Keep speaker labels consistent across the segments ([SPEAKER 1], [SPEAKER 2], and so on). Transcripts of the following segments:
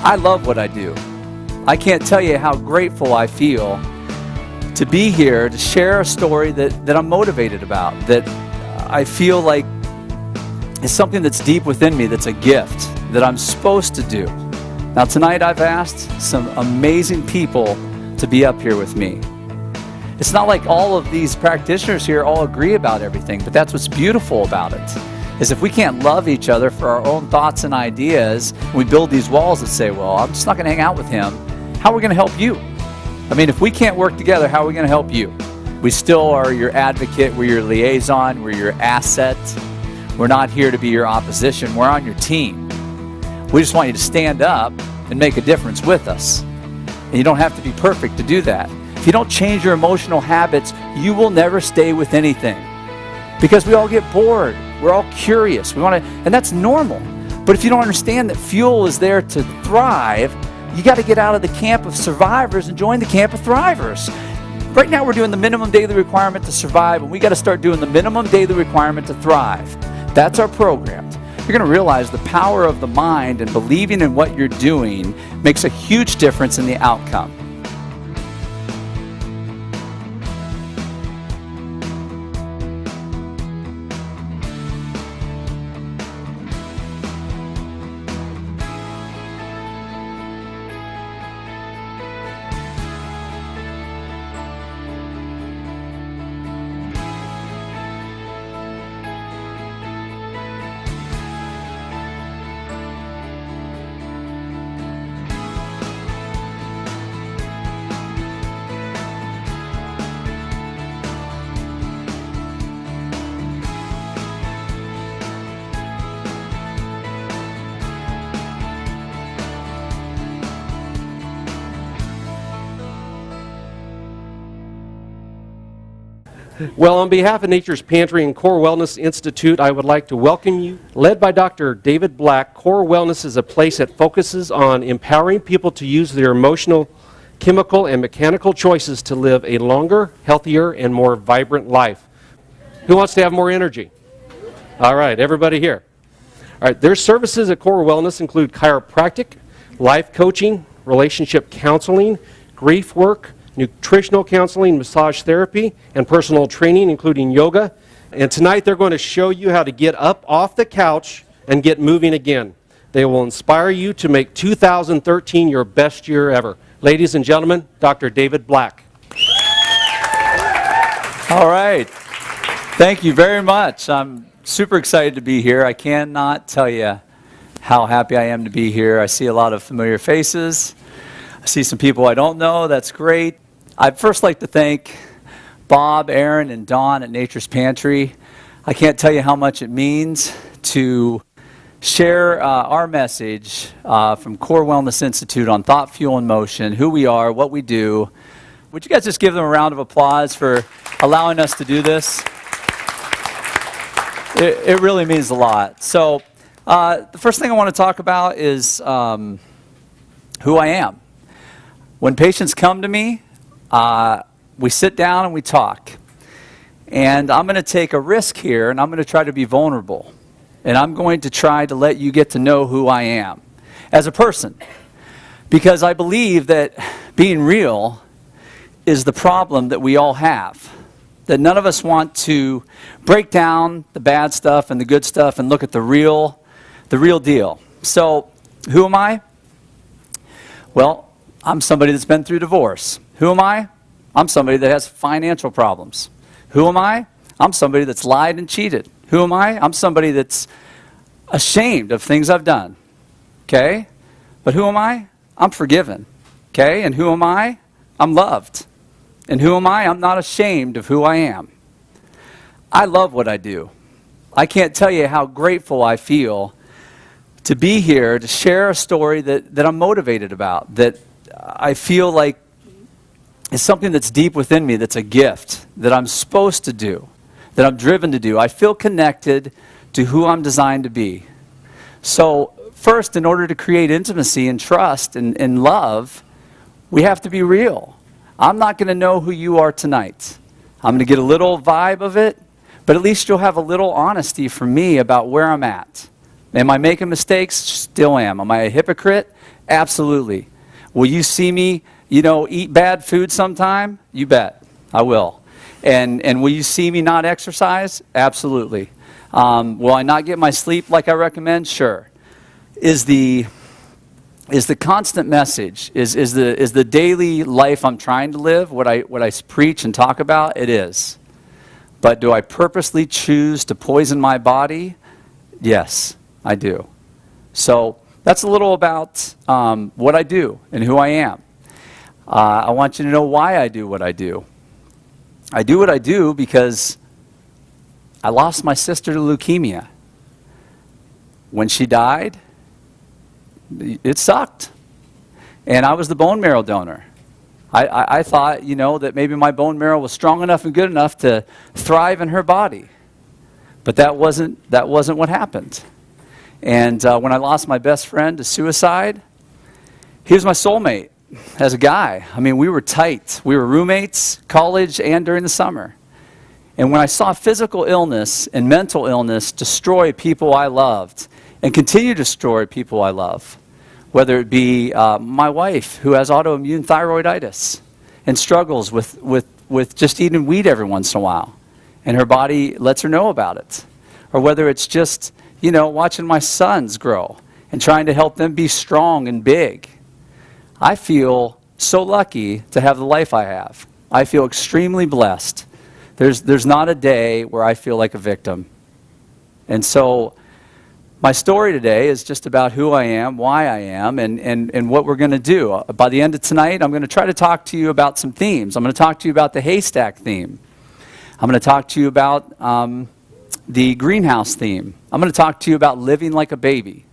[SPEAKER 1] I love what I do. I can't tell you how grateful I feel to be here to share a story that I'm motivated about, that I feel like is something that's deep within me, that's a gift that I'm supposed to do. Now tonight I've asked some amazing people to be up here with me. It's not like all of these practitioners here all agree about everything, but that's what's beautiful about it, is if we can't love each other for our own thoughts and ideas, we build these walls that say, well, I'm just not going to hang out with him. How are we going to help you? I mean, if we can't work together, how are we going to help you? We still are your advocate, we're your liaison, we're your asset. We're not here to be your opposition, we're on your team. We just want you to stand up and make a difference with us. And you don't have to be perfect to do that. If you don't change your emotional habits, you will never stay with anything. Because we all get bored, we're all curious, and that's normal. But if you don't understand that fuel is there to thrive, you got to get out of the camp of survivors and join the camp of thrivers. Right now we're doing the minimum daily requirement to survive, and we got to start doing the minimum daily requirement to thrive. That's our program. You're going to realize the power of the mind and believing in what you're doing makes a huge difference in the outcome.
[SPEAKER 2] Well, on behalf of Nature's Pantry and CoreWellness Institute, I would like to welcome you. Led by Dr. David Black, CoreWellness is a place that focuses on empowering people to use their emotional, chemical, and mechanical choices to live a longer, healthier, and more vibrant life. Who wants to have more energy? All right, everybody here. All right, their services at CoreWellness include chiropractic, life coaching, relationship counseling, grief work, nutritional counseling, massage therapy, and personal training, including yoga. And tonight they're going to show you how to get up off the couch and get moving again. They will inspire you to make 2013 your best year ever. Ladies and gentlemen, Dr. David Black.
[SPEAKER 1] All right. Thank you very much. I'm super excited to be here. I cannot tell you how happy I am to be here. I see a lot of familiar faces. I see some people I don't know. That's great. I'd first like to thank Bob, Aaron, and Dawn at Nature's Pantry. I can't tell you how much it means to share our message from CoreWellness Institute on thought, fuel, and motion, who we are, what we do. Would you guys just give them a round of applause for allowing us to do this? It really means a lot. So the first thing I want to talk about is who I am. When patients come to me, we sit down and we talk. And I'm going to take a risk here, and I'm going to try to be vulnerable. And I'm going to try to let you get to know who I am as a person. Because I believe that being real is the problem that we all have. That none of us want to break down the bad stuff and the good stuff and look at the real deal. So, who am I? Well, I'm somebody that's been through divorce. Who am I? I'm somebody that has financial problems. Who am I? I'm somebody that's lied and cheated. Who am I? I'm somebody that's ashamed of things I've done. Okay? But who am I? I'm forgiven. Okay? And who am I? I'm loved. And who am I? I'm not ashamed of who I am. I love what I do. I can't tell you how grateful I feel to be here to share a story that I'm motivated about, that I feel like is something that's deep within me, that's a gift, that I'm supposed to do, that I'm driven to do. I feel connected to who I'm designed to be. So first, in order to create intimacy and trust and love, we have to be real. I'm not going to know who you are tonight. I'm going to get a little vibe of it, but at least you'll have a little honesty from me about where I'm at, Am I making mistakes? Still am. Am I a hypocrite? Absolutely. Will you see me, eat bad food sometime? You bet. I will. And will you see me not exercise? Absolutely. Will I not get my sleep like I recommend? Sure. Is the constant message, is the daily life I'm trying to live what I preach and talk about? It is. But do I purposely choose to poison my body? Yes, I do. So that's a little about what I do and who I am. I want you to know why I do what I do. I do what I do because I lost my sister to leukemia. When she died, it sucked. And I was the bone marrow donor. I thought, that maybe my bone marrow was strong enough and good enough to thrive in her body. But that wasn't what happened. And when I lost my best friend to suicide, he was my soulmate as a guy. I mean, we were tight. We were roommates, college and during the summer. And when I saw physical illness and mental illness destroy people I loved and continue to destroy people I love, whether it be my wife who has autoimmune thyroiditis and struggles with just eating weed every once in a while, and her body lets her know about it, or whether it's just, watching my sons grow and trying to help them be strong and big. I feel so lucky to have the life I have. I feel extremely blessed. There's not a day where I feel like a victim. And so my story today is just about who I am, why I am, and what we're going to do. By the end of tonight, I'm going to try to talk to you about some themes. I'm going to talk to you about the Haystack theme. I'm going to talk to you about the greenhouse theme. I'm going to talk to you about living like a baby.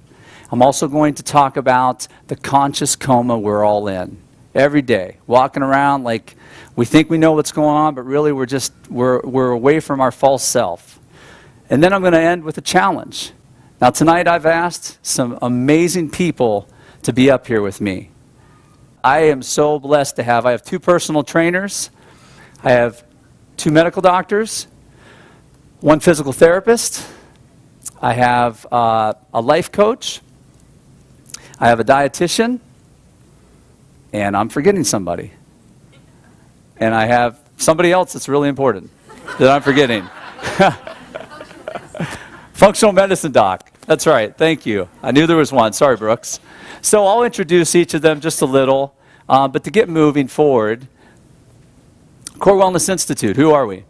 [SPEAKER 1] I'm also going to talk about the conscious coma we're all in every day, walking around like we think we know what's going on, but really we're away from our false self. And then I'm going to end with a challenge. Now tonight I've asked some amazing people to be up here with me. I am so blessed to I have 2 personal trainers. I have 2 medical doctors, 1 physical therapist. I have a life coach. I have a dietitian. And I'm forgetting somebody. And I have somebody else that's really important that I'm forgetting. Functional medicine doc. That's right. Thank you. I knew there was one. Sorry, Brooks. So I'll introduce each of them just a little. But to get moving forward, CoreWellness Institute, who are we?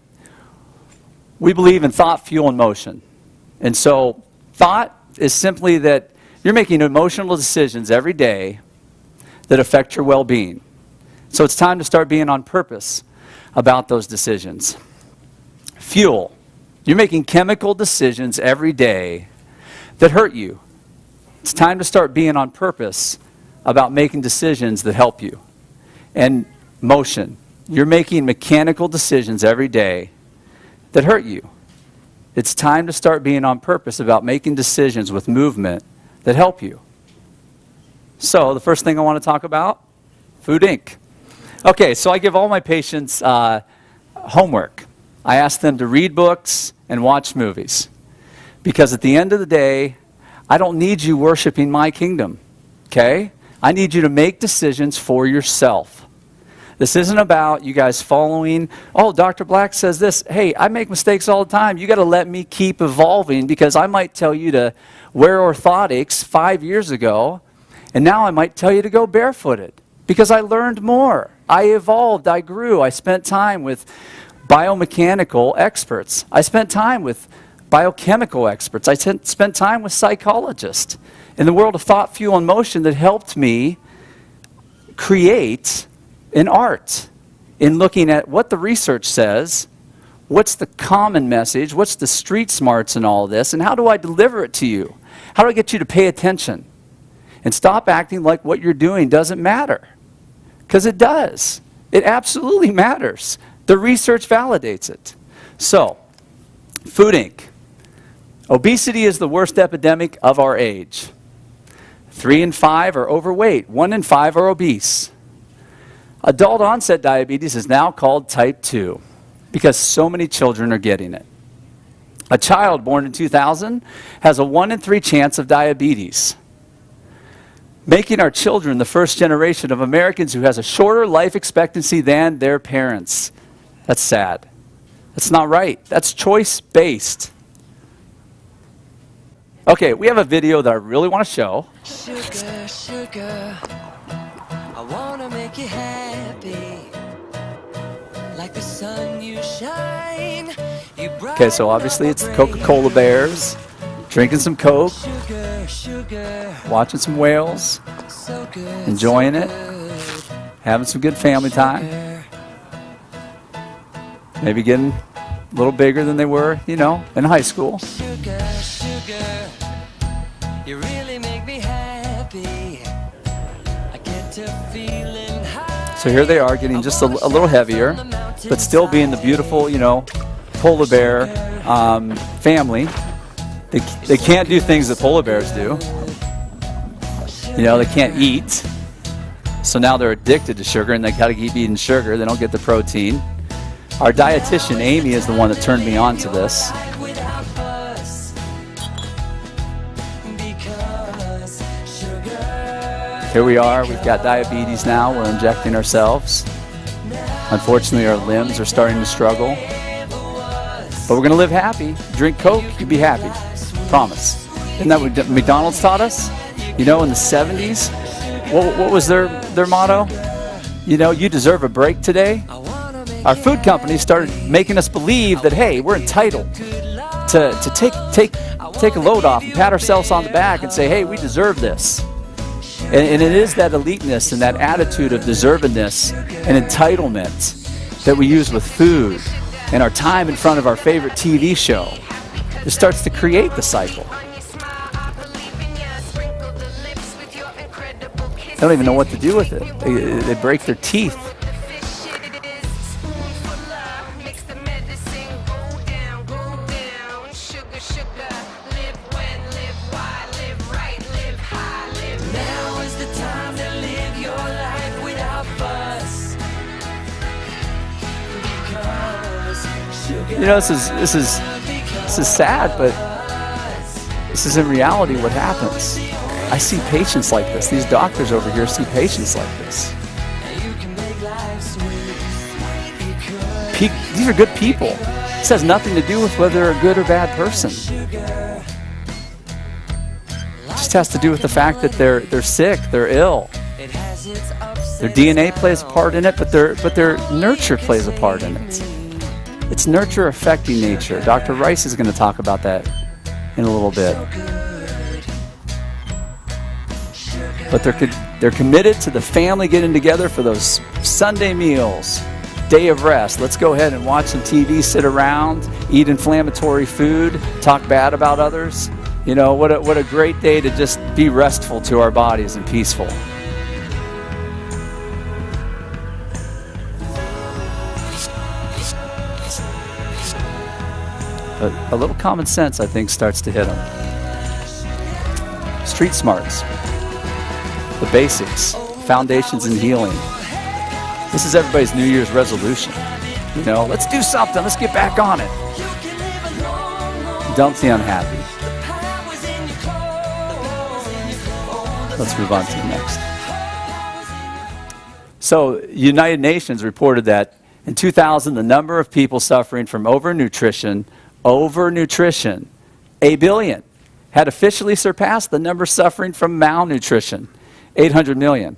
[SPEAKER 1] We believe in thought, fuel, and motion. And so thought is simply that you're making emotional decisions every day that affect your well-being. So it's time to start being on purpose about those decisions. Fuel. You're making chemical decisions every day that hurt you. It's time to start being on purpose about making decisions that help you. And motion. You're making mechanical decisions every day that hurt you. It's time to start being on purpose about making decisions with movement that help you. So the first thing I want to talk about, Food Inc. Okay, so I give all my patients homework. I ask them to read books and watch movies. Because at the end of the day, I don't need you worshiping my kingdom, okay? I need you to make decisions for yourself. This isn't about you guys following, oh, Dr. Black says this. Hey, I make mistakes all the time. You got to let me keep evolving because I might tell you to wear orthotics 5 years ago, and now I might tell you to go barefooted because I learned more. I evolved. I grew. I spent time with biomechanical experts. I spent time with biochemical experts. I spent time with psychologists in the world of thought, fuel, and motion that helped me create an art in looking at what the research says, what's the common message, what's the street smarts in all of this, and how do I deliver it to you? How do I get you to pay attention? And stop acting like what you're doing doesn't matter. Because it does. It absolutely matters. The research validates it. So, Food Inc. Obesity is the worst epidemic of our age. 3 in 5 are overweight. 1 in 5 are obese. Adult onset diabetes is now called type 2 because so many children are getting it. A child born in 2000 has a 1 in 3 chance of diabetes, making our children the first generation of Americans who has a shorter life expectancy than their parents. That's sad. That's not right. That's choice-based. Okay, we have a video that I really want to show.
[SPEAKER 3] Sugar, sugar, I wanna make you happy. Like the sun you shine.
[SPEAKER 1] Okay, so obviously it's the Coca-Cola Bears, drinking some Coke,
[SPEAKER 3] Sugar, sugar,
[SPEAKER 1] watching some whales,
[SPEAKER 3] so good,
[SPEAKER 1] enjoying
[SPEAKER 3] so
[SPEAKER 1] it,
[SPEAKER 3] good.
[SPEAKER 1] having some good family time,
[SPEAKER 3] Sugar,
[SPEAKER 1] maybe getting a little bigger than they were, you know, in high school.
[SPEAKER 3] sugar, sugar, you really make me happy. I get to feeling high.
[SPEAKER 1] So here they are getting just a little heavier, but still being the beautiful, you know, polar bear family. They can't do things that polar bears do. You know, they can't eat. So now they're addicted to sugar and they gotta keep eating sugar. They don't get the protein. Our dietitian, Amy, is the one that turned me on to this.
[SPEAKER 3] Without fuss. Because sugar.
[SPEAKER 1] Here we are, we've got diabetes now, we're injecting ourselves. Unfortunately, our limbs are starting to struggle. But we're gonna live happy. Drink Coke, you'll be happy. Promise. Isn't that what McDonald's taught us? You know, in the 70s, what was their motto? You know, you deserve a break today. Our food companies started making us believe that, hey, we're entitled to take a load off and pat ourselves on the back and say, hey, we deserve this. And it is that eliteness and that attitude of deservedness and entitlement that we use with food and our time in front of our favorite TV show. It starts to create the cycle. They don't even know what to do with it. They break their teeth. You know, this is sad, but this is in reality what happens. I see patients like this. These doctors over here see patients like this. These are good people. This has nothing to do with whether they're a good or bad person. It just has to do with the fact that they're sick, they're ill. Their DNA plays a part in it, but their nurture plays a part in it. It's nurture affecting nature. Dr. Rice is going to talk about that in a little bit. But they're committed to the family getting together for those Sunday meals, day of rest. Let's go ahead and watch some TV, sit around, eat inflammatory food, talk bad about others. You know, what a great day to just be restful to our bodies and peaceful. A little common sense, I think, starts to hit them. Street smarts, the basics, foundations in healing. This is everybody's New Year's resolution. You know, let's do something. Let's get back on it. Don't be unhappy. Let's move on to the next. So, United Nations reported that in 2000, the number of people suffering from overnutrition, a billion, had officially surpassed the number suffering from malnutrition, 800 million.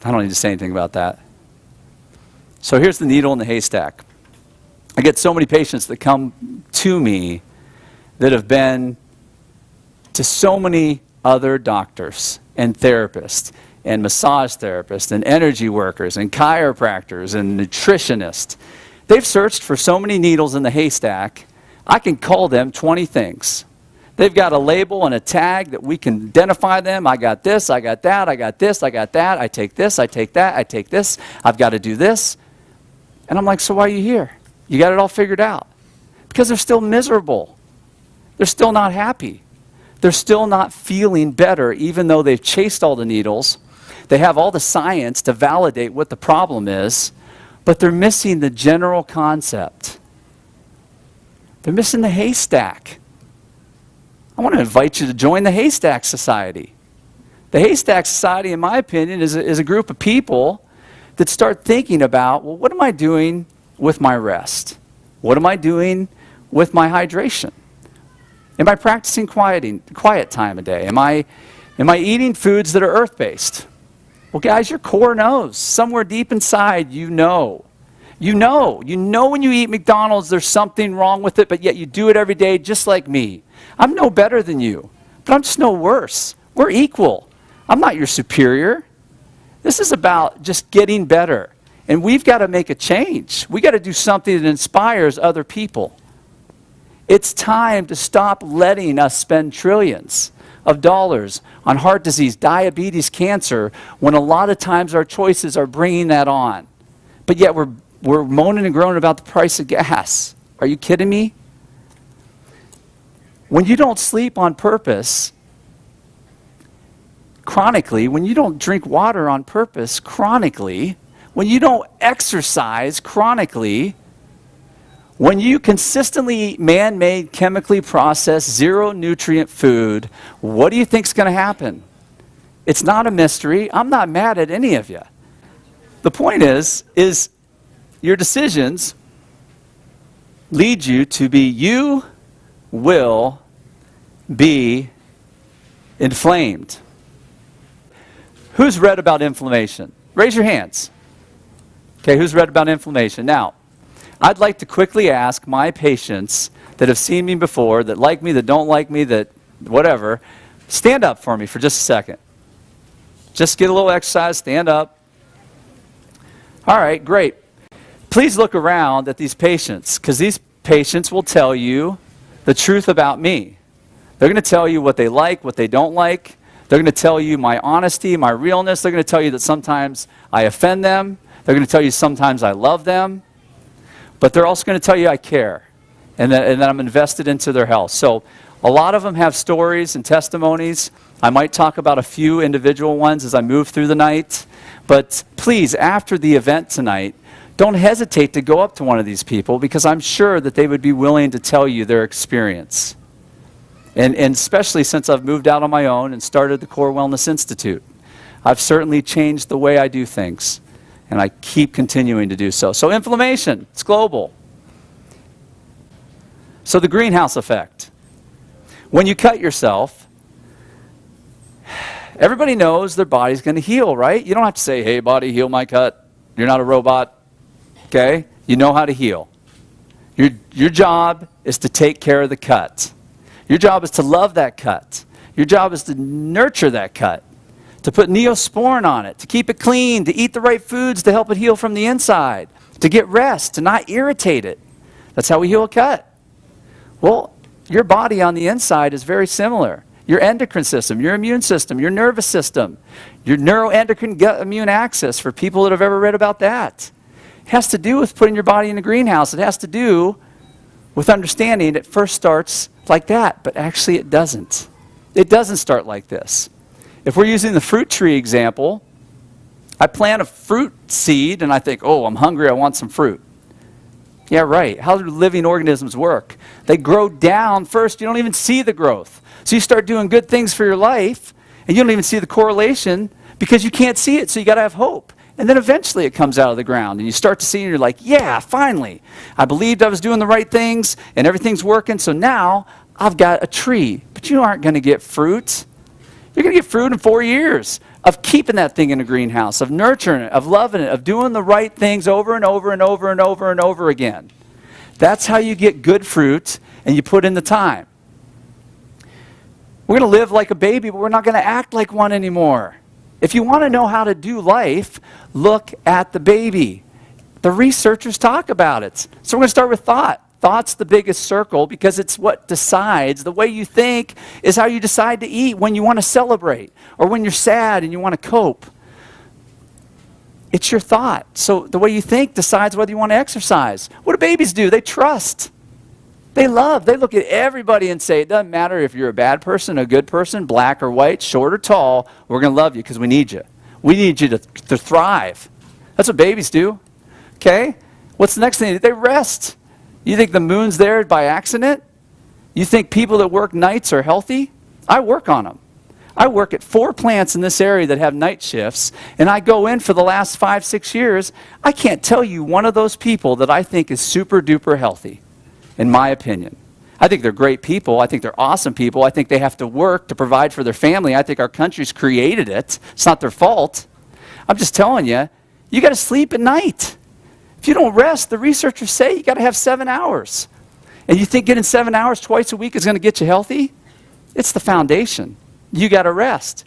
[SPEAKER 1] I don't need to say anything about that. So here's the needle in the haystack. I get so many patients that come to me that have been to so many other doctors and therapists and massage therapists and energy workers and chiropractors and nutritionists. They've searched for so many needles in the haystack, I can call them 20 things. They've got a label and a tag that we can identify them. I got this, I got that, I got this, I got that, I take this, I take that, I take this, I've got to do this. And I'm like, so why are you here? You got it all figured out. Because they're still miserable. They're still not happy. They're still not feeling better, even though they've chased all the needles. They have all the science to validate what the problem is, but they're missing the general concept. They're missing the Haystack. I want to invite you to join the Haystack Society. The Haystack Society, in my opinion, is a group of people that start thinking about, well, what am I doing with my rest? What am I doing with my hydration? Am I practicing quiet time a day? Am I eating foods that are earth-based? Well, guys, your core knows. Somewhere deep inside, you know. You know when you eat McDonald's, there's something wrong with it, but yet you do it every day just like me. I'm no better than you, but I'm just no worse. We're equal. I'm not your superior. This is about just getting better. And we've got to make a change. We've got to do something that inspires other people. It's time to stop letting us spend trillions of dollars on heart disease, diabetes, cancer, when a lot of times our choices are bringing that on. But yet we're moaning and groaning about the price of gas. Are you kidding me? When you don't sleep on purpose, chronically, when you don't drink water on purpose, chronically, when you don't exercise chronically, when you consistently eat man-made, chemically processed, zero-nutrient food, what do you think is going to happen? It's not a mystery. I'm not mad at any of you. The point is your decisions lead you to be, you will be inflamed. Who's read about inflammation? Raise your hands. Okay, who's read about inflammation? Now, I'd like to quickly ask my patients that have seen me before, that like me, that don't like me, that whatever, stand up for me for just a second. Just get a little exercise, stand up. All right, great. Please look around at these patients, because these patients will tell you the truth about me. They're going to tell you what they like, what they don't like. They're going to tell you my honesty, my realness. They're going to tell you that sometimes I offend them. They're going to tell you sometimes I love them. But they're also going to tell you I care and that I'm invested into their health. So a lot of them have stories and testimonies. I might talk about a few individual ones as I move through the night. But please, after the event tonight, don't hesitate to go up to one of these people, because I'm sure that they would be willing to tell you their experience. And especially since I've moved out on my own and started the CoreWellness Institute, I've certainly changed the way I do things. And I keep continuing to do so. So inflammation, it's global. So the greenhouse effect. When you cut yourself, everybody knows their body's going to heal, right? You don't have to say, hey, body, heal my cut. You're not a robot. Okay? You know how to heal. Your job is to take care of the cut. Your job is to love that cut. Your job is to nurture that cut, to put Neosporin on it, to keep it clean, to eat the right foods to help it heal from the inside, to get rest, to not irritate it. That's how we heal a cut. Well, your body on the inside is very similar. Your endocrine system, your immune system, your nervous system, your neuroendocrine gut immune axis, for people that have ever read about that. It has to do with putting your body in a greenhouse. It has to do with understanding it first starts like that, but actually it doesn't. It doesn't start like this. If we're using the fruit tree example, I plant a fruit seed and I think, oh, I'm hungry, I want some fruit. Yeah, right. How do living organisms work? They grow down first. You don't even see the growth. So you start doing good things for your life and you don't even see the correlation because you can't see it, so you got to have hope. And then eventually it comes out of the ground and you start to see and you're like, yeah, finally. I believed I was doing the right things and everything's working, so now I've got a tree. But you aren't going to get fruit. You're going to get fruit in 4 years of keeping that thing in a greenhouse, of nurturing it, of loving it, of doing the right things over and over and over and over and over again. That's how you get good fruit, and you put in the time. We're going to live like a baby, but we're not going to act like one anymore. If you want to know how to do life, look at the baby. The researchers talk about it. So we're going to start with thought. Thought's the biggest circle because it's what decides. The way you think is how you decide to eat when you want to celebrate or when you're sad and you want to cope. It's your thought. So the way you think decides whether you want to exercise. What do babies do? They trust. They love. They look at everybody and say, it doesn't matter if you're a bad person, a good person, black or white, short or tall, we're going to love you because we need you. We need you to thrive. That's what babies do. Okay? What's the next thing? They rest. You think the moon's there by accident? You think people that work nights are healthy? I work on them. I work at 4 plants in this area that have night shifts, and I go in for the last 5, 6 years. I can't tell you one of those people that I think is super duper healthy, in my opinion. I think they're great people. I think they're awesome people. I think they have to work to provide for their family. I think our country's created it. It's not their fault. I'm just telling you, you got to sleep at night. If you don't rest, the researchers say you got to have 7 hours. And you think getting 7 hours twice a week is going to get you healthy? It's the foundation. You got to rest.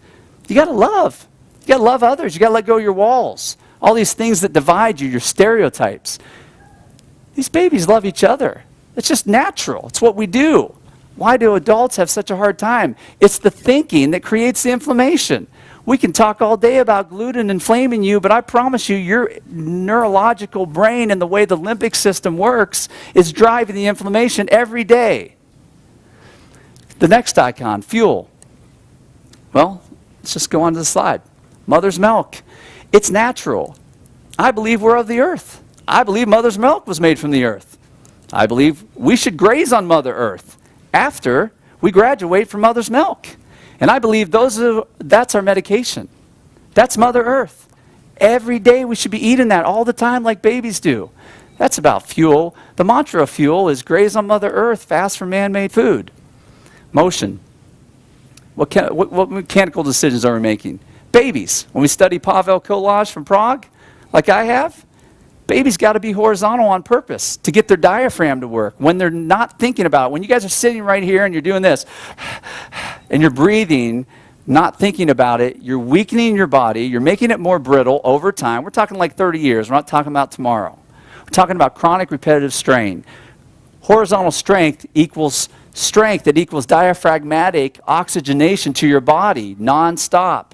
[SPEAKER 1] You got to love. You got to love others. You got to let go of your walls. All these things that divide you, your stereotypes. These babies love each other. It's just natural. It's what we do. Why do adults have such a hard time? It's the thinking that creates the inflammation. We can talk all day about gluten inflaming you, but I promise you, your neurological brain and the way the limbic system works is driving the inflammation every day. The next icon, fuel. Well, let's just go on to the slide. Mother's milk. It's natural. I believe we're of the earth. I believe mother's milk was made from the earth. I believe we should graze on Mother Earth after we graduate from mother's milk. And I believe that's our medication. That's Mother Earth. Every day we should be eating that all the time like babies do. That's about fuel. The mantra of fuel is graze on Mother Earth, fast from man-made food. Motion. What mechanical decisions are we making? Babies. When we study Pavel Kolaj from Prague, like I have, babies got to be horizontal on purpose to get their diaphragm to work. When they're not thinking about it, when you guys are sitting right here and you're doing this, and you're breathing, not thinking about it, you're weakening your body, you're making it more brittle over time. We're talking like 30 years. We're not talking about tomorrow. We're talking about chronic repetitive strain. Horizontal strength equals strength that equals diaphragmatic oxygenation to your body nonstop.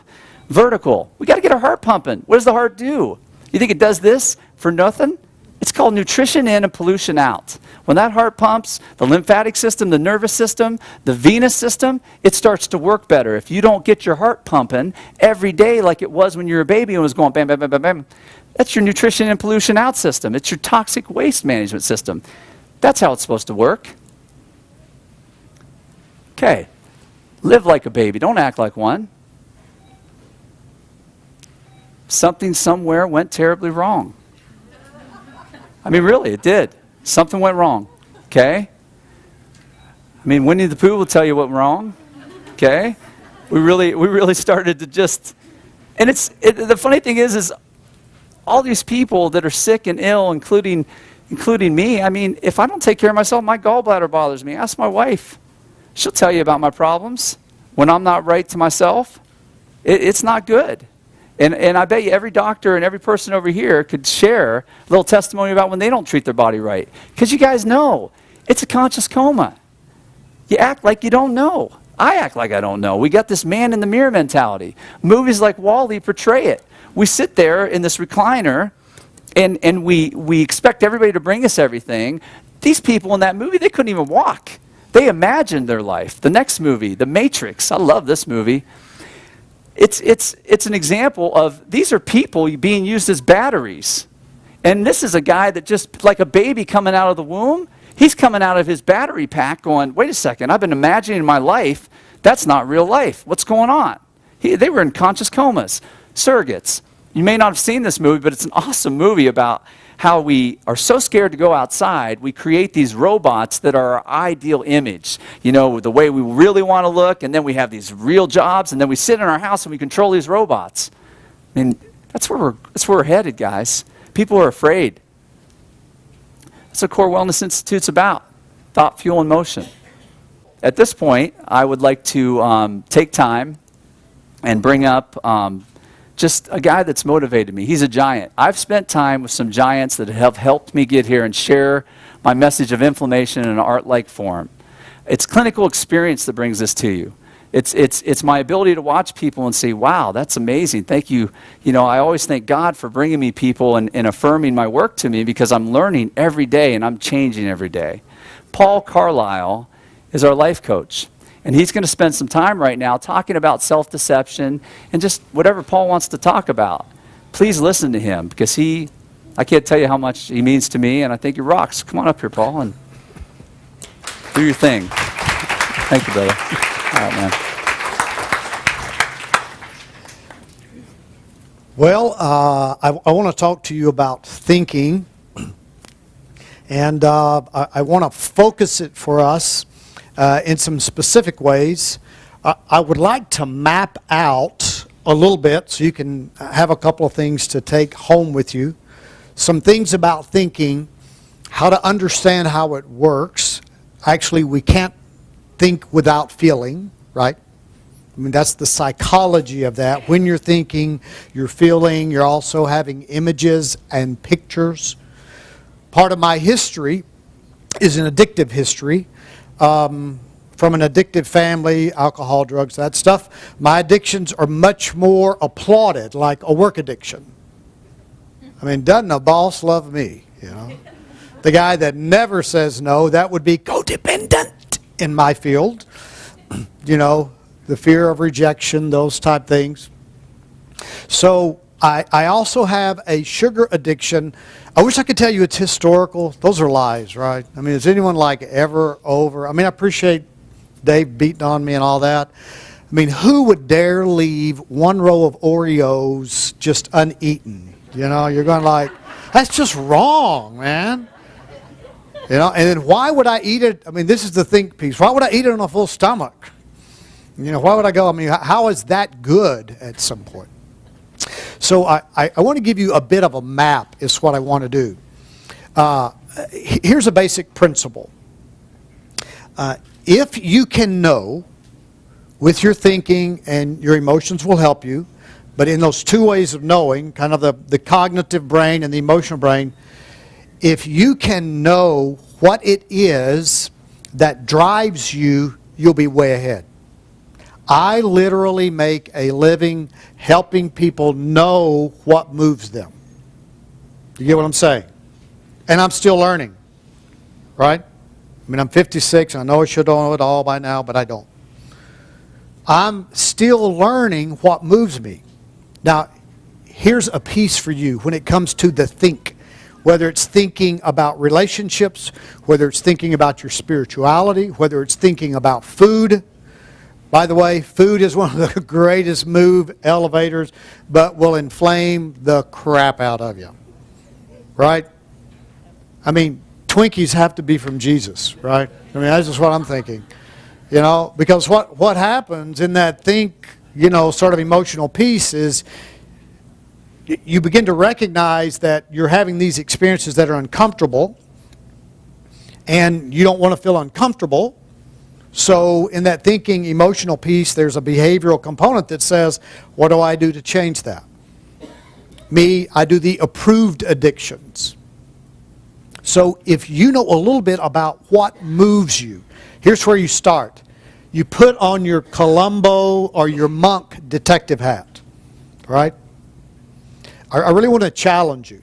[SPEAKER 1] Vertical, we got to get our heart pumping. What does the heart do? You think it does this for nothing? It's called nutrition in and pollution out. When that heart pumps, the lymphatic system, the nervous system, the venous system, it starts to work better. If you don't get your heart pumping every day like it was when you were a baby and was going bam, bam, bam, bam, bam, that's your nutrition and pollution out system. It's your toxic waste management system. That's how it's supposed to work. Okay, live like a baby. Don't act like one. Something somewhere went terribly wrong. I mean, really, it did. Something went wrong. Okay? I mean, Winnie the Pooh will tell you what went wrong. Okay? We really started to just, and the funny thing is all these people that are sick and ill, including me. I mean, if I don't take care of myself, my gallbladder bothers me. Ask my wife. She'll tell you about my problems when I'm not right to myself. It's not good. And I bet you every doctor and every person over here could share a little testimony about when they don't treat their body right. Because you guys know, it's a conscious coma. You act like you don't know. I act like I don't know. We got this man in the mirror mentality. Movies like WALL-E portray it. We sit there in this recliner and we expect everybody to bring us everything. These people in that movie, they couldn't even walk. They imagined their life. The next movie, The Matrix. I love this movie. It's an example of these are people being used as batteries. And this is a guy that just, like a baby coming out of the womb, he's coming out of his battery pack going, wait a second, I've been imagining my life. That's not real life. What's going on? They were in conscious comas. Surrogates. You may not have seen this movie, but it's an awesome movie about how we are so scared to go outside, we create these robots that are our ideal image. You know, the way we really want to look, and then we have these real jobs, and then we sit in our house and we control these robots. I mean, that's where we're headed, guys. People are afraid. That's what CoreWellness Institute's about. Thought, fuel, and motion. At this point, I would like to take time and bring up just a guy that's motivated me. He's a giant. I've spent time with some giants that have helped me get here and share my message of inflammation in an art-like form. It's clinical experience that brings this to you. It's my ability to watch people and say, wow, that's amazing. Thank you. You know, I always thank God for bringing me people and affirming my work to me because I'm learning every day and I'm changing every day. Paul Carlisle is our life coach. And he's going to spend some time right now talking about self-deception and just whatever Paul wants to talk about. Please listen to him because he I can't tell you how much he means to me, and I think he rocks. Come on up here, Paul, and do your thing. Thank you, brother. All right, man.
[SPEAKER 4] Well, I want to talk to you about thinking, and I want to focus it for us in some specific ways. I would like to map out a little bit so you can have a couple of things to take home with you. Some things about thinking, how to understand how it works. Actually, we can't think without feeling, right? I mean, that's the psychology of that. When you're thinking, you're feeling, you're also having images and pictures. Part of my history is an addictive history. From an addictive family, alcohol, drugs, that stuff. My addictions are much more applauded, like a work addiction. I mean, doesn't a boss love me, you know? The guy that never says no, that would be codependent in my field. You know, the fear of rejection, those type things. So I also have a sugar addiction. I wish I could tell you it's historical. Those are lies, right? I mean, is anyone like ever over? I mean, I appreciate Dave beating on me and all that. I mean, who would dare leave one row of Oreos just uneaten? You know, you're going like, that's just wrong, man. You know, and then why would I eat it? I mean, this is the think piece. Why would I eat it on a full stomach? You know, why would I go? I mean, how is that good at some point? So I want to give you a bit of a map is what I want to do. Here's a basic principle. If you can know with your thinking, and your emotions will help you, but in those two ways of knowing, kind of the cognitive brain and the emotional brain, if you can know what it is that drives you, you'll be way ahead. I literally make a living helping people know what moves them. You get what I'm saying? And I'm still learning, right? I mean, I'm 56, and I know I should know it all by now, but I don't. I'm still learning what moves me. Now, here's a piece for you when it comes to the think. Whether it's thinking about relationships, whether it's thinking about your spirituality, whether it's thinking about food. By the way, food is one of the greatest move elevators, but will inflame the crap out of you. Right? I mean, Twinkies have to be from Jesus, right? I mean, that's just what I'm thinking. You know, because what happens in that think, you know, sort of emotional piece is you begin to recognize that you're having these experiences that are uncomfortable, and you don't want to feel uncomfortable. So in that thinking emotional piece, there's a behavioral component that says, what do I do to change that? Me, I do the approved addictions. So if you know a little bit about what moves you, here's where you start. You put on your Columbo or your monk detective hat, right? I really want to challenge you.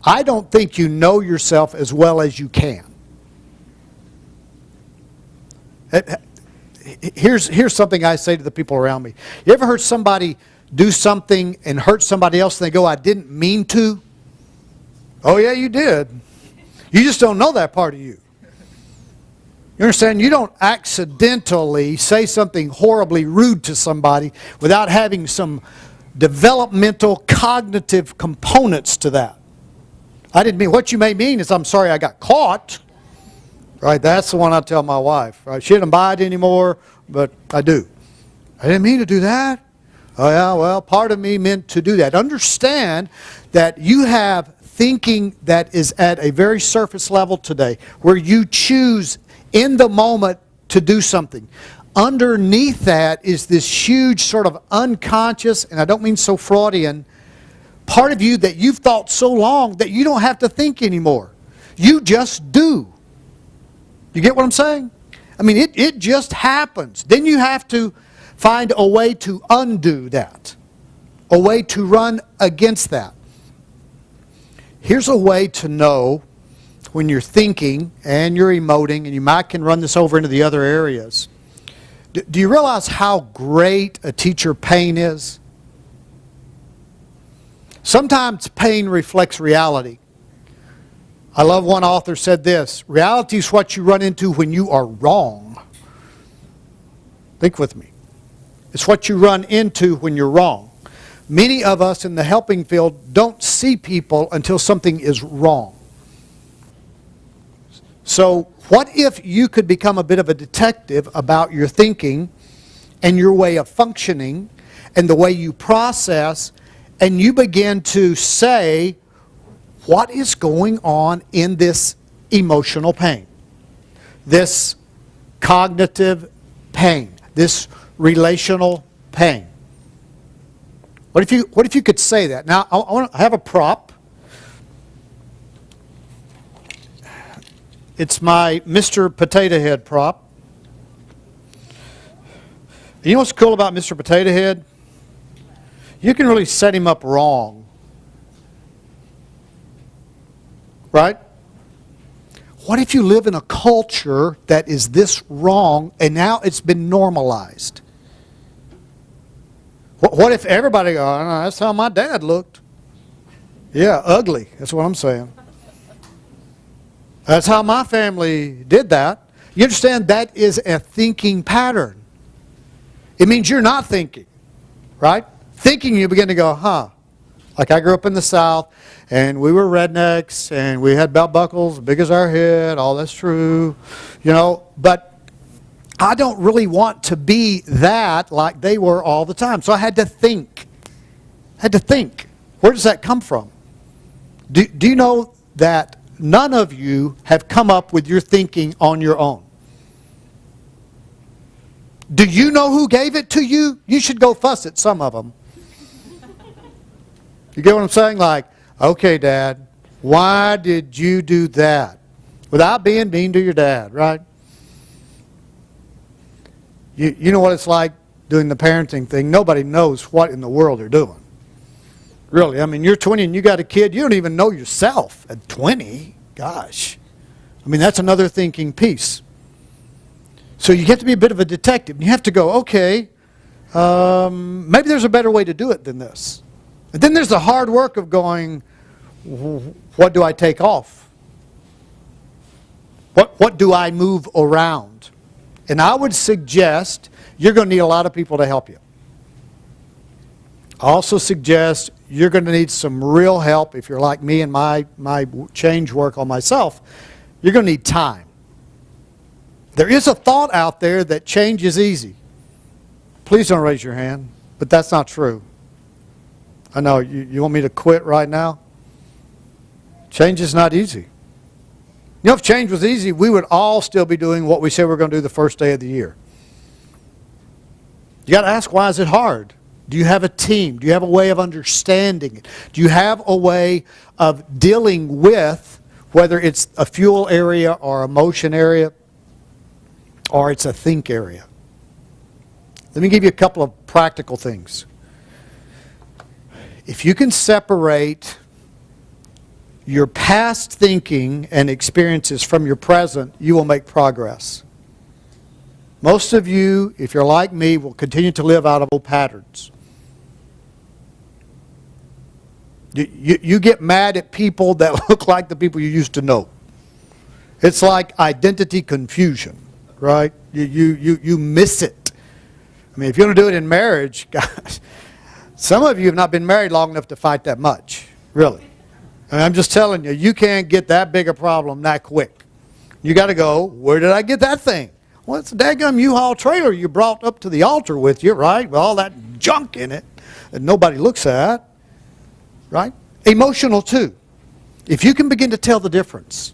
[SPEAKER 4] I don't think you know yourself as well as you can. Here's something I say to the people around me. You ever heard somebody do something and hurt somebody else and they go, I didn't mean to? Oh yeah, you did. You just don't know that part of you. You understand? You don't accidentally say something horribly rude to somebody without having some developmental cognitive components to that. I didn't mean, what you may mean is, I'm sorry I got caught. Right, that's the one I tell my wife. Right? She doesn't buy it anymore, but I do. I didn't mean to do that. Oh yeah, well, part of me meant to do that. Understand that you have thinking that is at a very surface level today, where you choose in the moment to do something. Underneath that is this huge sort of unconscious, and I don't mean so Freudian, part of you that you've thought so long that you don't have to think anymore. You just do. You get what I'm saying? I mean, it just happens. Then you have to find a way to undo that, a way to run against that. Here's a way to know when you're thinking and you're emoting, and you might can run this over into the other areas. Do you realize how great a teacher pain is? Sometimes pain reflects reality. I love one author said this, reality is what you run into when you are wrong. Think with me. It's what you run into when you're wrong. Many of us in the helping field don't see people until something is wrong. So what if you could become a bit of a detective about your thinking and your way of functioning and the way you process, and you begin to say, what is going on in this emotional pain, this cognitive pain, this relational pain? What if you could say that? Now, I have a prop. It's my Mr. Potato Head prop. You know what's cool about Mr. Potato Head? You can really set him up wrong. Right? What if you live in a culture that is this wrong and now it's been normalized? What if everybody goes, oh, no, that's how my dad looked? Yeah, ugly. That's what I'm saying. That's how my family did that. You understand that is a thinking pattern. It means you're not thinking, right? Thinking, you begin to go, huh. Like I grew up in the South, and we were rednecks, and we had belt buckles big as our head. All that's true, you know. But I don't really want to be that like they were all the time. So I had to think. Where does that come from? Do you know that none of you have come up with your thinking on your own? Do you know who gave it to you? You should go fuss at some of them. You get what I'm saying? Like, okay, Dad, why did you do that? Without being mean to your dad, right? You know what it's like doing the parenting thing. Nobody knows what in the world they're doing. Really, I mean, you're 20 and you got a kid, you don't even know yourself at 20. Gosh. I mean, that's another thinking piece. So you get to be a bit of a detective. You have to go, okay, maybe there's a better way to do it than this. And then there's the hard work of going, what do I take off? What do I move around? And I would suggest you're going to need a lot of people to help you. I also suggest you're going to need some real help if you're like me and my change work on myself. You're going to need time. There is a thought out there that change is easy. Please don't raise your hand, but that's not true. I know, you want me to quit right now? Change is not easy. You know, if change was easy, we would all still be doing what we said we're going to do the first day of the year. You got to ask, why is it hard? Do you have a team? Do you have a way of understanding it? Do you have a way of dealing with, whether it's a fuel area or a motion area, or it's a think area? Let me give you a couple of practical things. If you can separate your past thinking and experiences from your present, you will make progress. Most of you, if you're like me, will continue to live out of old patterns. You get mad at people that look like the people you used to know. It's like identity confusion, right? You miss it. I mean, if you're going to do it in marriage, gosh, some of you have not been married long enough to fight that much, really. And I'm just telling you, you can't get that big a problem that quick. You got to go, where did I get that thing? Well, it's a daggum U-Haul trailer you brought up to the altar with you, right? With all that junk in it that nobody looks at, right? Emotional too. If you can begin to tell the difference,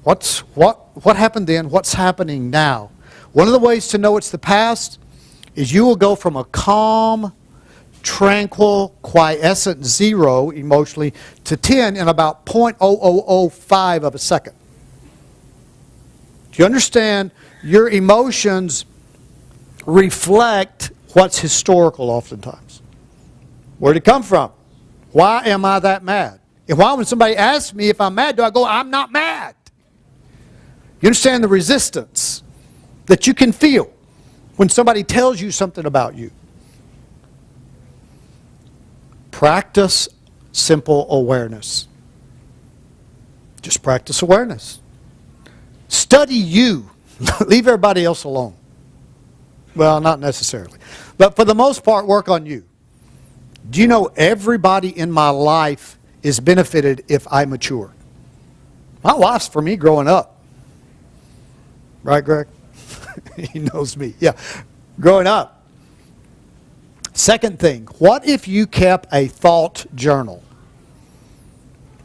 [SPEAKER 4] what happened then, what's happening now? One of the ways to know it's the past is you will go from a calm, tranquil, quiescent 0 emotionally to 10 in about 0.0005 of a second. Do you understand? Your emotions reflect what's historical oftentimes. Where'd it come from? Why am I that mad? And why when somebody asks me if I'm mad, do I go, I'm not mad? You understand the resistance that you can feel when somebody tells you something about you. Practice simple awareness. Just practice awareness. Study you. Leave everybody else alone. Well, not necessarily. But for the most part, work on you. Do you know everybody in my life is benefited if I mature? My wife's for me growing up. Right, Greg? He knows me. Yeah. Growing up. Second thing, what if you kept a thought journal?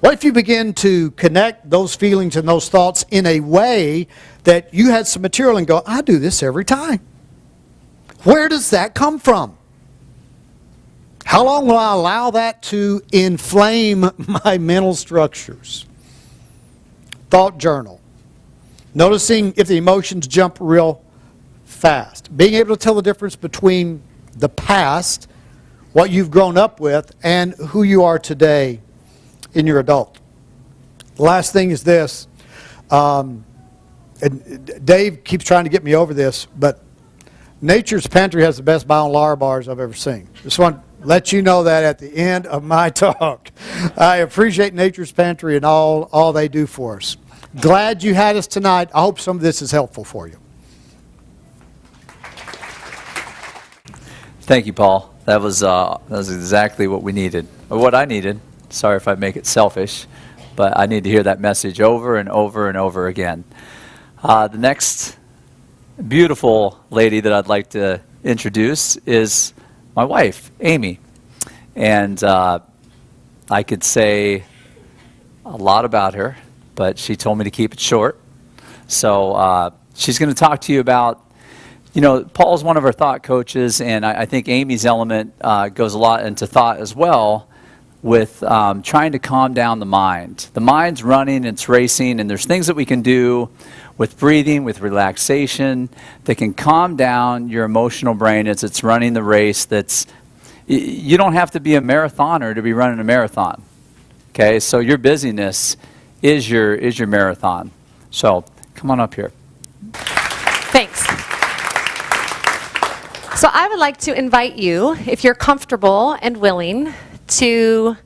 [SPEAKER 4] What if you begin to connect those feelings and those thoughts in a way that you had some material and go, I do this every time. Where does that come from? How long will I allow that to inflame my mental structures? Thought journal. Noticing if the emotions jump real fast. Being able to tell the difference between the past, what you've grown up with, and who you are today in your adult. The last thing is this. And Dave keeps trying to get me over this, but Nature's Pantry has the best bound Lar bars I've ever seen. Just want to let you know that at the end of my talk. I appreciate Nature's Pantry and all they do for us. Glad you had us tonight. I hope some of this is helpful for you.
[SPEAKER 1] Thank you, Paul. That was exactly what we needed, or what I needed. Sorry if I make it selfish, but I need to hear that message over and over and over again. The next beautiful lady that I'd like to introduce is my wife, Amy. And I could say a lot about her, but she told me to keep it short. So she's going to talk to you about, you know, Paul's one of our thought coaches, and I think Amy's element goes a lot into thought as well, with trying to calm down the mind. The mind's running, it's racing, and there's things that we can do with breathing, with relaxation, that can calm down your emotional brain as it's running the race. You don't have to be a marathoner to be running a marathon. Okay, so your busyness is your marathon. So come on up here.
[SPEAKER 5] Thanks. So I would like to invite you, if you're comfortable and willing, to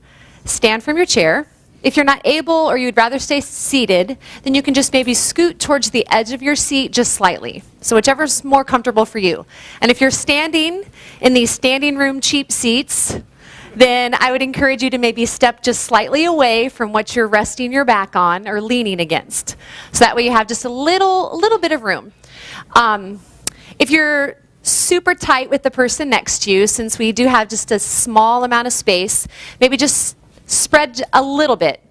[SPEAKER 5] stand from your chair. If you're not able or you'd rather stay seated, then you can just maybe scoot towards the edge of your seat just slightly. So whichever's more comfortable for you. And if you're standing in these standing room cheap seats, then I would encourage you to maybe step just slightly away from what you're resting your back on or leaning against. So that way you have just a little bit of room. If you're super tight with the person next to you, since we do have just a small amount of space, maybe just spread a little bit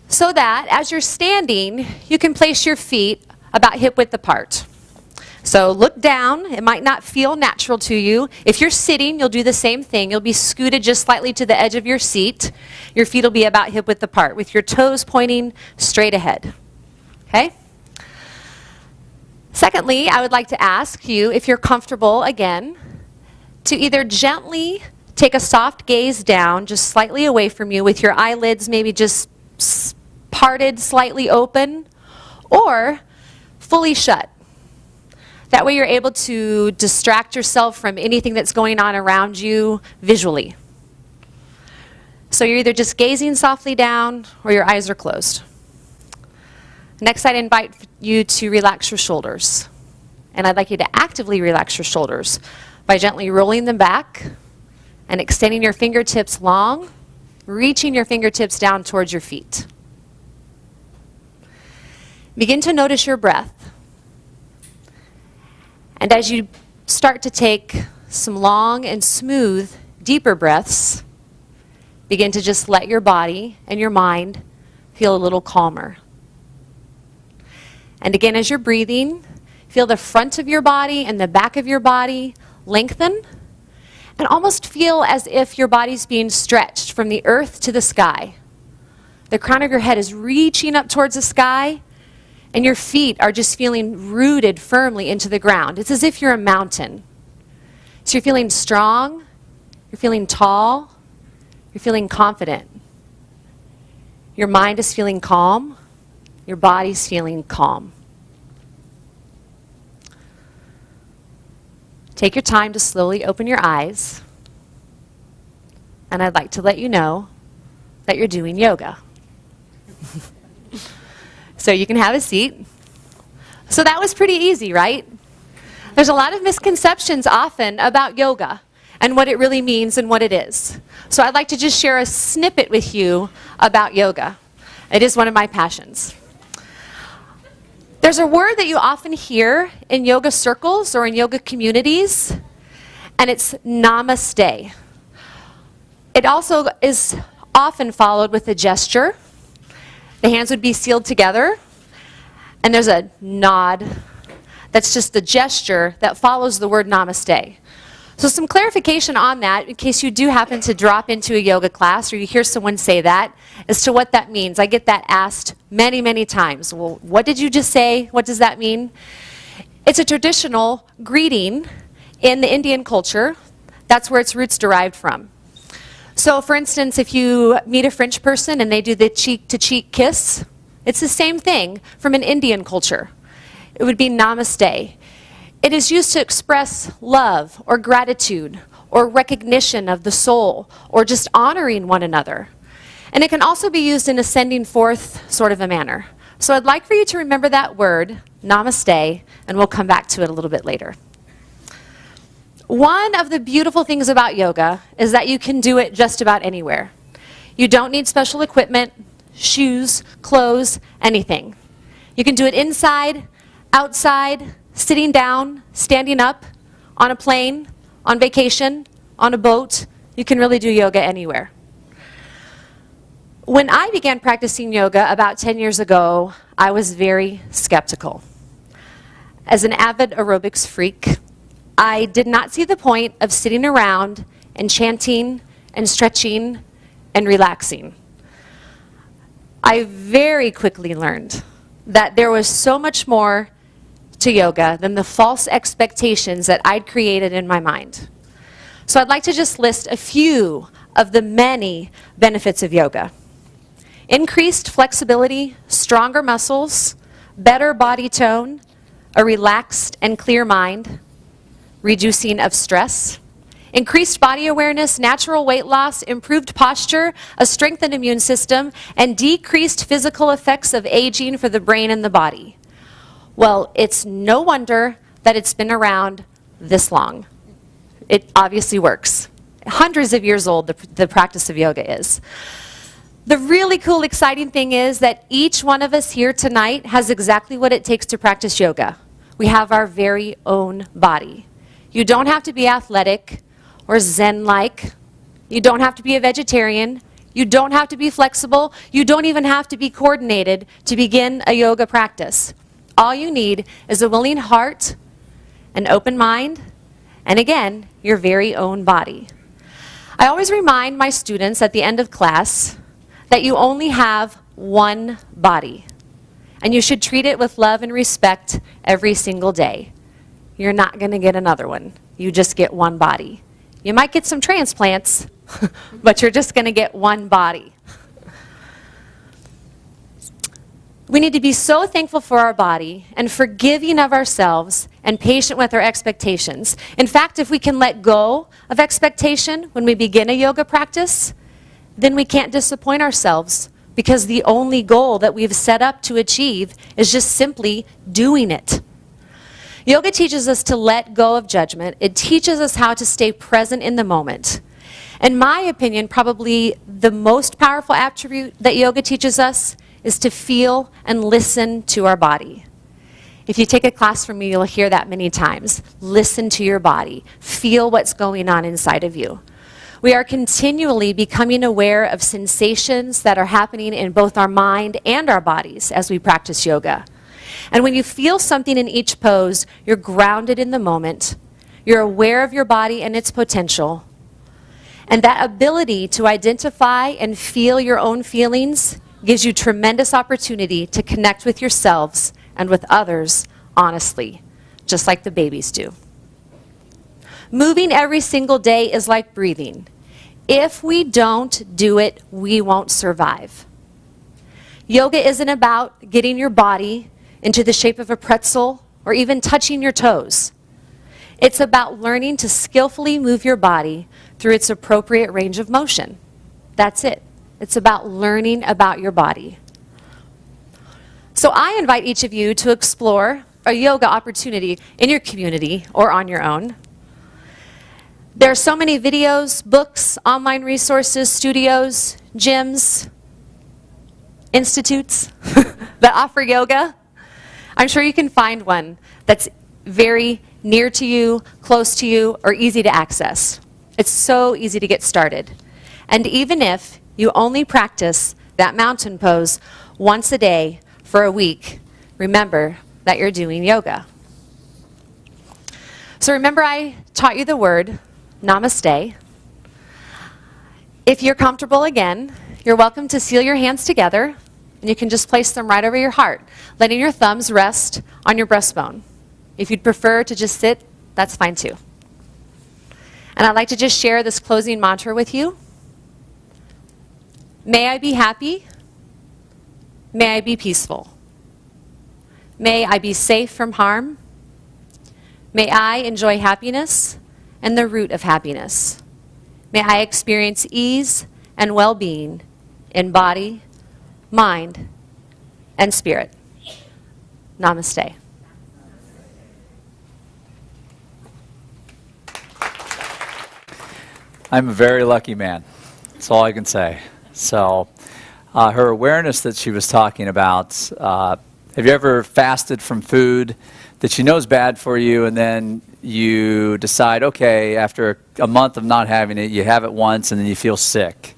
[SPEAKER 5] so that as you're standing, you can place your feet about hip width apart. So look down. It might not feel natural to you. If you're sitting, you'll do the same thing. You'll be scooted just slightly to the edge of your seat. Your feet will be about hip width apart with your toes pointing straight ahead. Okay? Secondly, I would like to ask you, if you're comfortable, again, to either gently take a soft gaze down, just slightly away from you, with your eyelids maybe just parted, slightly open, or fully shut. That way you're able to distract yourself from anything that's going on around you visually. So you're either just gazing softly down or your eyes are closed. Next, I'd invite you to relax your shoulders. And I'd like you to actively relax your shoulders by gently rolling them back and extending your fingertips long, reaching your fingertips down towards your feet. Begin to notice your breath. And as you start to take some long and smooth, deeper breaths, begin to just let your body and your mind feel a little calmer. And again, as you're breathing, feel the front of your body and the back of your body lengthen, and almost feel as if your body's being stretched from the earth to the sky. The crown of your head is reaching up towards the sky, and your feet are just feeling rooted firmly into the ground. It's as if you're a mountain. So you're feeling strong, you're feeling tall, you're feeling confident. Your mind is feeling calm, your body's feeling calm. Take your time to slowly open your eyes. And I'd like to let you know that you're doing yoga. So you can have a seat. So that was pretty easy, right? There's a lot of misconceptions often about yoga and what it really means and what it is. So I'd like to just share a snippet with you about yoga. It is one of my passions. There's a word that you often hear in yoga circles or in yoga communities, and it's namaste. It also is often followed with a gesture. The hands would be sealed together, and there's a nod. That's just a gesture that follows the word namaste. So some clarification on that, in case you do happen to drop into a yoga class or you hear someone say that, as to what that means. I get that asked many, many times. Well, what did you just say? What does that mean? It's a traditional greeting in the Indian culture. That's where its roots derived from. So for instance, if you meet a French person and they do the cheek-to-cheek kiss, it's the same thing from an Indian culture. It would be namaste. It is used to express love or gratitude or recognition of the soul or just honoring one another. And it can also be used in ascending forth sort of a manner. So I'd like for you to remember that word, namaste, and we'll come back to it a little bit later. One of the beautiful things about yoga is that you can do it just about anywhere. You don't need special equipment, shoes, clothes, anything. You can do it inside, outside, sitting down, standing up, on a plane, on vacation, on a boat. You can really do yoga anywhere. When I began practicing yoga about 10 years ago, I was very skeptical. As an avid aerobics freak, I did not see the point of sitting around and chanting and stretching and relaxing. I very quickly learned that there was so much more to yoga than the false expectations that I'd created in my mind. So I'd like to just list a few of the many benefits of yoga. Increased flexibility, stronger muscles, better body tone, a relaxed and clear mind, reducing of stress, increased body awareness, natural weight loss, improved posture, a strengthened immune system, and decreased physical effects of aging for the brain and the body. Well, it's no wonder that it's been around this long. It obviously works. Hundreds of years old, the practice of yoga is. The really cool, exciting thing is that each one of us here tonight has exactly what it takes to practice yoga. We have our very own body. You don't have to be athletic or Zen-like. You don't have to be a vegetarian. You don't have to be flexible. You don't even have to be coordinated to begin a yoga practice. All you need is a willing heart, an open mind, and again, your very own body. I always remind my students at the end of class that you only have one body, and you should treat it with love and respect every single day. You're not going to get another one. You just get one body. You might get some transplants, but you're just going to get one body. We need to be so thankful for our body and forgiving of ourselves and patient with our expectations. In fact, if we can let go of expectation when we begin a yoga practice, then we can't disappoint ourselves because the only goal that we've set up to achieve is just simply doing it. Yoga teaches us to let go of judgment. It teaches us how to stay present in the moment. In my opinion, probably the most powerful attribute that yoga teaches us is to feel and listen to our body. If you take a class from me, you'll hear that many times. Listen to your body. Feel what's going on inside of you. We are continually becoming aware of sensations that are happening in both our mind and our bodies as we practice yoga. And when you feel something in each pose, you're grounded in the moment. You're aware of your body and its potential. And that ability to identify and feel your own feelings gives you tremendous opportunity to connect with yourselves and with others honestly, just like the babies do. Moving every single day is like breathing. If we don't do it, we won't survive. Yoga isn't about getting your body into the shape of a pretzel or even touching your toes. It's about learning to skillfully move your body through its appropriate range of motion. That's it. It's about learning about your body. So I invite each of you to explore a yoga opportunity in your community or on your own. There are so many videos, books, online resources, studios, gyms, institutes that offer yoga. I'm sure you can find one that's very near to you, close to you, or easy to access. It's so easy to get started. And even if you only practice that mountain pose once a day for a week, remember that you're doing yoga. So remember I taught you the word namaste. If you're comfortable again, you're welcome to seal your hands together, and you can just place them right over your heart, letting your thumbs rest on your breastbone. If you'd prefer to just sit, that's fine too. And I'd like to just share this closing mantra with you. May I be happy. May I be peaceful. May I be safe from harm. May I enjoy happiness and the root of happiness. May I experience ease and well-being in body, mind, and spirit. Namaste.
[SPEAKER 1] I'm a very lucky man. That's all I can say. So her awareness that she was talking about, have you ever fasted from food that you know is bad for you, and then you decide, okay, after a month of not having it, you have it once and then you feel sick?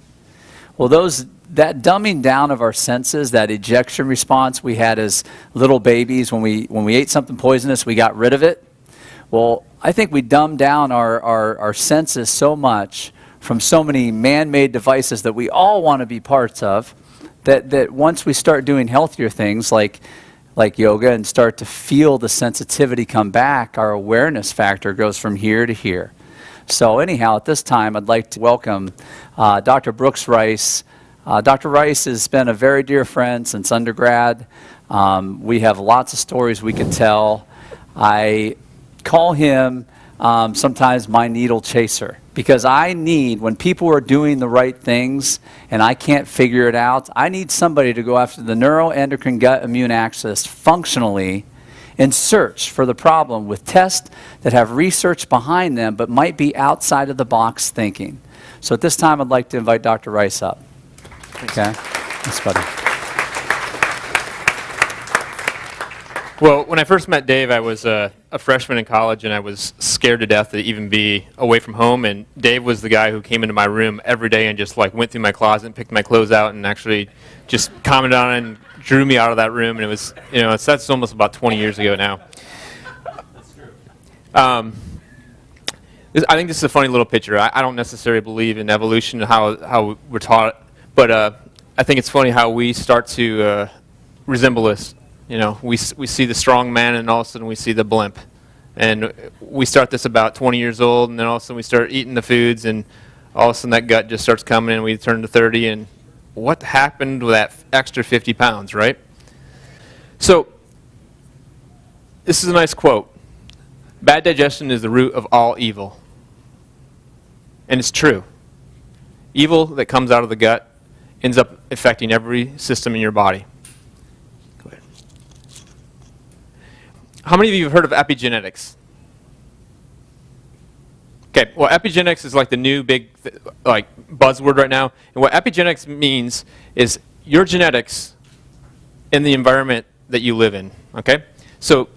[SPEAKER 1] Well, that dumbing down of our senses, that ejection response we had as little babies when we ate something poisonous, we got rid of it. Well, I think we dumbed down our senses so much from so many man-made devices that we all want to be parts of, that once we start doing healthier things like yoga and start to feel the sensitivity come back, our awareness factor goes from here to here. So anyhow, at this time, I'd like to welcome Dr. Brooks Rice. Dr. Rice has been a very dear friend since undergrad. We have lots of stories we could tell. I call him sometimes my needle chaser, because I need, when people are doing the right things and I can't figure it out, I need somebody to go after the neuroendocrine gut immune axis functionally and search for the problem with tests that have research behind them but might be outside of the box thinking. So at this time, I'd like to invite Dr. Rice up. Okay? Thanks, buddy.
[SPEAKER 6] Well, when I first met Dave, I was a freshman in college, and I was scared to death to even be away from home. And Dave was the guy who came into my room every day and just like went through my closet and picked my clothes out and actually just commented on it and drew me out of that room. And it was, that's almost about 20 years ago now. That's true. I think this is a funny little picture. I don't necessarily believe in evolution, how we're taught, but I think it's funny how we start to resemble this. We see the strong man, and all of a sudden we see the blimp. And we start this about 20 years old, and then all of a sudden we start eating the foods, and all of a sudden that gut just starts coming, and we turn to 30, and what happened with that extra 50 pounds, right? So this is a nice quote. Bad digestion is the root of all evil. And it's true. Evil that comes out of the gut ends up affecting every system in your body. How many of you have heard of epigenetics? Okay, well, epigenetics is like the new big buzzword right now. And what epigenetics means is your genetics in the environment that you live in, okay? So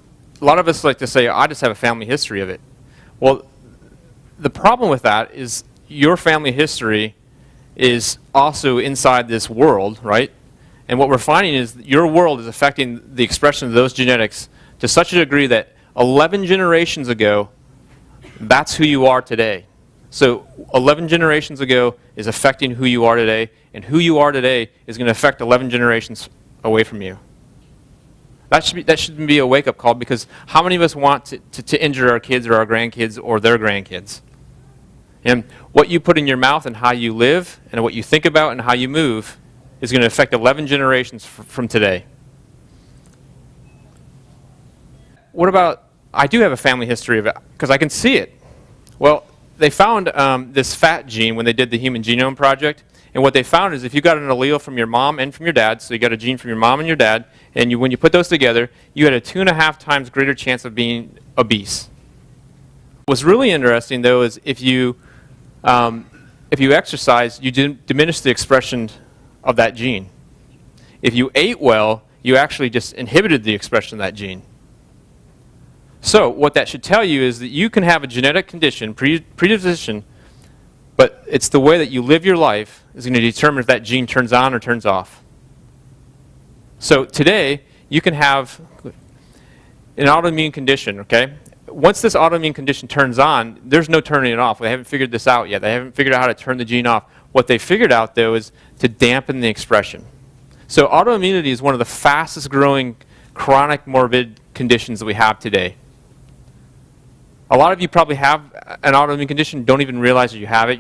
[SPEAKER 6] a lot of us like to say, I just have a family history of it. Well, the problem with that is your family history is also inside this world, right? And what we're finding is that your world is affecting the expression of those genetics to such a degree that 11 generations ago, that's who you are today. So 11 generations ago is affecting who you are today, and who you are today is going to affect 11 generations away from you. That should be a wake-up call, because how many of us want to injure our kids or our grandkids or their grandkids? And what you put in your mouth and how you live and what you think about and how you move is going to affect 11 generations from today. What about, I do have a family history of it, because I can see it. Well, they found this fat gene when they did the Human Genome Project, And what they found is if you got an allele from your mom and from your dad, so you got a gene from your mom and your dad, and when you put those together, you had a 2.5 times greater chance of being obese. What's really interesting, though, is if you exercise, you diminish the expression of that gene. If you ate well, you actually just inhibited the expression of that gene. So what that should tell you is that you can have a genetic condition, predisposition, but it's the way that you live your life is going to determine if that gene turns on or turns off. So today, you can have an autoimmune condition, okay? Once this autoimmune condition turns on, there's no turning it off. They haven't figured this out yet. They haven't figured out how to turn the gene off. What they figured out, though, is to dampen the expression. So autoimmunity is one of the fastest growing chronic morbid conditions that we have today. A lot of you probably have an autoimmune condition, don't even realize that you have it,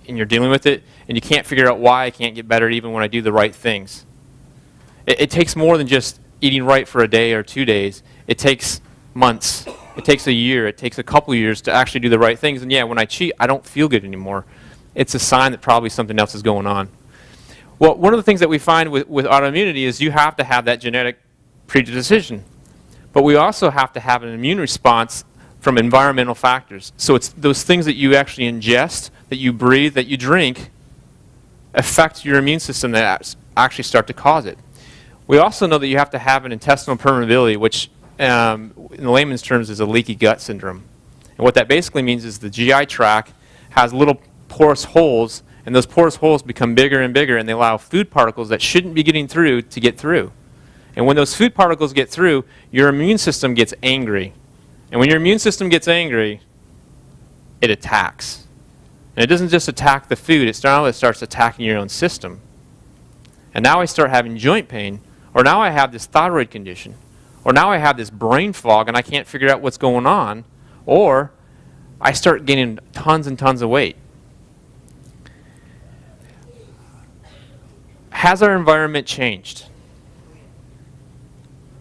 [SPEAKER 6] and you're dealing with it, and you can't figure out why I can't get better even when I do the right things. It takes more than just eating right for a day or 2 days. It takes months. It takes a year. It takes a couple years to actually do the right things. And yeah, when I cheat, I don't feel good anymore. It's a sign that probably something else is going on. Well, one of the things that we find with autoimmunity is you have to have that genetic predisposition. But we also have to have an immune response from environmental factors. So it's those things that you actually ingest, that you breathe, that you drink, affect your immune system that actually start to cause it. We also know that you have to have an intestinal permeability, which in the layman's terms is a leaky gut syndrome. And what that basically means is the GI tract has little porous holes, and those porous holes become bigger and bigger, and they allow food particles that shouldn't be getting through to get through. And when those food particles get through, your immune system gets angry. And when your immune system gets angry, it attacks. And it doesn't just attack the food, it starts attacking your own system. And now I start having joint pain, or now I have this thyroid condition, or now I have this brain fog and I can't figure out what's going on, or I start gaining tons and tons of weight. Has our environment changed?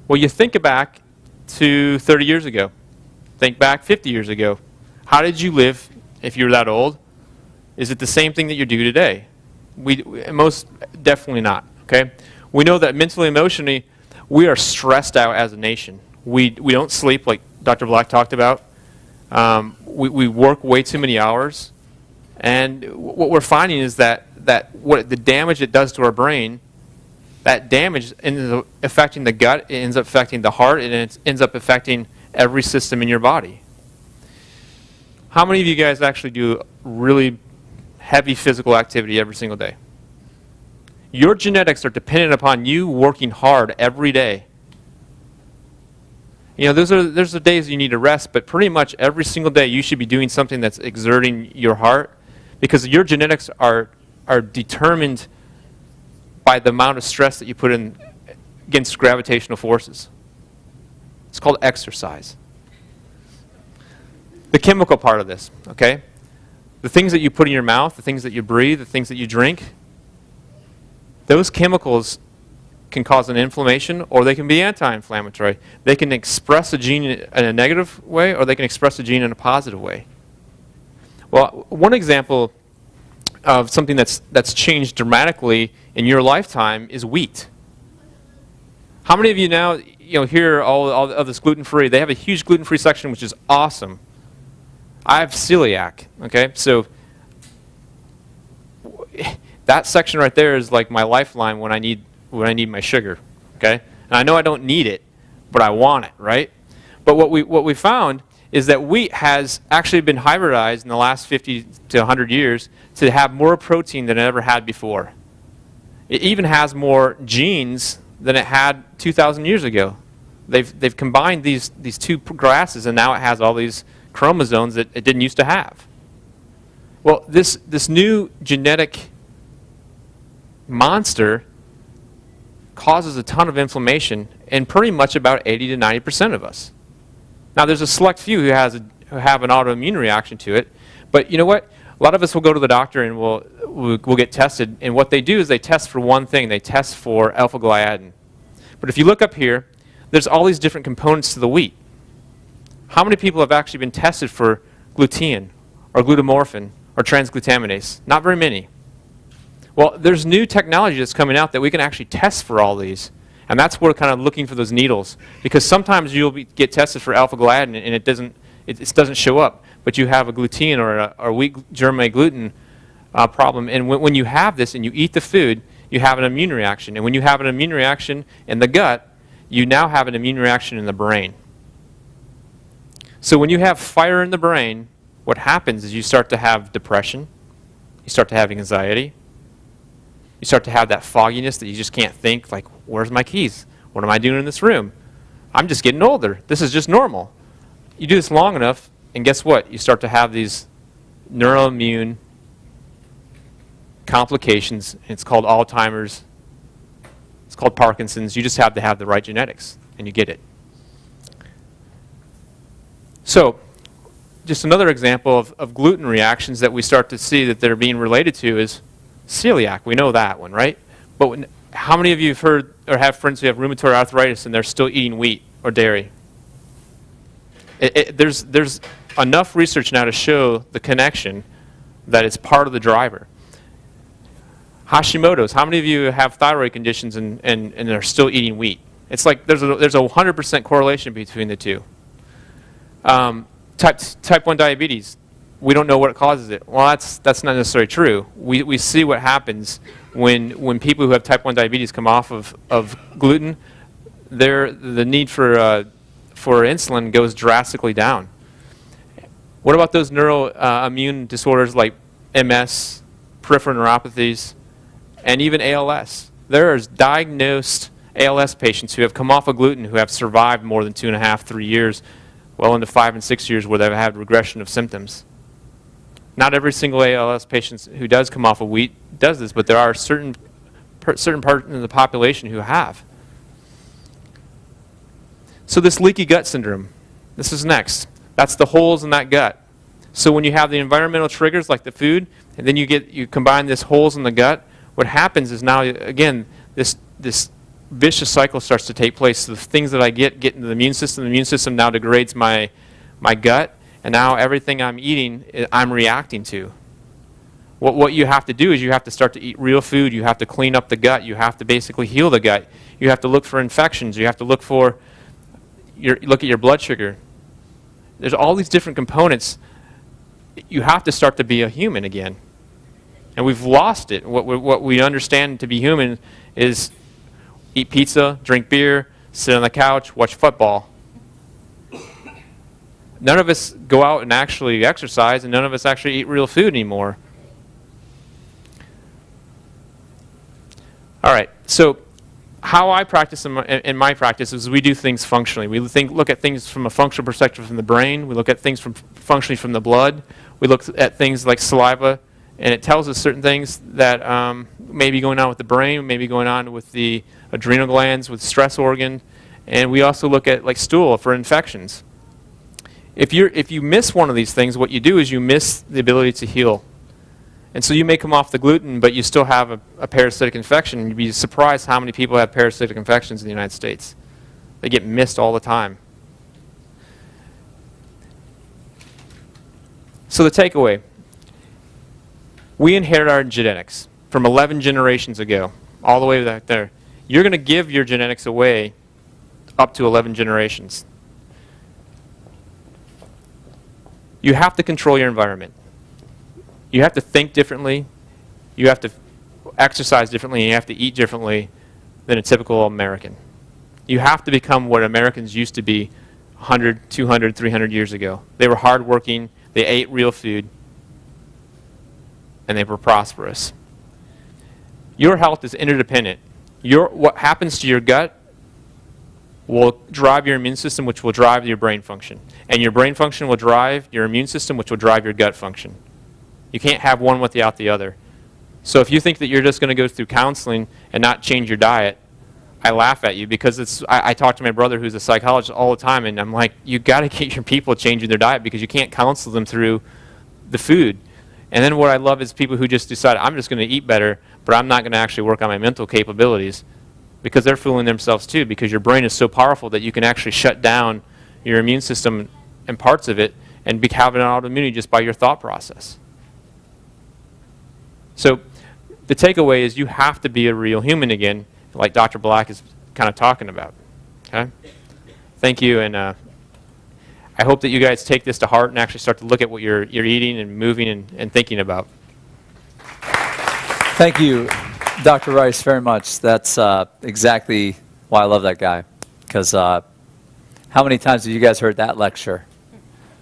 [SPEAKER 6] Well, you think back to 30 years ago. Think back 50 years ago. How did you live if you're that old? Is it the same thing that you do today? Most definitely not, okay? We know that mentally, emotionally, we are stressed out as a nation. We don't sleep like Dr. Black talked about. We work way too many hours. And what we're finding is that what the damage it does to our brain, that damage ends up affecting the gut, it ends up affecting the heart, and it ends up affecting every system in your body. How many of you guys actually do really heavy physical activity every single day? Your genetics are dependent upon you working hard every day. You know, there's the days you need to rest, but pretty much every single day you should be doing something that's exerting your heart, because your genetics are determined by the amount of stress that you put in against gravitational forces. It's called exercise. The chemical part of this, okay? The things that you put in your mouth, the things that you breathe, the things that you drink, those chemicals can cause an inflammation, or they can be anti-inflammatory. They can express a gene in a negative way, or they can express a gene in a positive way. Well, one example of something that's changed dramatically in your lifetime is wheat. How many of you now, hear all of this gluten-free? They have a huge gluten-free section, which is awesome. I have celiac, okay? So that section right there is like my lifeline when I need my sugar, okay? And I know I don't need it, but I want it, right? But what we found is that wheat has actually been hybridized in the last 50 to 100 years to have more protein than it ever had before. It even has more genes than it had 2,000 years ago. They've combined these two grasses, and now it has all these chromosomes that it didn't used to have. Well, this new genetic monster causes a ton of inflammation in pretty much about 80 to 90% of us. Now, there's a select few who have an autoimmune reaction to it, but you know what? A lot of us will go to the doctor and we'll get tested, and what they do is they test for one thing. They test for alpha-gliadin. But if you look up here, there's all these different components to the wheat. How many people have actually been tested for glutein or glutamorphin or transglutaminase? Not very many. Well, there's new technology that's coming out that we can actually test for all these. And that's where kind of looking for those needles. Because sometimes get tested for alpha-gliadin and it doesn't show up. But you have a glutein or a weak germinal gluten problem. And when you have this and you eat the food, you have an immune reaction. And when you have an immune reaction in the gut, you now have an immune reaction in the brain. So when you have fire in the brain, what happens is you start to have depression, you start to have anxiety, you start to have that fogginess that you just can't think, like, where's my keys? What am I doing in this room? I'm just getting older. This is just normal. You do this long enough, and guess what? You start to have these neuroimmune complications. It's called Alzheimer's. It's called Parkinson's. You just have to have the right genetics, and you get it. So, just another example of gluten reactions that we start to see that they're being related to is celiac. We know that one, right? But how many of you have heard or have friends who have rheumatoid arthritis and they're still eating wheat or dairy? There's enough research now to show the connection that it's part of the driver. Hashimoto's. How many of you have thyroid conditions and are still eating wheat? It's like there's a 100% correlation between the two. Type 1 diabetes. We don't know what causes it. Well, that's not necessarily true. We see what happens when people who have type 1 diabetes come off of gluten. The need for insulin goes drastically down. What about those neuroimmune disorders like MS, peripheral neuropathies, and even ALS? There's diagnosed ALS patients who have come off of gluten who have survived more than 2.5, 3 years, well into 5 and 6 years where they've had regression of symptoms. Not every single ALS patient who does come off of wheat does this, but there are certain parts of the population who have. So this leaky gut syndrome, this is next. That's the holes in that gut. So when you have the environmental triggers like the food, and then you combine this holes in the gut, what happens is now, again, this vicious cycle starts to take place. So the things that I get into the immune system now degrades my gut, and now everything I'm eating, I'm reacting to. What you have to do is you have to start to eat real food. You have to clean up the gut. You have to basically heal the gut. You have to look for infections. You have to look at your blood sugar. There's all these different components. You have to start to be a human again. And we've lost it. What we understand to be human is eat pizza, drink beer, sit on the couch, watch football. None of us go out and actually exercise, and none of us actually eat real food anymore. All right, so how I practice in my practice is we do things functionally. We look at things from a functional perspective from the brain. We look at things functionally from the blood. We look at things like saliva, and it tells us certain things that may be going on with the brain, may be going on with the adrenal glands, with stress organ, and we also look at like stool for infections. If you miss one of these things, what you do is you miss the ability to heal. And so you may come off the gluten, but you still have a parasitic infection. You'd be surprised how many people have parasitic infections in the United States. They get missed all the time. So the takeaway, we inherit our genetics from 11 generations ago, all the way back there. You're going to give your genetics away up to 11 generations. You have to control your environment. You have to think differently. You have to exercise differently. And you have to eat differently than a typical American. You have to become what Americans used to be 100, 200, 300 years ago. They were hardworking. They ate real food. And they were prosperous. Your health is interdependent. What happens to your gut will drive your immune system, which will drive your brain function. And your brain function will drive your immune system, which will drive your gut function. You can't have one without the other. So if you think that you're just going to go through counseling and not change your diet, I laugh at you because I talk to my brother who's a psychologist all the time, and I'm like, you got to get your people changing their diet because you can't counsel them through the food. And then what I love is people who just decide, I'm just going to eat better, but I'm not going to actually work on my mental capabilities, because they're fooling themselves too, because your brain is so powerful that you can actually shut down your immune system and parts of it and have an autoimmunity just by your thought process. So the takeaway is you have to be a real human again, like Dr. Black is kind of talking about. Okay? Thank you, and I hope that you guys take this to heart and actually start to look at what you're eating and moving and thinking about.
[SPEAKER 1] Thank you, Dr. Rice, very much. That's exactly why I love that guy. Because how many times have you guys heard that lecture?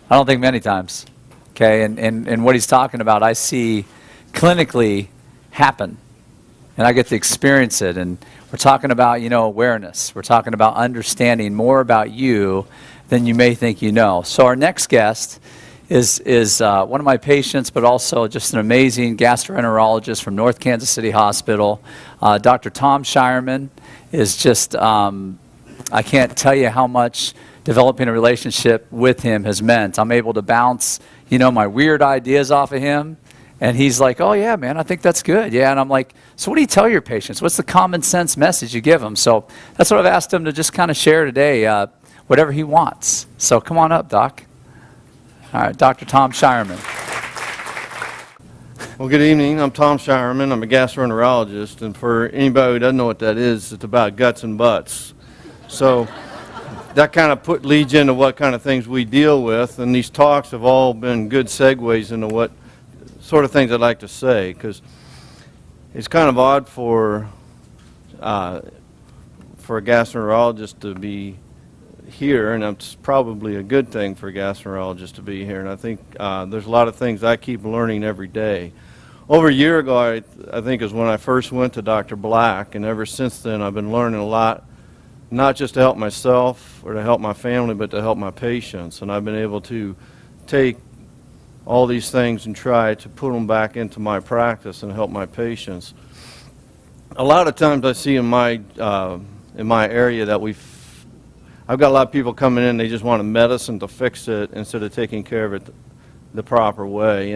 [SPEAKER 1] I don't think many times. Okay, and what he's talking about, I see clinically happen, and I get to experience it. And we're talking about, awareness. We're talking about understanding more about you than you may think you know. So our next guest is one of my patients, but also just an amazing gastroenterologist from North Kansas City Hospital. Dr. Tom Shireman is just, I can't tell you how much developing a relationship with him has meant. I'm able to bounce, my weird ideas off of him. And he's like, oh, yeah, man, I think that's good. Yeah, and I'm like, so what do you tell your patients? What's the common sense message you give them? So that's what I've asked him to just kind of share today, whatever he wants. So come on up, Doc. All right, Dr. Tom Shireman.
[SPEAKER 7] Well, good evening. I'm Tom Shireman. I'm a gastroenterologist, and for anybody who doesn't know what that is, it's about guts and butts. So that kind of leads into what kind of things we deal with, and these talks have all been good segues into what sort of things I'd like to say, because it's kind of odd for a gastroenterologist to be here, and it's probably a good thing for a gastroenterologist to be here. And I think there's a lot of things I keep learning every day. Over a year ago, I think is when I first went to Dr. Black, and ever since then I've been learning a lot, not just to help myself or to help my family, but to help my patients. And I've been able to take all these things and try to put them back into my practice and help my patients. A lot of times I see in my area that I've got a lot of people coming in, they just want a medicine to fix it instead of taking care of it the proper way.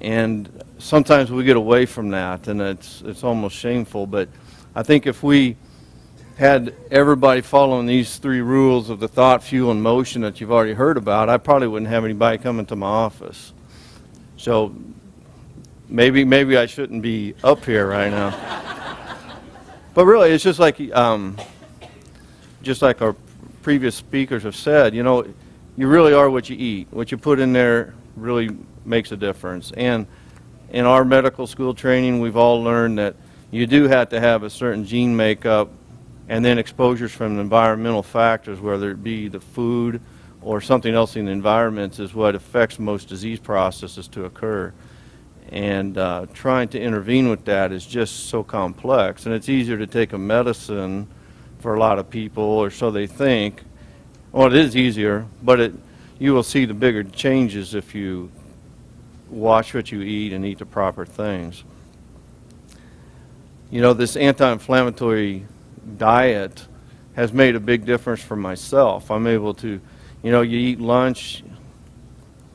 [SPEAKER 7] And sometimes we get away from that, and it's almost shameful. But I think if we had everybody following these 3 rules of the thought, fuel, and motion that you've already heard about, I probably wouldn't have anybody coming to my office. So maybe I shouldn't be up here right now. But really, it's just like our previous speakers have said, you really are what you eat. What you put in there really makes a difference. And in our medical school training, we've all learned that you do have to have a certain gene makeup, and then exposures from environmental factors, whether it be the food or something else in the environment, is what affects most disease processes to occur. And trying to intervene with that is just so complex. And it's easier to take a medicine for a lot of people, or so they think. Well, it is easier, but you will see the bigger changes if you watch what you eat and eat the proper things. This anti-inflammatory diet has made a big difference for myself. I'm able to, you eat lunch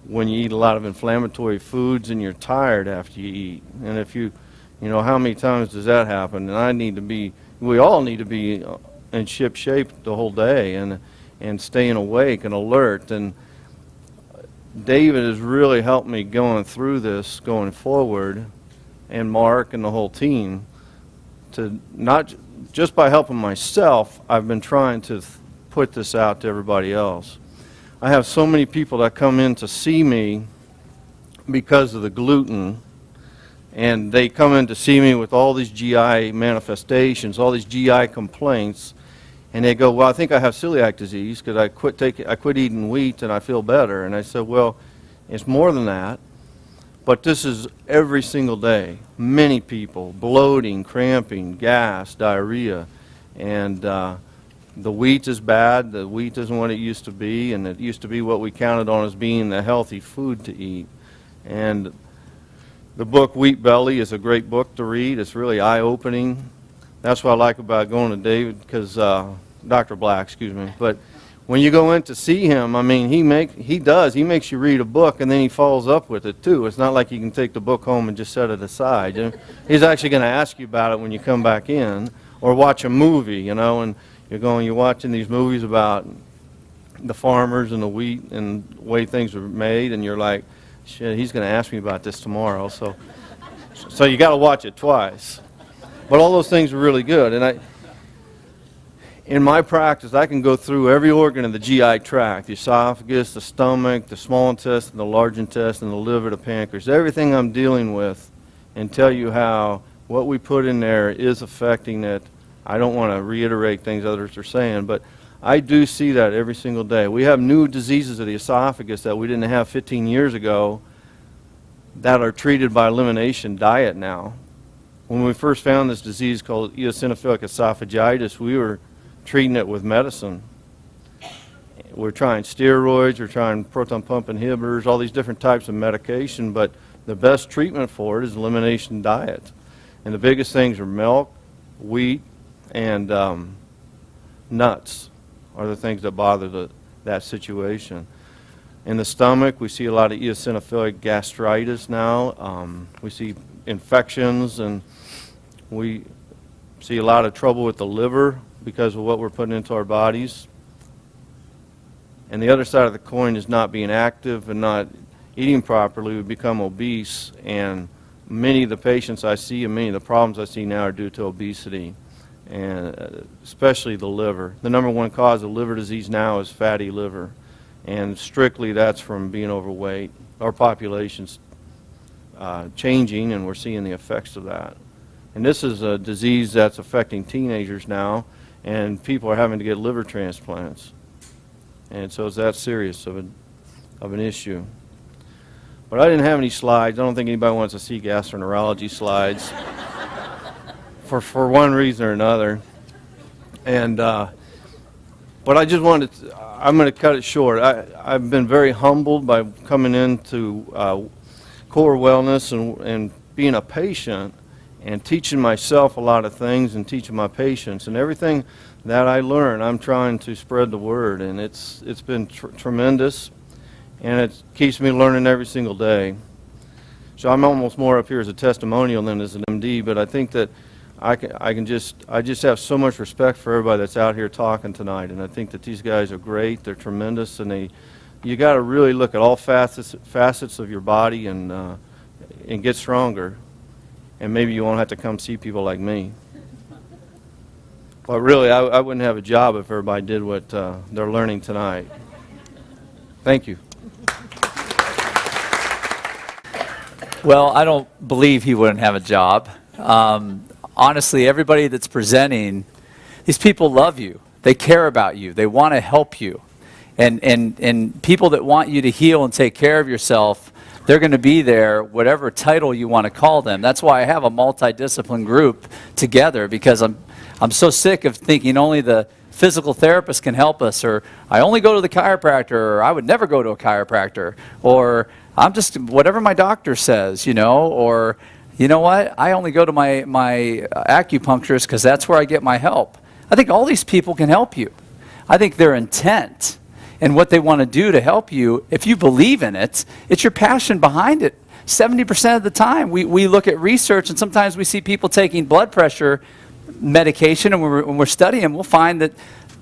[SPEAKER 7] when you eat a lot of inflammatory foods and you're tired after you eat. And if how many times does that happen? And we all need to be in ship shape the whole day and staying awake and alert. And David has really helped me going through this going forward, and Mark and the whole team, to not just by helping myself, I've been trying to put this out to everybody else. I have so many people that come in to see me because of the gluten, and they come in to see me with all these GI manifestations, all these GI complaints, and they go, well, I think I have celiac disease because I quit eating wheat and I feel better. And I said, well, it's more than that. But this is every single day. Many people, bloating, cramping, gas, diarrhea. And the wheat is bad. The wheat isn't what it used to be. And it used to be what we counted on as being the healthy food to eat. And the book Wheat Belly is a great book to read. It's really eye-opening. That's what I like about going to David, because Dr. Black, excuse me. But when you go in to see him, I mean, he makes you read a book, and then he follows up with it too. It's not like you can take the book home and just set it aside. He's actually going to ask you about it when you come back in, or watch a movie, and you're watching these movies about the farmers and the wheat and the way things are made, and you're like, shit, he's going to ask me about this tomorrow. So So you got to watch it twice. But all those things are really good. And in my practice, I can go through every organ in the GI tract, the esophagus, the stomach, the small intestine, the large intestine, the liver, the pancreas, everything I'm dealing with, and tell you how what we put in there is affecting it. I don't want to reiterate things others are saying, but I do see that every single day. We have new diseases of the esophagus that we didn't have 15 years ago that are treated by elimination diet now. When we first found this disease called eosinophilic esophagitis, we were treating it with medicine. We're trying steroids, we're trying proton pump inhibitors, all these different types of medication, but the best treatment for it is elimination diet. And the biggest things are milk, wheat, and nuts are the things that bother that situation. In the stomach, we see a lot of eosinophilic gastritis now. We see infections, and we see a lot of trouble with the liver because of what we're putting into our bodies. And the other side of the coin is not being active and not eating properly. We become obese, and many of the patients I see and many of the problems I see now are due to obesity, and especially the liver. The number one cause of liver disease now is fatty liver, and strictly that's from being overweight. Our population's changing, and we're seeing the effects of that. And this is a disease that's affecting teenagers now, and people are having to get liver transplants. And so it's that serious of an issue. But I didn't have any slides. I don't think anybody wants to see gastroenterology slides for one reason or another. And but I just wanted to, I'm going to cut it short. I've been very humbled by coming into CoreWellness and being a patient and teaching myself a lot of things and teaching my patients. And everything that I learn, I'm trying to spread the word. And it's been tremendous. And it keeps me learning every single day. So I'm almost more up here as a testimonial than as an MD, but I think that I just have so much respect for everybody that's out here talking tonight, and I think that these guys are great. They're tremendous, and you got to really look at all facets of your body and get stronger. And maybe you won't have to come see people like me. But really, I wouldn't have a job if everybody did what they're learning tonight. Thank you.
[SPEAKER 1] Well, I don't believe he wouldn't have a job. Honestly, everybody that's presenting, these people love you. They care about you. They want to help you. And people that want you to heal and take care of yourself, they're going to be there, whatever title you want to call them. That's why I have a multidiscipline group together, because I'm so sick of thinking only the physical therapist can help us, or I only go to the chiropractor, or I would never go to a chiropractor, or I'm just whatever my doctor says, you know, or you know what, I only go to my acupuncturist because that's where I get my help. I think all these people can help you. I think their intent and what they want to do to help you, if you believe in it, it's your passion behind it. 70% of the time we look at research, and sometimes we see people taking blood pressure medication, and when we're studying, we'll find that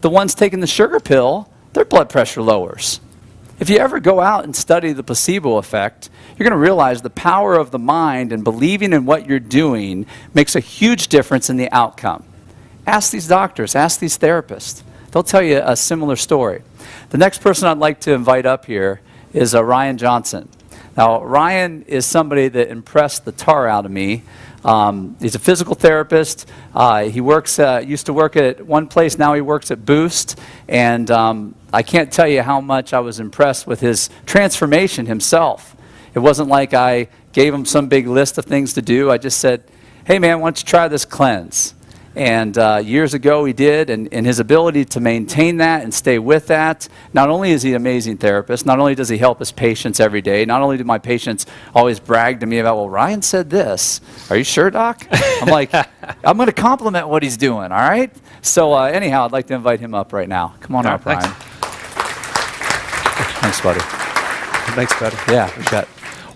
[SPEAKER 1] the ones taking the sugar pill, their blood pressure lowers. If you ever go out and study the placebo effect, you're going to realize the power of the mind and believing in what you're doing makes a huge difference in the outcome. Ask these doctors, ask these therapists. They'll tell you a similar story. The next person I'd like to invite up here is Ryan Johnson. Now, Ryan is somebody that impressed the tar out of me. He's a physical therapist. He used to work at one place, now he works at Boost. And I can't tell you how much I was impressed with his transformation himself. It wasn't like I gave him some big list of things to do. I just said, hey man, why don't you try this cleanse? And years ago he did, and his ability to maintain that and stay with that, not only is he an amazing therapist, not only does he help his patients every day, not only do my patients always brag to me about, well, Ryan said this. Are you sure, Doc? I'm like, I'm going to compliment what he's doing, all right? So anyhow, I'd like to invite him up right now. Come on up, Ryan. Thanks, buddy.
[SPEAKER 8] Thanks, buddy.
[SPEAKER 1] Yeah, we got.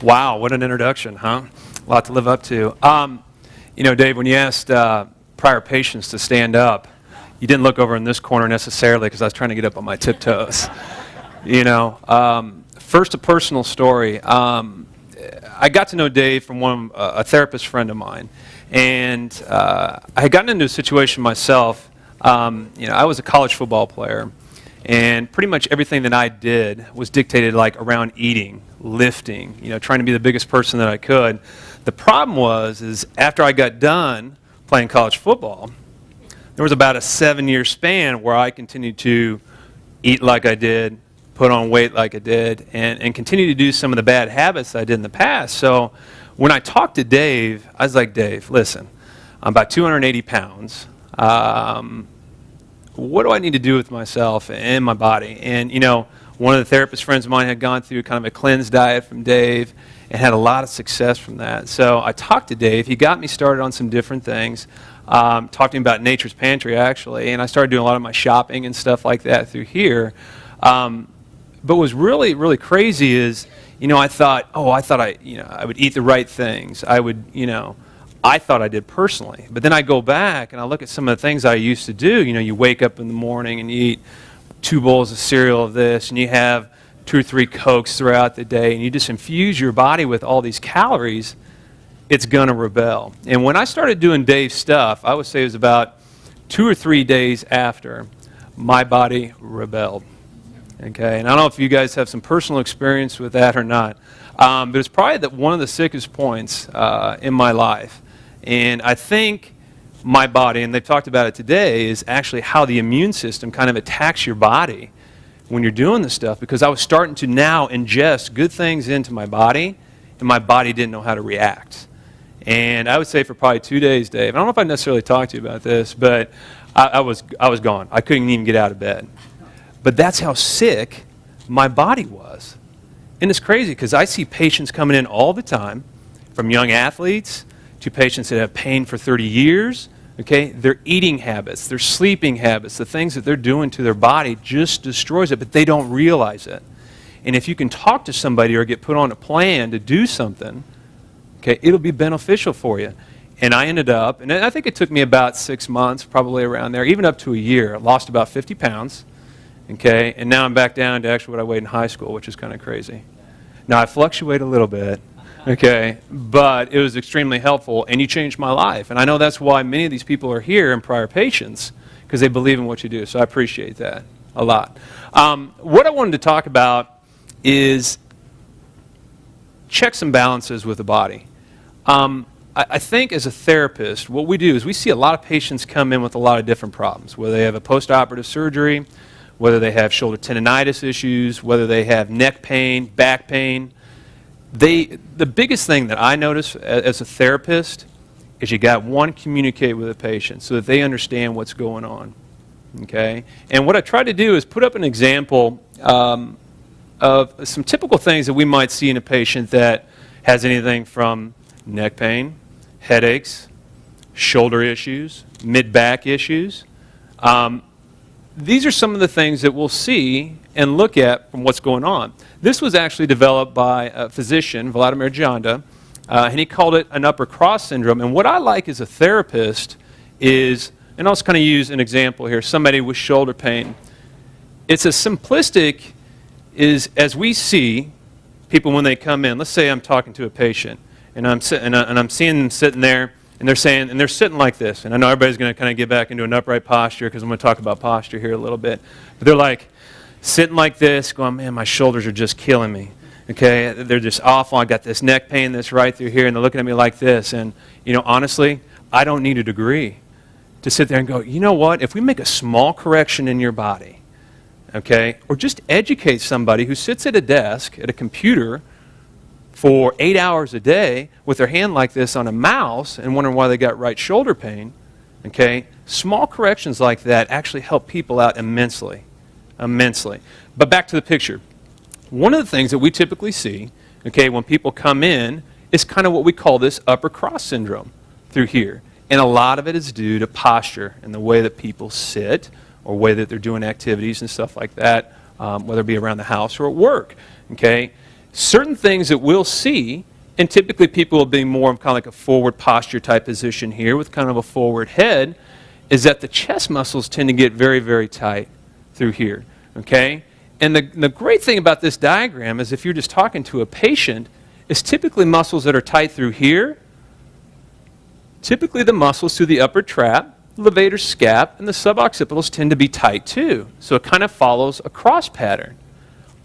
[SPEAKER 8] Wow, what an introduction, huh? A lot to live up to. You know, Dave, when you asked prior patients to stand up, you didn't look over in this corner necessarily because I was trying to get up on my tiptoes. You know, first a personal story. I I got to know Dave from a therapist friend of mine, and I had gotten into a situation myself. I was a college football player, and pretty much everything that I did was dictated like around eating, lifting, trying to be the biggest person that I could. The problem is after I got done playing college football, there was about a 7-year span where I continued to eat like I did, put on weight like I did, and continue to do some of the bad habits I did in the past. So when I talked to Dave, I was like, Dave, listen, I'm about 280 pounds. What do I need to do with myself and my body? And, one of the therapist friends of mine had gone through kind of a cleanse diet from Dave and had a lot of success from that. So I talked to Dave. He got me started on some different things. Talked to him about Nature's Pantry, actually, and I started doing a lot of my shopping and stuff like that through here. But what was really, really crazy is, I thought I would eat the right things. I thought I did personally. But then I go back and I look at some of the things I used to do. You wake up in the morning and you eat 2 bowls of cereal of this, and you have 2 or 3 Cokes throughout the day, and you just infuse your body with all these calories, it's going to rebel. And when I started doing Dave's stuff, I would say it was about 2 or 3 days after, my body rebelled. Okay, and I don't know if you guys have some personal experience with that or not, but it's probably one of the sickest points in my life. And I think my body, and they've talked about it today, is actually how the immune system kind of attacks your body when you're doing this stuff, because I was starting to now ingest good things into my body, and my body didn't know how to react. And I would say for probably 2 days, Dave, I don't know if I necessarily talked to you about this, but I was gone. I couldn't even get out of bed. But that's how sick my body was. And it's crazy because I see patients coming in all the time, from young athletes to patients that have pain for 30 years. Okay, their eating habits, their sleeping habits, the things that they're doing to their body just destroys it, but they don't realize it. And if you can talk to somebody or get put on a plan to do something, okay, it'll be beneficial for you. And I ended up, and I think it took me about 6 months, probably around there, even up to a year. I lost about 50 pounds, okay, and now I'm back down to actually what I weighed in high school, which is kind of crazy. Now, I fluctuate a little bit, okay, but it was extremely helpful, and you changed my life. And I know that's why many of these people are here and prior patients, because they believe in what you do. So I appreciate that a lot. What I wanted to talk about is checks and balances with the body. I think as a therapist, what we do is we see a lot of patients come in with a lot of different problems, whether they have a post-operative surgery, whether they have shoulder tendinitis issues, whether they have neck pain, back pain. The biggest thing that I notice as a therapist is you got one, communicate with the patient so that they understand what's going on. Okay? And what I try to do is put up an example of some typical things that we might see in a patient that has anything from neck pain, headaches, shoulder issues, mid-back issues. These are some of the things that we'll see and look at from what's going on. This was actually developed by a physician, Vladimir Janda, and he called it an upper cross syndrome. And what I like as a therapist is, and I'll just kind of use an example here, somebody with shoulder pain. It's as simplistic as we see people when they come in. Let's say I'm talking to a patient, and I'm seeing them sitting there, and they're sitting like this. And I know everybody's going to kind of get back into an upright posture because I'm going to talk about posture here a little bit. But they're like sitting like this, going, man, my shoulders are just killing me. Okay, they're just awful. I got this neck pain that's right through here, and they're looking at me like this. And honestly, I don't need a degree to sit there and go, you know what? If we make a small correction in your body, okay, or just educate somebody who sits at a desk at a computer for 8 hours a day with their hand like this on a mouse and wondering why they got right shoulder pain, okay, small corrections like that actually help people out immensely, immensely. But back to the picture. One of the things that we typically see, okay, when people come in is kind of what we call this upper cross syndrome through here. And a lot of it is due to posture and the way that people sit or way that they're doing activities and stuff like that, whether it be around the house or at work, okay? Certain things that we'll see, and typically people will be more of kind of like a forward posture type position here with kind of a forward head, is that the chest muscles tend to get very, very tight through here, okay? And the great thing about this diagram is if you're just talking to a patient, is typically muscles that are tight through here. Typically the muscles through the upper trap, levator scap, and the suboccipitals tend to be tight too. So it kind of follows a cross pattern.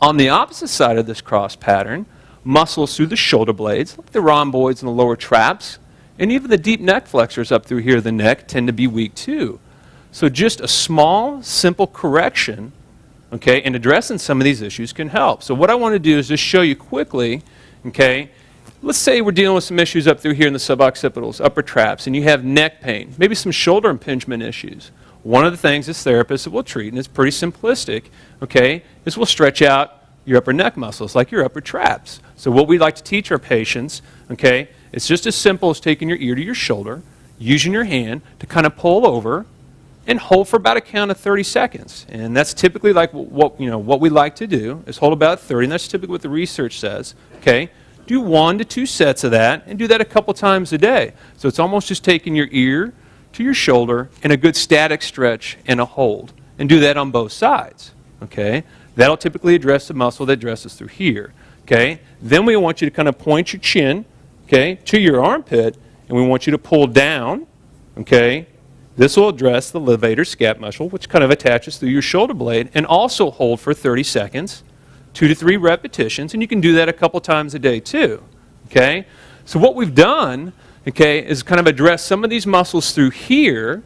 [SPEAKER 8] On the opposite side of this cross pattern, muscles through the shoulder blades, like the rhomboids and the lower traps, and even the deep neck flexors up through here, the neck, tend to be weak too. So just a small, simple correction, okay, and addressing some of these issues can help. So what I want to do is just show you quickly, okay, let's say we're dealing with some issues up through here in the suboccipitals, upper traps, and you have neck pain, maybe some shoulder impingement issues. One of the things as therapists that we'll treat, and it's pretty simplistic, okay, is we'll stretch out your upper neck muscles, like your upper traps. So what we like to teach our patients, okay, it's just as simple as taking your ear to your shoulder, using your hand to kind of pull over and hold for about a count of 30 seconds. And that's typically like what we like to do is hold about 30, and that's typically what the research says, okay? Do 1 to 2 sets of that, and do that a couple times a day. So it's almost just taking your ear to your shoulder and a good static stretch and a hold. And do that on both sides, okay? That'll typically address the muscle that addresses through here, okay? Then we want you to kind of point your chin, okay, to your armpit, and we want you to pull down, okay? This will address the levator scap muscle, which kind of attaches through your shoulder blade, and also hold for 30 seconds, 2 to 3 repetitions, and you can do that a couple times a day too, okay? So what we've done, okay, is kind of address some of these muscles through here.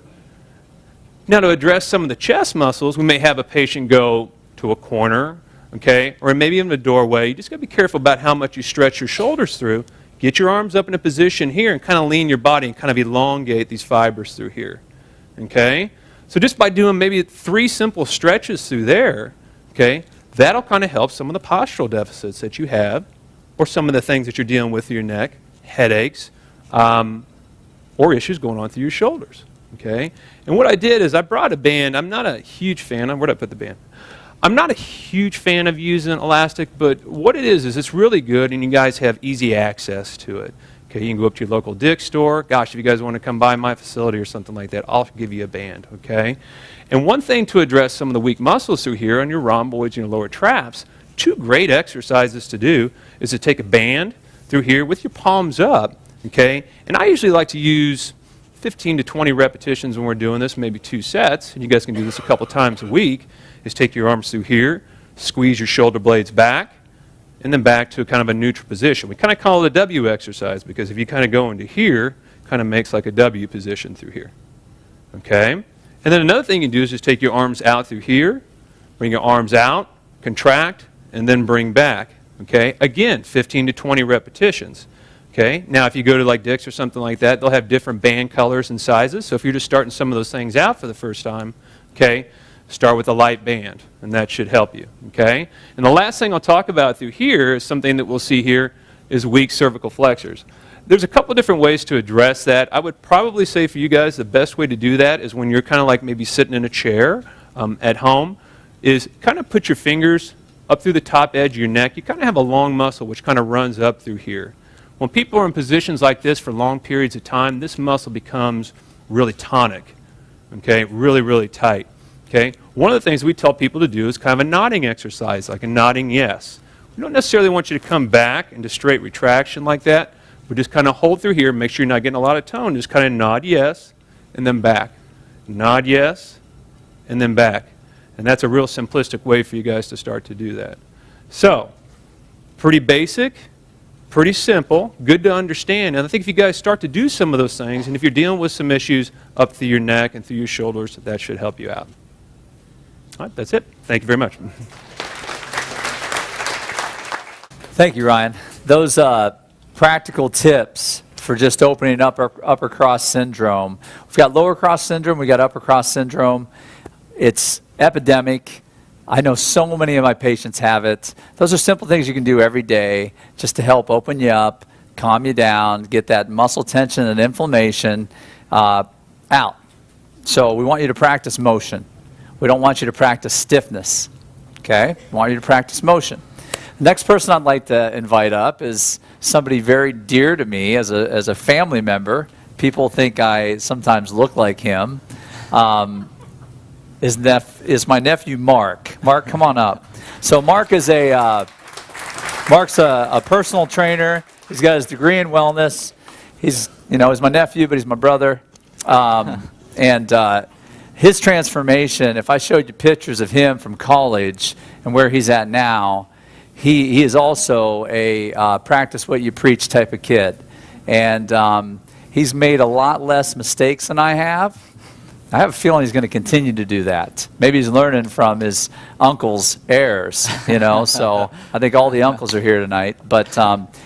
[SPEAKER 8] Now to address some of the chest muscles, we may have a patient go to a corner, okay, or maybe even a doorway. You just got to be careful about how much you stretch your shoulders through. Get your arms up in a position here and kind of lean your body and kind of elongate these fibers through here, okay? So just by doing maybe 3 simple stretches through there, okay, that'll kind of help some of the postural deficits that you have, or some of the things that you're dealing with through your neck, headaches, or issues going on through your shoulders, okay? And what I did is I brought a band. I'm not a huge fan. Where'd I put the band? I'm not a huge fan of using elastic, but what it is it's really good, and you guys have easy access to it. Okay, you can go up to your local Dick's store. Gosh, if you guys want to come by my facility or something like that, I'll give you a band, okay? And one thing to address some of the weak muscles through here on your rhomboids and your lower traps, 2 great exercises to do is to take a band through here with your palms up, okay? And I usually like to use 15 to 20 repetitions when we're doing this, maybe 2 sets, and you guys can do this a couple times a week, is take your arms through here, squeeze your shoulder blades back, and then back to a kind of a neutral position. We kind of call it a W exercise because if you kind of go into here, it kind of makes like a W position through here, okay? And then another thing you can do is just take your arms out through here, bring your arms out, contract, and then bring back, okay? Again, 15 to 20 repetitions, okay? Now, if you go to like Dick's or something like that, they'll have different band colors and sizes. So if you're just starting some of those things out for the first time, okay, start with a light band, and that should help you, okay? And the last thing I'll talk about through here is something that we'll see here is weak cervical flexors. There's a couple different ways to address that. I would probably say for you guys the best way to do that is when you're kind of like maybe sitting in a chair at home, is kind of put your fingers up through the top edge of your neck. You kind of have a long muscle which kind of runs up through here. When people are in positions like this for long periods of time, this muscle becomes really tonic, okay, really, really tight. Okay? One of the things we tell people to do is kind of a nodding exercise, like a nodding yes. We don't necessarily want you to come back into straight retraction like that. We just kind of hold through here, make sure you're not getting a lot of tone. Just kind of nod yes, and then back. Nod yes, and then back. And that's a real simplistic way for you guys to start to do that. So, pretty basic, pretty simple, good to understand. And I think if you guys start to do some of those things, and if you're dealing with some issues up through your neck and through your shoulders, that should help you out. All right, that's it. Thank you very much.
[SPEAKER 1] Thank you, Ryan. Those practical tips for just opening up upper cross syndrome. We've got lower cross syndrome, we got upper cross syndrome. It's epidemic. I know so many of my patients have it. Those are simple things you can do every day just to help open you up, calm you down, get that muscle tension and inflammation out. So we want you to practice motion. We don't want you to practice stiffness, okay? We want you to practice motion. The next person I'd like to invite up is somebody very dear to me as a family member. People think I sometimes look like him. Is my nephew Mark. Mark, come on up. So Mark is a Mark's a personal trainer. He's got his degree in wellness. He's my nephew, but he's my brother. And his transformation, if I showed you pictures of him from college and where he's at now, he is also a practice what you preach type of kid. And he's made a lot less mistakes than I have. I have a feeling he's going to continue to do that. Maybe he's learning from his uncle's errors, so I think all the uncles are here tonight. But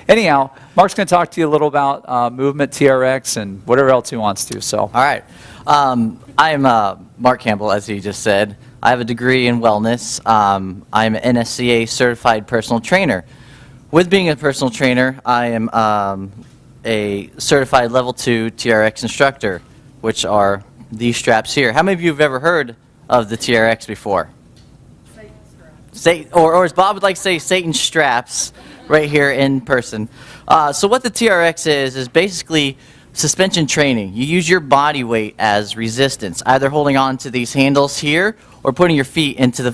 [SPEAKER 1] anyhow, Mark's going to talk to you a little about movement, TRX, and whatever else he wants to. So.
[SPEAKER 9] All right. I'm Mark Campbell, as he just said. I have a degree in wellness. I'm an NSCA certified personal trainer. With being a personal trainer, I am a certified level 2 TRX instructor, which are these straps here. How many of you have ever heard of the TRX before? Or as Bob would like to say, Satan straps, right here in person. So what the TRX is basically suspension training. You use your body weight as resistance, either holding on to these handles here or putting your feet into the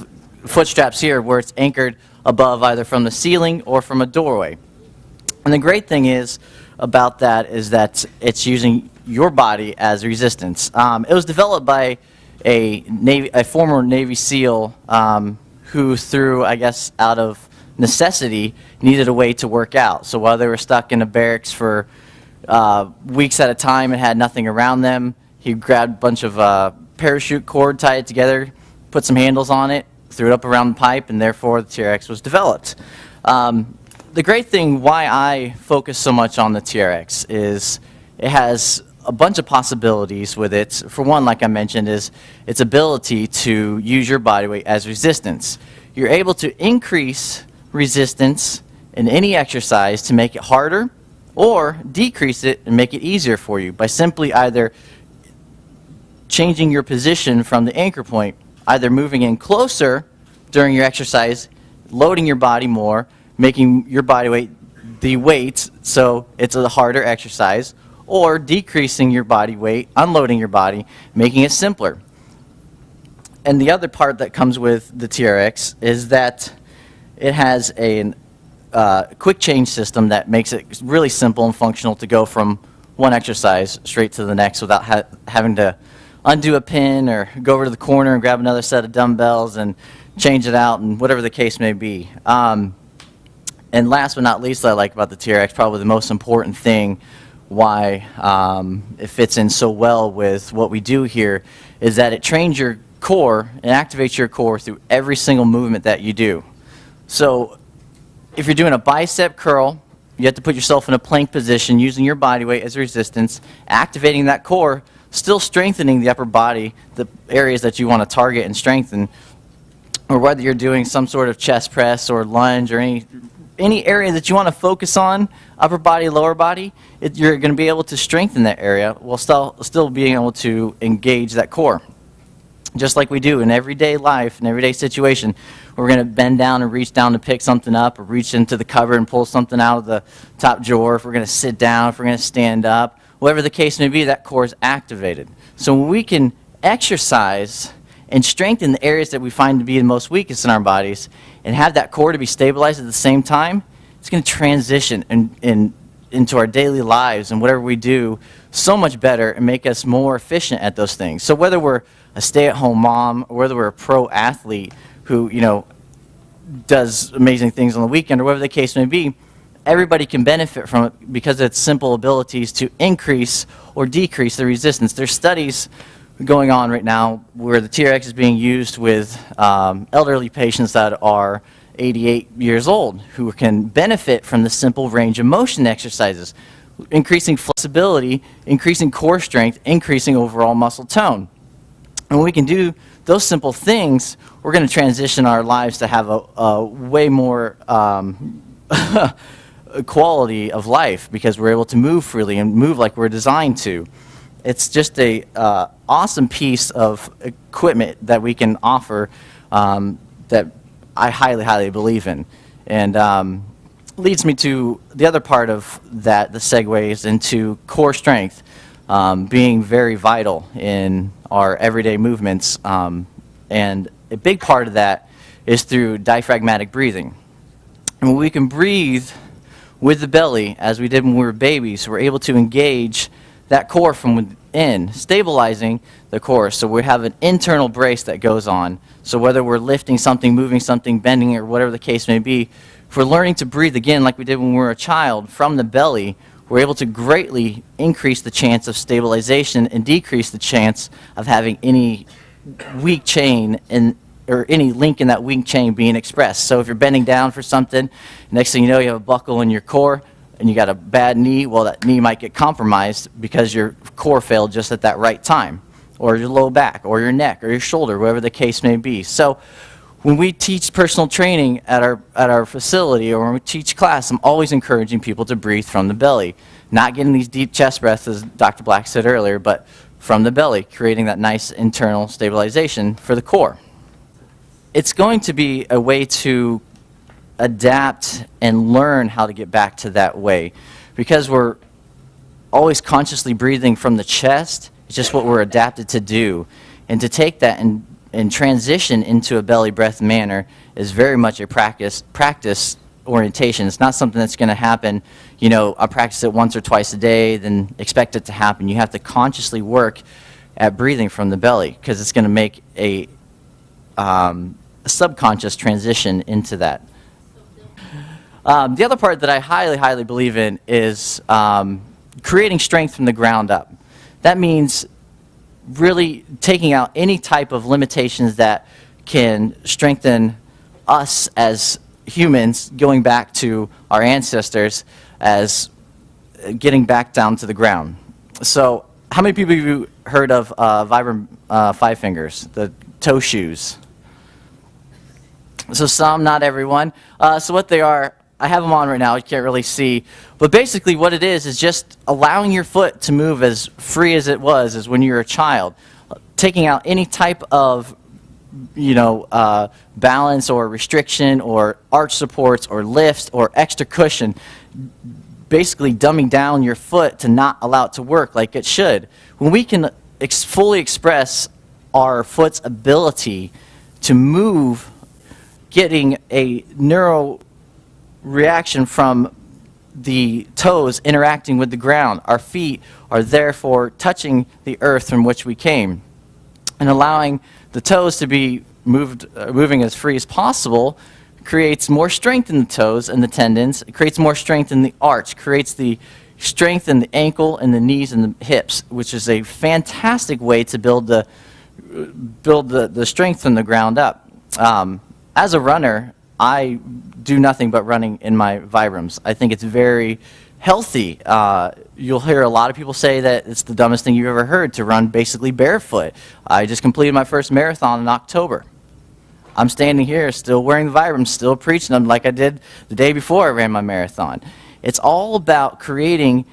[SPEAKER 9] foot straps here where it's anchored above either from the ceiling or from a doorway. And the great thing is about that is that it's using your body as resistance. It was developed by a former Navy SEAL who, through, I guess, out of necessity, needed a way to work out. So while they were stuck in a barracks for weeks at a time and had nothing around them, he grabbed a bunch of parachute cord, tied it together, put some handles on it, threw it up around the pipe, and therefore the TRX was developed. The great thing why I focus so much on the TRX is it has a bunch of possibilities with it. For one, like I mentioned, is its ability to use your body weight as resistance. You're able to increase resistance in any exercise to make it harder or decrease it and make it easier for you by simply either changing your position from the anchor point, either moving in closer during your exercise, loading your body more, making your body weight the weight so it's a harder exercise, or decreasing your body weight, unloading your body, making it simpler. And the other part that comes with the TRX is that it has a quick change system that makes it really simple and functional to go from one exercise straight to the next without having to undo a pin or go over to the corner and grab another set of dumbbells and change it out and whatever the case may be. And last but not least, I like about the TRX, probably the most important thing why it fits in so well with what we do here, is that it trains your core and activates your core through every single movement that you do. So if you're doing a bicep curl, you have to put yourself in a plank position using your body weight as resistance, activating that core, still strengthening the upper body, the areas that you want to target and strengthen. Or whether you're doing some sort of chest press or lunge or any area that you want to focus on, upper body, lower body, you're going to be able to strengthen that area while still being able to engage that core. Just like we do in everyday life, in everyday situation, we're going to bend down and reach down to pick something up, or reach into the cupboard and pull something out of the top drawer. If we're going to sit down, if we're going to stand up, whatever the case may be, that core is activated. So when we can exercise and strengthen the areas that we find to be the most weakest in our bodies, and have that core to be stabilized at the same time, it's going to transition into our daily lives and whatever we do so much better and make us more efficient at those things. So whether we're a stay-at-home mom or whether we're a pro athlete who, does amazing things on the weekend or whatever the case may be, everybody can benefit from it because of its simple abilities to increase or decrease the resistance. There's studies going on right now where the TRX is being used with elderly patients that are 88 years old who can benefit from the simple range of motion exercises, increasing flexibility, increasing core strength, increasing overall muscle tone. And when we can do those simple things, we're going to transition our lives to have a way more quality of life because we're able to move freely and move like we're designed to. It's just a awesome piece of equipment that we can offer that I highly, highly believe in. And leads me to the other part of that, the segues into core strength being very vital in our everyday movements. And a big part of that is through diaphragmatic breathing. And when we can breathe with the belly, as we did when we were babies, we're able to engage that core from within, stabilizing the core. So we have an internal brace that goes on. So whether we're lifting something, moving something, bending, or whatever the case may be, if we're learning to breathe again like we did when we were a child from the belly, we're able to greatly increase the chance of stabilization and decrease the chance of having any weak chain or any link in that weak chain being expressed. So if you're bending down for something, next thing you know you have a buckle in your core and you got a bad knee, well, that knee might get compromised because your core failed just at that right time, or your low back, or your neck, or your shoulder, whatever the case may be. So when we teach personal training at our facility, or when we teach class, I'm always encouraging people to breathe from the belly. Not getting these deep chest breaths, as Dr. Black said earlier, but from the belly, creating that nice internal stabilization for the core. It's going to be a way to adapt and learn how to get back to that way. Because we're always consciously breathing from the chest, it's just what we're adapted to do. And to take that and transition into a belly breath manner is very much a practice orientation. It's not something that's going to happen, you know, I practice it once or twice a day, then expect it to happen. You have to consciously work at breathing from the belly, because it's going to make a subconscious transition into that. The other part that I highly, highly believe in is creating strength from the ground up. That means really taking out any type of limitations that can strengthen us as humans, going back to our ancestors, as getting back down to the ground. So how many people have you heard of Vibram 5 fingers, the toe shoes? So some, not everyone. So what they are, I have them on right now, you can't really see, but basically what it is just allowing your foot to move as free as it was as when you were a child, taking out any type of, you know, balance or restriction or arch supports or lifts or extra cushion, basically dumbing down your foot to not allow it to work like it should. When we can fully express our foot's ability to move, getting a neuro reaction from the toes interacting with the ground. Our feet are therefore touching the earth from which we came. And allowing the toes to be moving as free as possible creates more strength in the toes and the tendons. It creates more strength in the arch, creates the strength in the ankle and the knees and the hips, which is a fantastic way to build the strength from the ground up. As a runner, I do nothing but running in my Vibrams. I think it's very healthy. You'll hear a lot of people say that it's the dumbest thing you've ever heard to run basically barefoot. I just completed my first marathon in October. I'm standing here still wearing the Vibrams, still preaching them like I did the day before I ran my marathon. It's all about creating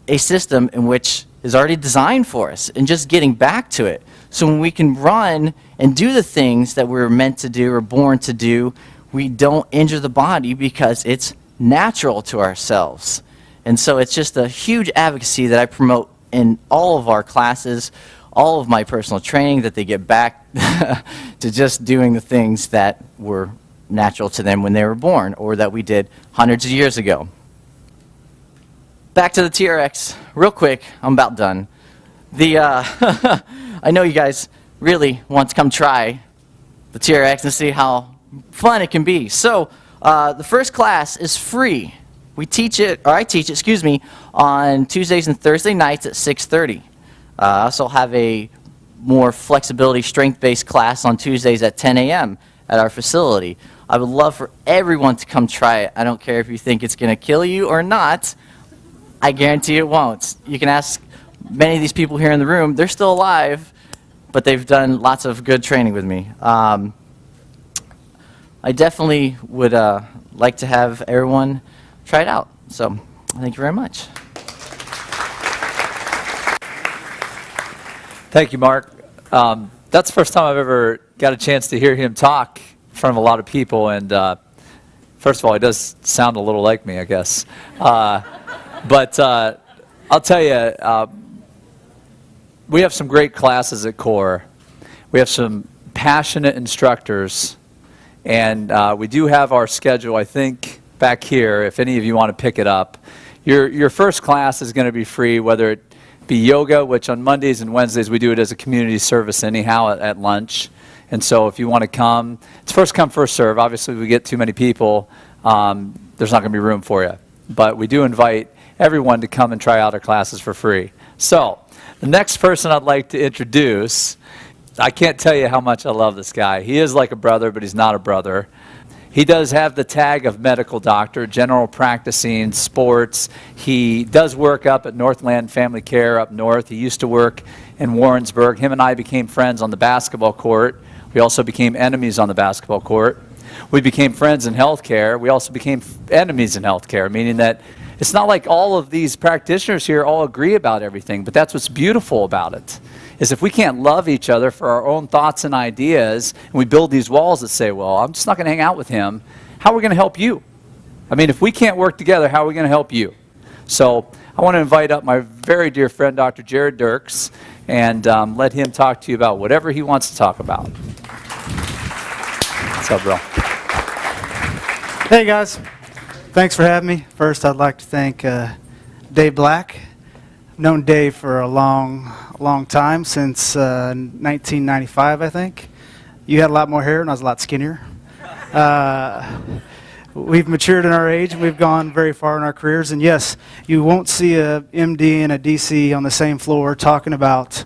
[SPEAKER 9] a system in which is already designed for us and just getting back to it. So when we can run and do the things that we're meant to do or born to do, we don't injure the body because it's natural to ourselves. And so it's just a huge advocacy that I promote in all of our classes, all of my personal training, that they get back to just doing the things that were natural to them when they were born, or that we did hundreds of years ago. Back to the TRX, real quick, I'm about done. I know you guys really want to come try the TRX and see how fun it can be. So the first class is free. We teach it, or I teach it, excuse me, on Tuesdays and Thursday nights at 6:30. I also have a more flexibility strength-based class on Tuesdays at 10 a.m. at our facility. I would love for everyone to come try it. I don't care if you think it's going to kill you or not. I guarantee it won't. You can ask many of these people here in the room. They're still alive, but they've done lots of good training with me. I definitely would like to have everyone try it out. So thank you very much.
[SPEAKER 1] Thank you, Mark. That's the first time I've ever got a chance to hear him talk in front of a lot of people. And first of all, he does sound a little like me, I guess. But I'll tell you, we have some great classes at Core. We have some passionate instructors, And we do have our schedule, I think, back here, if any of you want to pick it up. Your first class is going to be free, whether it be yoga, which on Mondays and Wednesdays we do it as a community service anyhow at lunch. And so if you want to come, it's first come, first serve. Obviously, if we get too many people, there's not going to be room for you. But we do invite everyone to come and try out our classes for free. So the next person I'd like to introduce, I can't tell you how much I love this guy. He is like a brother, but he's not a brother. He does have the tag of medical doctor, general practicing, sports. He does work up at Northland Family Care up north. He used to work in Warrensburg. Him and I became friends on the basketball court. We also became enemies on the basketball court. We became friends in healthcare. We also became enemies in healthcare, meaning that it's not like all of these practitioners here all agree about everything, but that's what's beautiful about it, is if we can't love each other for our own thoughts and ideas, and we build these walls that say, well, I'm just not going to hang out with him, how are we going to help you? I mean, if we can't work together, how are we going to help you? So I want to invite up my very dear friend, Dr. Jared Dirks, and let him talk to you about whatever he wants to talk about. What's up, bro?
[SPEAKER 10] Hey guys, thanks for having me. First, I'd like to thank Dave Black. I've known Dave for a long time, since 1995, I think. You had a lot more hair and I was a lot skinnier. We've matured in our age and we've gone very far in our careers. And yes, you won't see a MD and a DC on the same floor talking about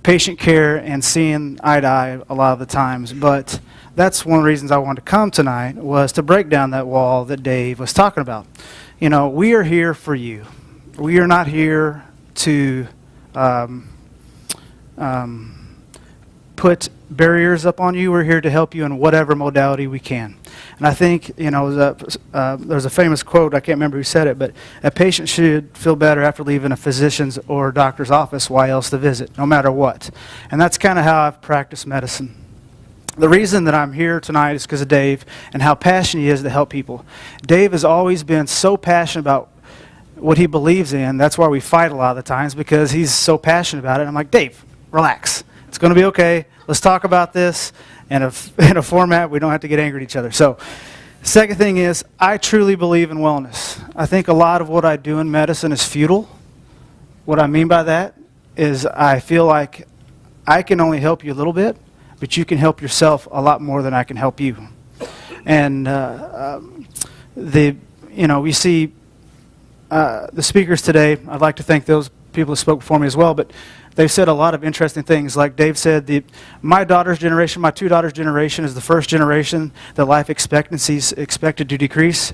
[SPEAKER 10] patient care and seeing eye to eye a lot of the times. But that's one of the reasons I wanted to come tonight, was to break down that wall that Dave was talking about. You know, we are here for you. We are not here to put barriers up on you. We're here to help you in whatever modality we can. And I think, you know, there's a famous quote, I can't remember who said it, but a patient should feel better after leaving a physician's or doctor's office. Why else to visit, no matter what? And that's kind of how I've practiced medicine. The reason that I'm here tonight is because of Dave and how passionate he is to help people. Dave has always been so passionate about what he believes in. That's why we fight a lot of the times, because he's so passionate about it. I'm like, Dave, relax. It's going to be okay. Let's talk about this in a format we don't have to get angry at each other. So, second thing is, I truly believe in wellness. I think a lot of what I do in medicine is futile. What I mean by that is I feel like I can only help you a little bit, but you can help yourself a lot more than I can help you. And we see the speakers today. I'd like to thank those people who spoke before me as well, but they've said a lot of interesting things. Like Dave said, my daughter's generation, my two daughters' generation is the first generation that life expectancy is expected to decrease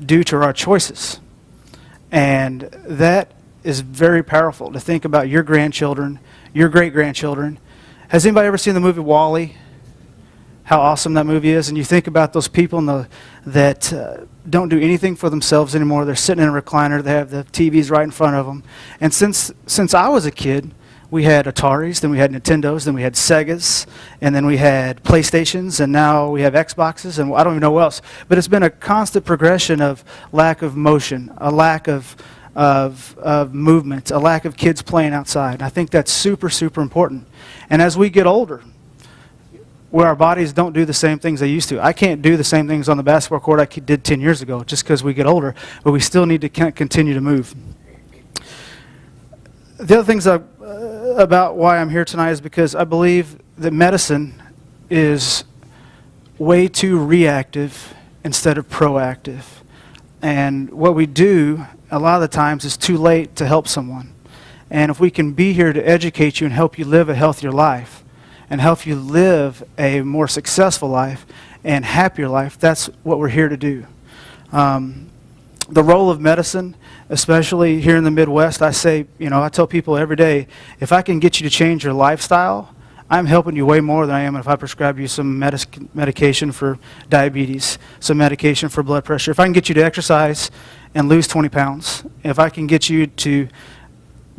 [SPEAKER 10] due to our choices. And that is very powerful to think about your grandchildren, your great-grandchildren. Has anybody ever seen the movie WALL-E? How awesome that movie is. And you think about those people that don't do anything for themselves anymore. They're sitting in a recliner. They have the TVs right in front of them. And since I was a kid, we had Ataris, then we had Nintendos, then we had Segas, and then we had PlayStations, and now we have Xboxes, and I don't even know what else. But it's been a constant progression of lack of motion, a lack of movement, a lack of kids playing outside. And I think that's super, super important. And as we get older, where our bodies don't do the same things they used to. I can't do the same things on the basketball court I did 10 years ago just because we get older, but we still need to continue to move. The other things about why I'm here tonight is because I believe that medicine is way too reactive instead of proactive. And what we do a lot of the times is too late to help someone. And if we can be here to educate you and help you live a healthier life and help you live a more successful life and happier life, that's what we're here to do. The role of medicine, especially here in the Midwest, I tell people every day, if I can get you to change your lifestyle, I'm helping you way more than I am if I prescribe you some medication for diabetes, some medication for blood pressure. If I can get you to exercise and lose 20 pounds, if I can get you to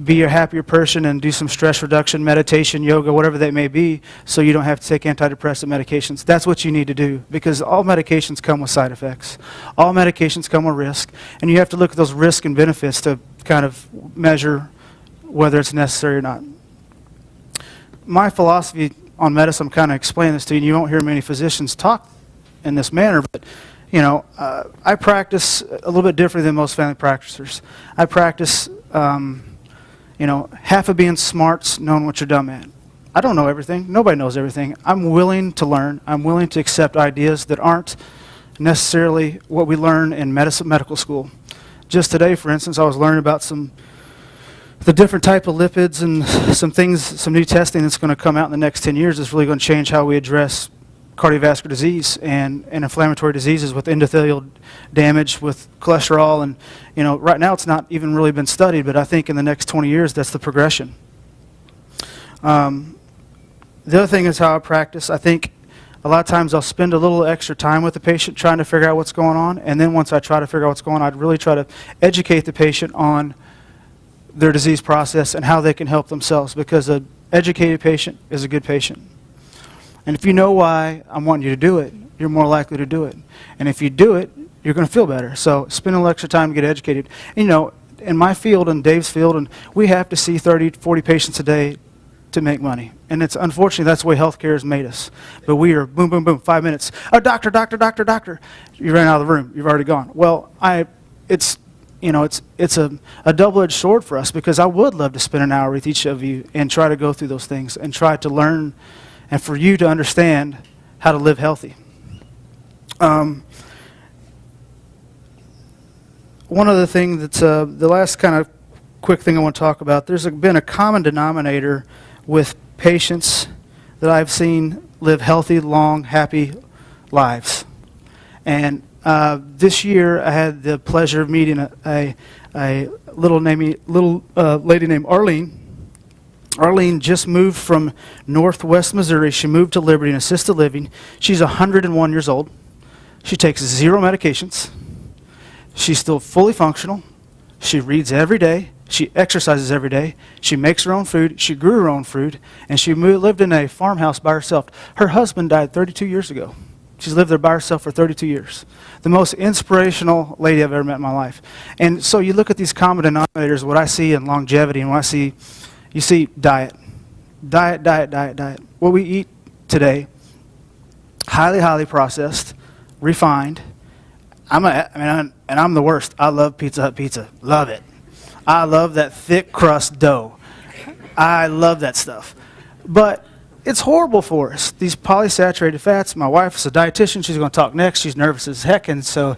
[SPEAKER 10] be a happier person and do some stress reduction, meditation, yoga, whatever that may be, so you don't have to take antidepressant medications. That's what you need to do, because all medications come with side effects. All medications come with risk, and you have to look at those risks and benefits to kind of measure whether it's necessary or not. My philosophy on medicine, I'm kind of explaining this to you, and you won't hear many physicians talk in this manner, but you know, I practice a little bit differently than most family practitioners. I practice, you know, half of being smart's knowing what you're dumb at. I don't know everything. Nobody knows everything. I'm willing to learn. I'm willing to accept ideas that aren't necessarily what we learn in medical school. Just today, for instance, I was learning about the different type of lipids and some things, some new testing that's going to come out in the next 10 years that's really going to change how we address cardiovascular disease and inflammatory diseases with endothelial damage, with cholesterol. And, you know, right now it's not even really been studied, but I think in the next 20 years that's the progression. The other thing is how I practice. I think a lot of times I'll spend a little extra time with the patient trying to figure out what's going on, and then once I try to figure out what's going on, I'd really try to educate the patient on their disease process and how they can help themselves, because an educated patient is a good patient. And if you know why I'm wanting you to do it, you're more likely to do it. And if you do it, you're going to feel better. So spend a little extra time to get educated. And, you know, in my field and Dave's field, and we have to see 30, 40 patients a day to make money. And it's unfortunately that's the way healthcare has made us. But we are boom, boom, boom, 5 minutes. Oh, doctor, doctor, doctor, doctor. You ran out of the room. You've already gone. Well, it's a double-edged sword for us, because I would love to spend an hour with each of you and try to go through those things and try to learn, and for you to understand how to live healthy. One other thing that's the last kind of quick thing I want to talk about, there's been a common denominator with patients that I've seen live healthy, long, happy lives. And this year I had the pleasure of meeting a little lady named Arlene. Arlene just moved from Northwest Missouri. She moved to Liberty in assisted living. She's 101 years old. She takes 0 medications. She's still fully functional. She reads every day. She exercises every day. She makes her own food. She grew her own food. And she lived in a farmhouse by herself. Her husband died 32 years ago. She's lived there by herself for 32 years. The most inspirational lady I've ever met in my life. And so you look at these common denominators, what I see in longevity, and what I see, you see diet. Diet, diet, diet, diet. What we eat today, highly, highly processed, refined. I'm the worst. I love Pizza Hut pizza. Love it. I love that thick crust dough. I love that stuff. But it's horrible for us, these polysaturated fats. My wife is a dietitian. She's going to talk next. She's nervous as heck, and so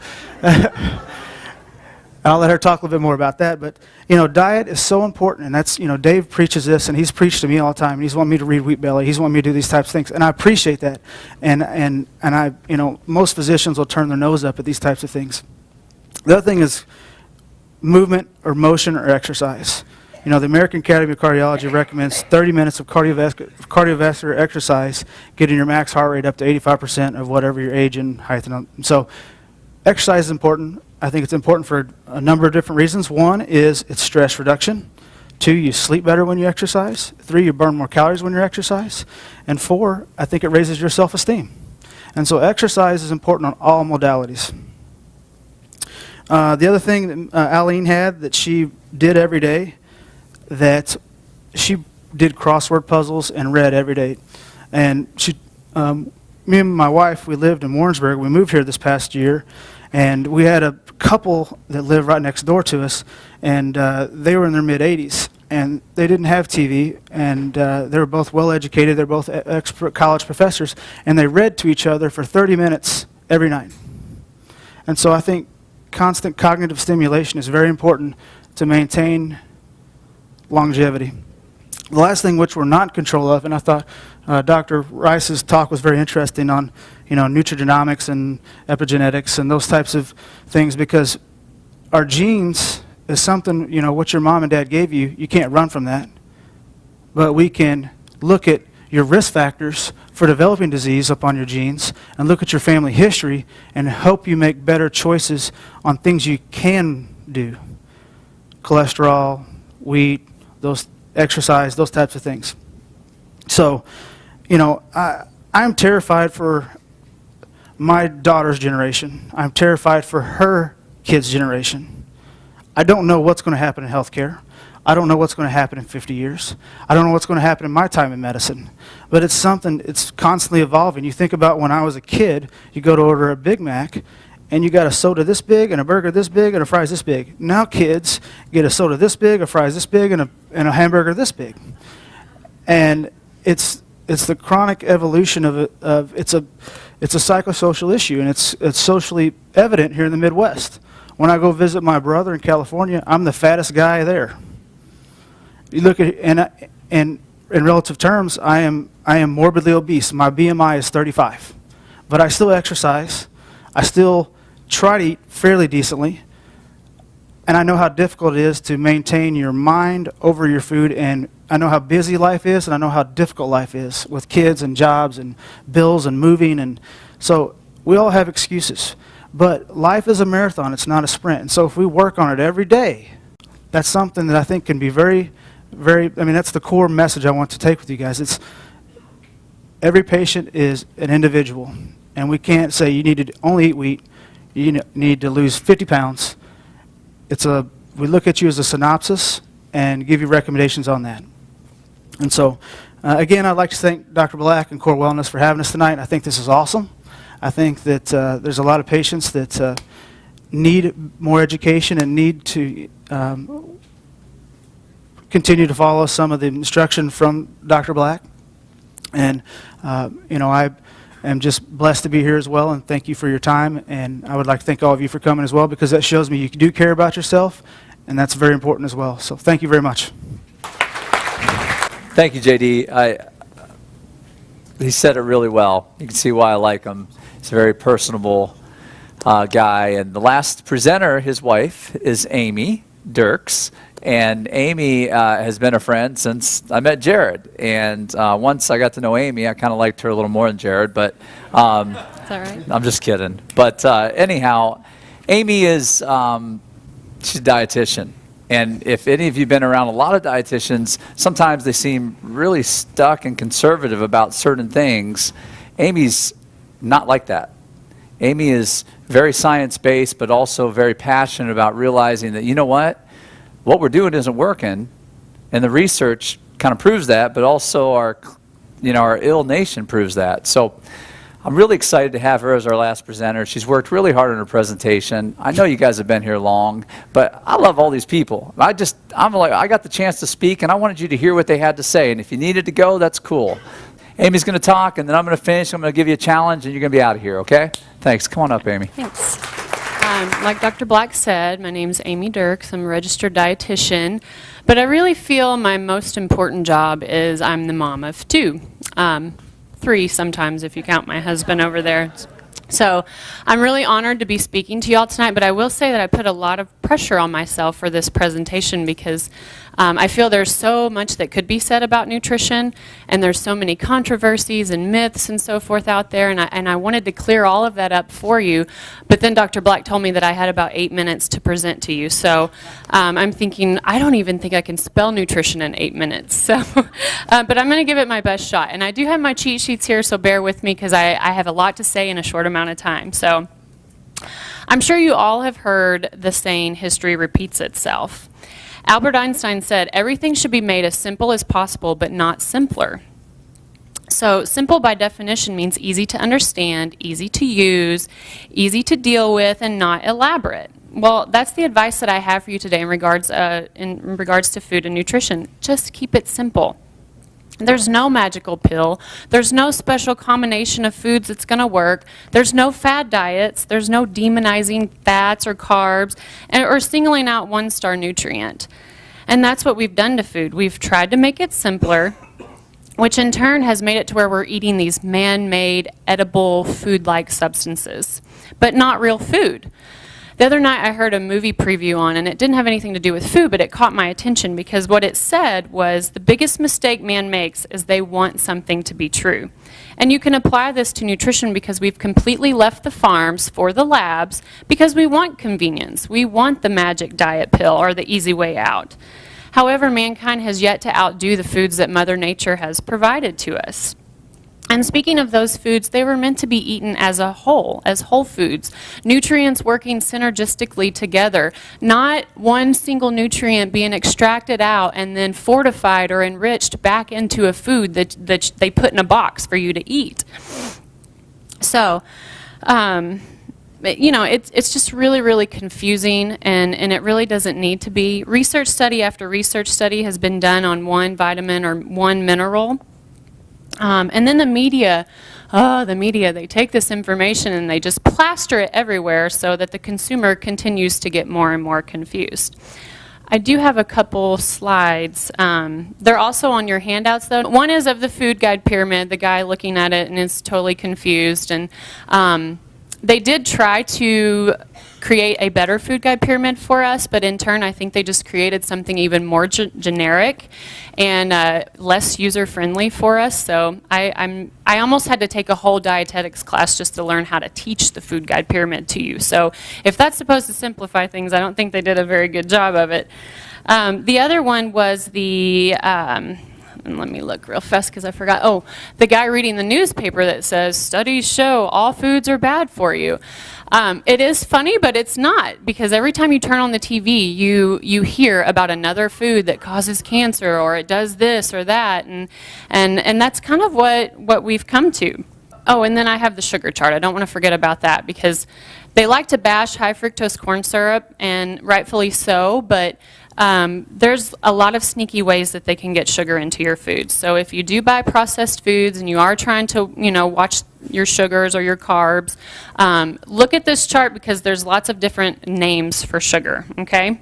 [SPEAKER 10] I'll let her talk a little bit more about that. But, you know, diet is so important, and that's, you know, Dave preaches this, and he's preached to me all the time, and he's wanting me to read Wheat Belly. He's wanting me to do these types of things, and I appreciate that. And I, you know, most physicians will turn their nose up at these types of things. The other thing is movement or motion or exercise. You know, the American Academy of Cardiology recommends 30 minutes of cardiovascular exercise, getting your max heart rate up to 85% of whatever your age and height. And so exercise is important. I think it's important for a number of different reasons. One is it's stress reduction. 2, you sleep better when you exercise. 3, you burn more calories when you exercise. And 4, I think it raises your self-esteem. And so exercise is important on all modalities. The other thing that Aline had that she did every day, that she did crossword puzzles and read every day. And she, me and my wife, we lived in Warrensburg. We moved here this past year, and we had a couple that lived right next door to us, and they were in their mid-80s, and they didn't have TV, and they were both well-educated. They're both expert college professors, and they read to each other for 30 minutes every night. And so I think constant cognitive stimulation is very important to maintain longevity. The last thing which we're not in control of, and I thought Dr. Rice's talk was very interesting on, you know, nutrigenomics and epigenetics and those types of things, because our genes is something, you know, what your mom and dad gave you, you can't run from that. But we can look at your risk factors for developing disease up on your genes and look at your family history and help you make better choices on things you can do. Cholesterol, wheat, those exercise, those types of things. So, you know, I'm terrified for my daughter's generation. I'm terrified for her kids' generation. I don't know what's going to happen in healthcare. I don't know what's going to happen in 50 years. I don't know what's going to happen in my time in medicine. But it's something, it's constantly evolving. You think about when I was a kid, you go to order a Big Mac, and you got a soda this big, and a burger this big, and a fries this big. Now kids get a soda this big, a fries this big, and a hamburger this big. And it's the chronic evolution of it's a psychosocial issue, and it's socially evident here in the Midwest. When I go visit my brother in California, I'm the fattest guy there. You look at and in relative terms, I am morbidly obese. My BMI is 35, but I still exercise. I still try to eat fairly decently, and I know how difficult it is to maintain your mind over your food, and I know how busy life is, and I know how difficult life is with kids and jobs and bills and moving, and so we all have excuses. But life is a marathon, it's not a sprint, and so if we work on it every day, that's something that I think can be very, very, I mean, that's the core message I want to take with you guys. It's every patient is an individual, and we can't say you need to only eat wheat, you need to lose 50 pounds. We look at you as a synopsis and give you recommendations on that. And so, again, I'd like to thank Dr. Black and Core Wellness for having us tonight. I think this is awesome. I think that there's a lot of patients that need more education and need to continue to follow some of the instruction from Dr. Black. And, I am just blessed to be here as well, and thank you for your time. And I would like to thank all of you for coming as well, because that shows me you do care about yourself, and that's very important as well. So thank you very much.
[SPEAKER 1] Thank you, JD. He said it really well. You can see why I like him. He's a very personable guy. And the last presenter, his wife, is Amy Dirks. And Amy has been a friend since I met Jared. And once I got to know Amy, I kind of liked her a little more than Jared. But
[SPEAKER 11] Is that right?
[SPEAKER 1] I'm just kidding. But anyhow, Amy is she's a dietitian. And if any of you have been around a lot of dietitians, sometimes they seem really stuck and conservative about certain things. Amy's not like that. Amy is very science-based, but also very passionate about realizing that, you know what we're doing isn't working, and the research kind of proves that, but also our ill nation proves that. So I'm really excited to have her as our last presenter. She's worked really hard on her presentation. I know you guys have been here long, but I love all these people. I got the chance to speak, and I wanted you to hear what they had to say, and if you needed to go, that's cool. Amy's going to talk, and then I'm going to finish. I'm going to give you a challenge, and you're going to be out of here, okay? Thanks. Come on up, Amy.
[SPEAKER 11] Thanks. Like Dr. Black said, my name's Amy Dirks. I'm a registered dietitian, but I really feel my most important job is I'm the mom of two. 3 sometimes if you count my husband over there. So I'm really honored to be speaking to you all tonight, but I will say that I put a lot of pressure on myself for this presentation because I feel there's so much that could be said about nutrition, and there's so many controversies and myths and so forth out there, and I wanted to clear all of that up for you, but then Dr. Black told me that I had about 8 minutes to present to you, so I'm thinking, I don't even think I can spell nutrition in 8 minutes, so, but I'm going to give it my best shot, and I do have my cheat sheets here, so bear with me because I have a lot to say in a short amount of time. So I'm sure you all have heard the saying, history repeats itself. Albert Einstein said, everything should be made as simple as possible, but not simpler. So simple by definition means easy to understand, easy to use, easy to deal with, and not elaborate. Well, that's the advice that I have for you today in regards to food and nutrition. Just keep it simple. There's no magical pill. There's no special combination of foods that's going to work. There's no fad diets. There's no demonizing fats or carbs or singling out one-star nutrient. And that's what we've done to food. We've tried to make it simpler, which in turn has made it to where we're eating these man-made, edible, food-like substances, but not real food. The other night I heard a movie preview on, and it didn't have anything to do with food, but it caught my attention because what it said was the biggest mistake man makes is they want something to be true. And you can apply this to nutrition because we've completely left the farms for the labs because we want convenience. We want the magic diet pill or the easy way out. However, mankind has yet to outdo the foods that Mother Nature has provided to us. And speaking of those foods, they were meant to be eaten as a whole, as whole foods. Nutrients working synergistically together, not one single nutrient being extracted out and then fortified or enriched back into a food that they put in a box for you to eat. So, you know, it's just really, really confusing, and it really doesn't need to be. Research study after research study has been done on one vitamin or one mineral. And then the media, they take this information and they just plaster it everywhere so that the consumer continues to get more and more confused. I do have a couple slides. They're also on your handouts, though. One is of the food guide pyramid, the guy looking at it and is totally confused. And they did try to create a better food guide pyramid for us, but in turn, I think they just created something even more generic and less user-friendly for us. So I almost had to take a whole dietetics class just to learn how to teach the food guide pyramid to you. So if that's supposed to simplify things, I don't think they did a very good job of it. The other one was the and let me look real fast because I forgot. Oh, the guy reading the newspaper that says, studies show all foods are bad for you. It is funny, but it's not, because every time you turn on the TV, you hear about another food that causes cancer, or it does this or that, and that's kind of what we've come to. Oh, and then I have the sugar chart. I don't want to forget about that, because they like to bash high fructose corn syrup, and rightfully so, but there's a lot of sneaky ways that they can get sugar into your food. So if you do buy processed foods and you are trying to, you know, watch your sugars or your carbs, look at this chart, because there's lots of different names for sugar, okay?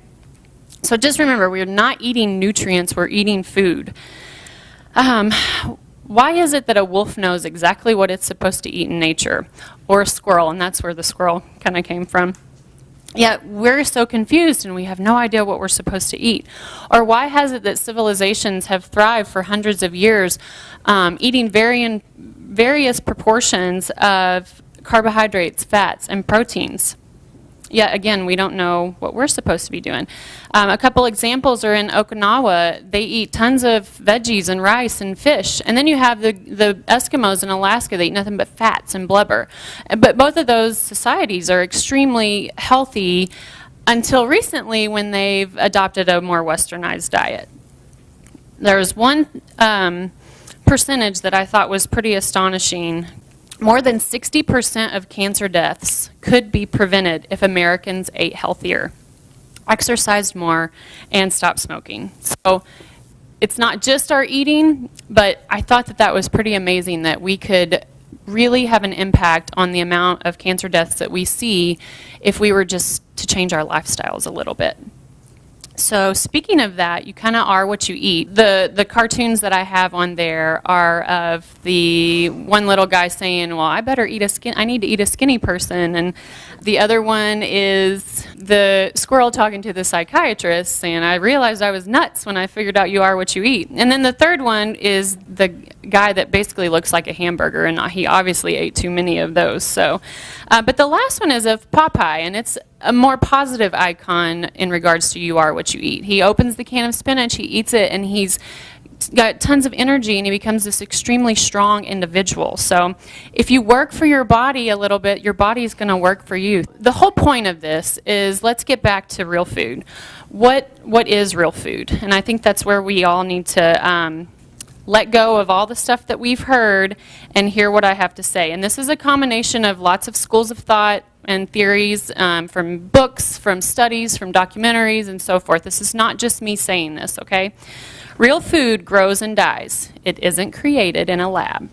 [SPEAKER 11] So just remember, we're not eating nutrients, we're eating food. Why is it that a wolf knows exactly what it's supposed to eat in nature? Or a squirrel, and that's where the squirrel kind of came from. Yet we're so confused and we have no idea what we're supposed to eat. Or why has it that civilizations have thrived for hundreds of years eating various proportions of carbohydrates, fats, and proteins? Yet again, we don't know what we're supposed to be doing. A couple examples are in Okinawa. They eat tons of veggies and rice and fish. And then you have the Eskimos in Alaska. They eat nothing but fats and blubber. But both of those societies are extremely healthy until recently, when they've adopted a more westernized diet. There's one percentage that I thought was pretty astonishing. More than 60% of cancer deaths could be prevented if Americans ate healthier, exercised more, and stopped smoking. So it's not just our eating, but I thought that was pretty amazing, that we could really have an impact on the amount of cancer deaths that we see if we were just to change our lifestyles a little bit. So speaking of that, you kind of are what you eat. The cartoons that I have on there are of the one little guy saying, well, I need to eat a skinny person. And the other one is the squirrel talking to the psychiatrist saying, I realized I was nuts when I figured out you are what you eat. And then the third one is the guy that basically looks like a hamburger, and he obviously ate too many of those. So, but the last one is of Popeye, and it's a more positive icon in regards to you are what you eat. He opens the can of spinach, he eats it, and he's got tons of energy, and he becomes this extremely strong individual. So if you work for your body a little bit, your body is going to work for you. The whole point of this is, let's get back to real food. What is real food? And I think that's where we all need to let go of all the stuff that we've heard and hear what I have to say. And this is a combination of lots of schools of thought and theories, from books, from studies, from documentaries, and so forth. This is not just me saying this, okay? Real food grows and dies. It isn't created in a lab.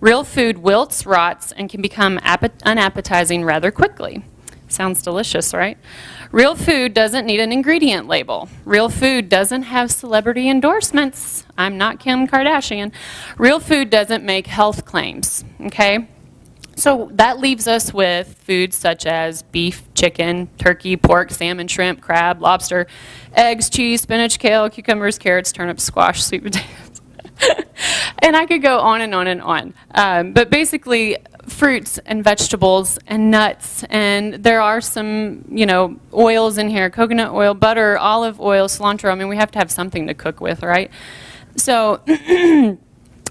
[SPEAKER 11] Real food wilts, rots, and can become unappetizing rather quickly. Sounds delicious, right? Real food doesn't need an ingredient label. Real food doesn't have celebrity endorsements. I'm not Kim Kardashian. Real food doesn't make health claims, okay? So that leaves us with foods such as beef, chicken, turkey, pork, salmon, shrimp, crab, lobster, eggs, cheese, spinach, kale, cucumbers, carrots, turnips, squash, sweet potatoes. And I could go on and on and on. But basically, fruits and vegetables and nuts, and there are some, oils in here: coconut oil, butter, olive oil, cilantro. I mean, we have to have something to cook with, right? So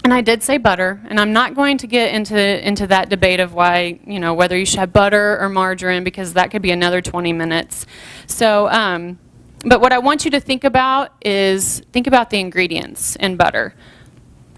[SPEAKER 11] And I did say butter, and I'm not going to get into that debate of why, whether you should have butter or margarine, because that could be another 20 minutes. So, but what I want you to think about is think about the ingredients in butter.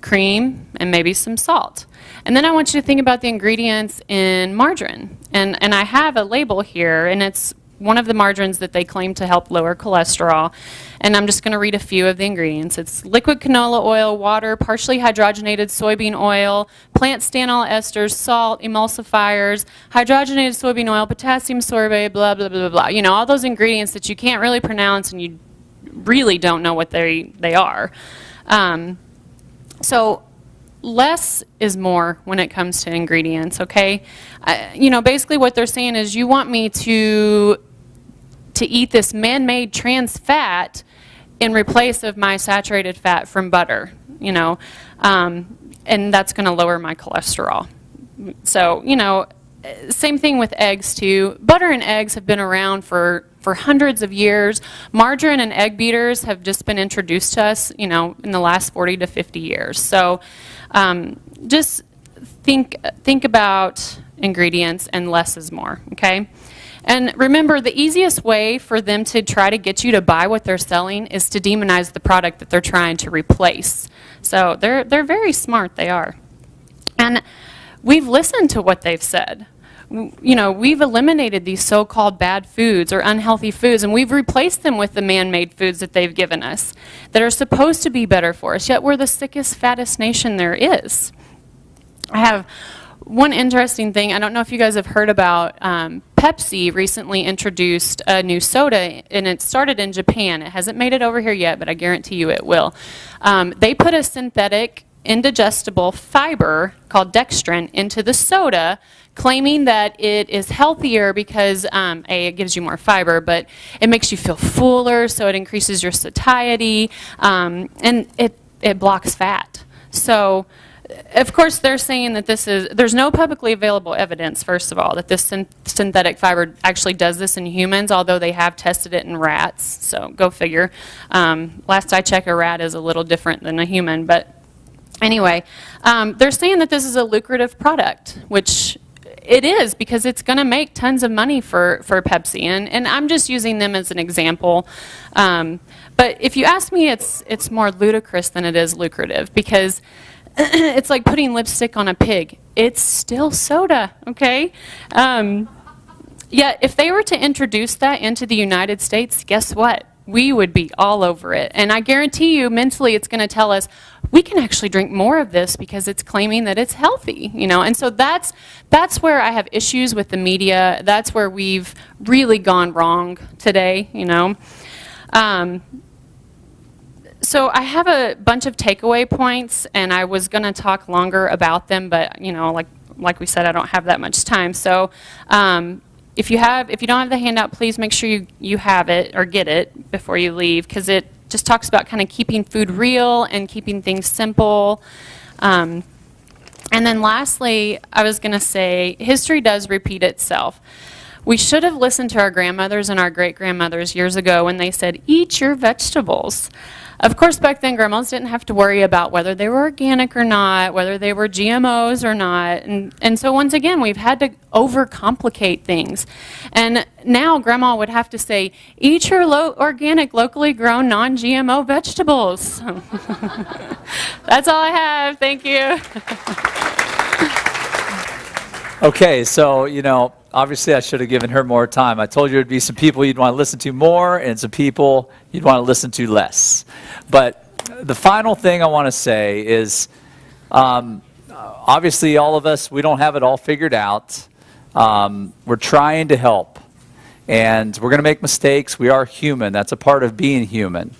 [SPEAKER 11] Cream and maybe some salt. And then I want you to think about the ingredients in margarine. And I have a label here, and it's one of the margarines that they claim to help lower cholesterol. And I'm just going to read a few of the ingredients. It's liquid canola oil, water, partially hydrogenated soybean oil, plant stanol esters, salt, emulsifiers, hydrogenated soybean oil, potassium sorbate, blah, blah, blah, blah, blah. All those ingredients that you can't really pronounce and you really don't know what they are. So less is more when it comes to ingredients, okay? Basically what they're saying is you want me to eat this man-made trans fat in replace of my saturated fat from butter, and that's going to lower my cholesterol. So, same thing with eggs too. Butter and eggs have been around for hundreds of years. Margarine and egg beaters have just been introduced to us, in the last 40 to 50 years. So just think about ingredients, and less is more, okay? And remember, the easiest way for them to try to get you to buy what they're selling is to demonize the product that they're trying to replace. So they're very smart, they are. And we've listened to what they've said. We've eliminated these so-called bad foods or unhealthy foods, and we've replaced them with the man-made foods that they've given us that are supposed to be better for us, yet we're the sickest, fattest nation there is. I have one interesting thing. I don't know if you guys have heard about Pepsi recently introduced a new soda, and it started in Japan. It hasn't made it over here yet, but I guarantee you it will. They put a synthetic indigestible fiber called dextrin into the soda, claiming that it is healthier because it gives you more fiber, but it makes you feel fuller, so it increases your satiety, and it blocks fat. So, of course, they're saying that there's no publicly available evidence, first of all, that this synthetic fiber actually does this in humans, although they have tested it in rats, so go figure. Last I checked, a rat is a little different than a human, but anyway, they're saying that this is a lucrative product, which it is, because it's going to make tons of money for Pepsi, and I'm just using them as an example. But if you ask me, it's more ludicrous than it is lucrative, because it's like putting lipstick on a pig. It's still soda, okay? Yet if they were to introduce that into the United States, guess what? We would be all over it. And I guarantee you, mentally, it's going to tell us, we can actually drink more of this because it's claiming that it's healthy, And so that's where I have issues with the media. That's where we've really gone wrong today, So I have a bunch of takeaway points, and I was going to talk longer about them, but like we said, I don't have that much time. So if you don't have the handout, please make sure you have it or get it before you leave, because it just talks about kind of keeping food real and keeping things simple. And then lastly, I was going to say, history does repeat itself. We should have listened to our grandmothers and our great-grandmothers years ago when they said, eat your vegetables. Of course, back then, grandmas didn't have to worry about whether they were organic or not, whether they were GMOs or not. And so once again, we've had to overcomplicate things. And now grandma would have to say, eat your organic, locally grown, non-GMO vegetables. That's all I have. Thank you.
[SPEAKER 1] Okay, so, obviously I should have given her more time. I told you there'd be some people you'd want to listen to more and some people you'd want to listen to less. But the final thing I want to say is, obviously all of us, we don't have it all figured out. We're trying to help. And we're going to make mistakes. We are human. That's a part of being human.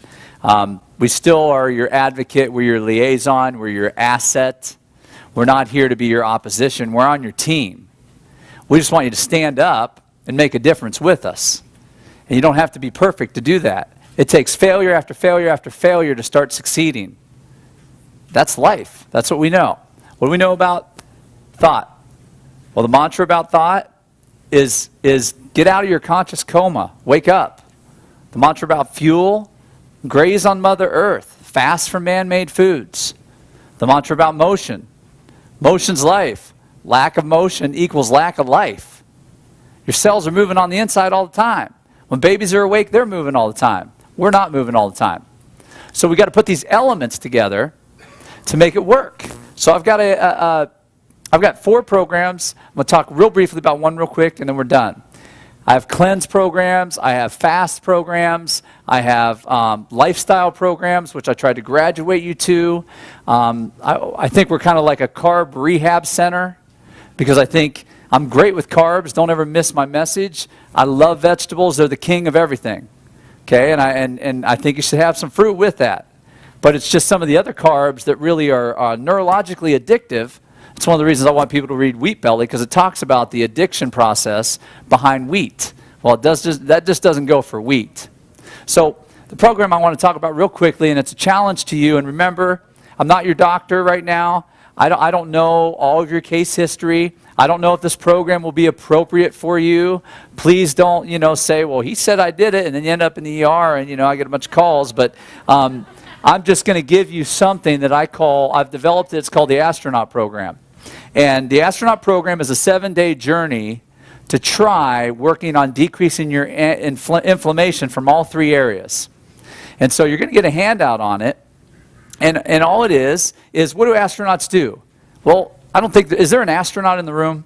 [SPEAKER 1] We still are your advocate. We're your liaison. We're your asset. We're not here to be your opposition. We're on your team. We just want you to stand up and make a difference with us. And you don't have to be perfect to do that. It takes failure after failure after failure to start succeeding. That's life. That's what we know. What do we know about thought? Well, the mantra about thought is get out of your conscious coma. Wake up. The mantra about fuel, graze on Mother Earth. Fast from man-made foods. The mantra about motion. Motion's life. Lack of motion equals lack of life. Your cells are moving on the inside all the time. When babies are awake, they're moving all the time. We're not moving all the time. So we got to put these elements together to make it work. So I've got 4 programs. I'm going to talk real briefly about one real quick, and then we're done. I have cleanse programs. I have fast programs. I have lifestyle programs, which I tried to graduate you to. I think we're kind of like a carb rehab center because I think I'm great with carbs. Don't ever miss my message. I love vegetables. They're the king of everything. Okay, and I think you should have some fruit with that. But it's just some of the other carbs that really are neurologically addictive. It's one of the reasons I want people to read Wheat Belly, because it talks about the addiction process behind wheat. Well, that just doesn't go for wheat. So the program I want to talk about real quickly, and it's a challenge to you, and remember, I'm not your doctor right now. I don't know all of your case history. I don't know if this program will be appropriate for you. Please don't, say, well, he said I did it, and then you end up in the ER, and, I get a bunch of calls. But I'm just going to give you something that I've developed it. It's called the Astronaut Program. And the Astronaut Program is a 7-day journey to try working on decreasing your inflammation from all 3 areas. And so you're going to get a handout on it. And all it is what do astronauts do? Well, I don't think, is there an astronaut in the room?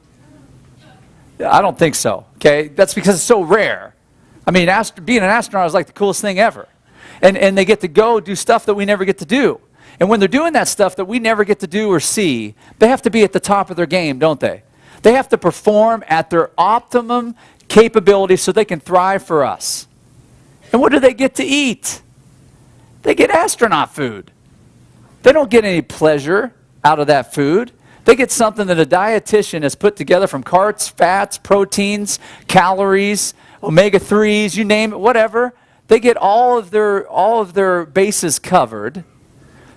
[SPEAKER 1] I don't think so, okay? That's because it's so rare. I mean, being an astronaut is like the coolest thing ever. And they get to go do stuff that we never get to do. And when they're doing that stuff that we never get to do or see, they have to be at the top of their game, don't they? They have to perform at their optimum capability so they can thrive for us. And what do they get to eat? They get astronaut food. They don't get any pleasure out of that food. They get something that a dietitian has put together from carbs, fats, proteins, calories, omega-3s, you name it, whatever. They get all of their bases covered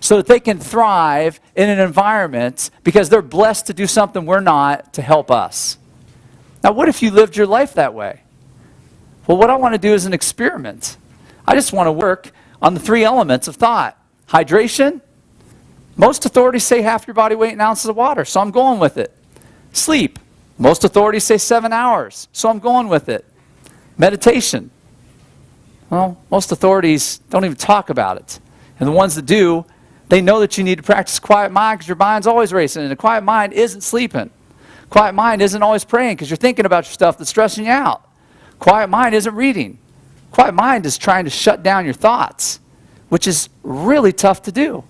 [SPEAKER 1] so that they can thrive in an environment because they're blessed to do something we're not to help us. Now, what if you lived your life that way? Well, what I want to do is an experiment. I just want to work on the 3 elements of thought. Hydration. Most authorities say half your body weight in ounces of water, so I'm going with it. Sleep. Most authorities say 7 hours, so I'm going with it. Meditation. Well, most authorities don't even talk about it. And the ones that do, they know that you need to practice quiet mind because your mind's always racing, and a quiet mind isn't sleeping. Quiet mind isn't always praying because you're thinking about your stuff that's stressing you out. Quiet mind isn't reading. Quiet mind is trying to shut down your thoughts, which is really tough to do.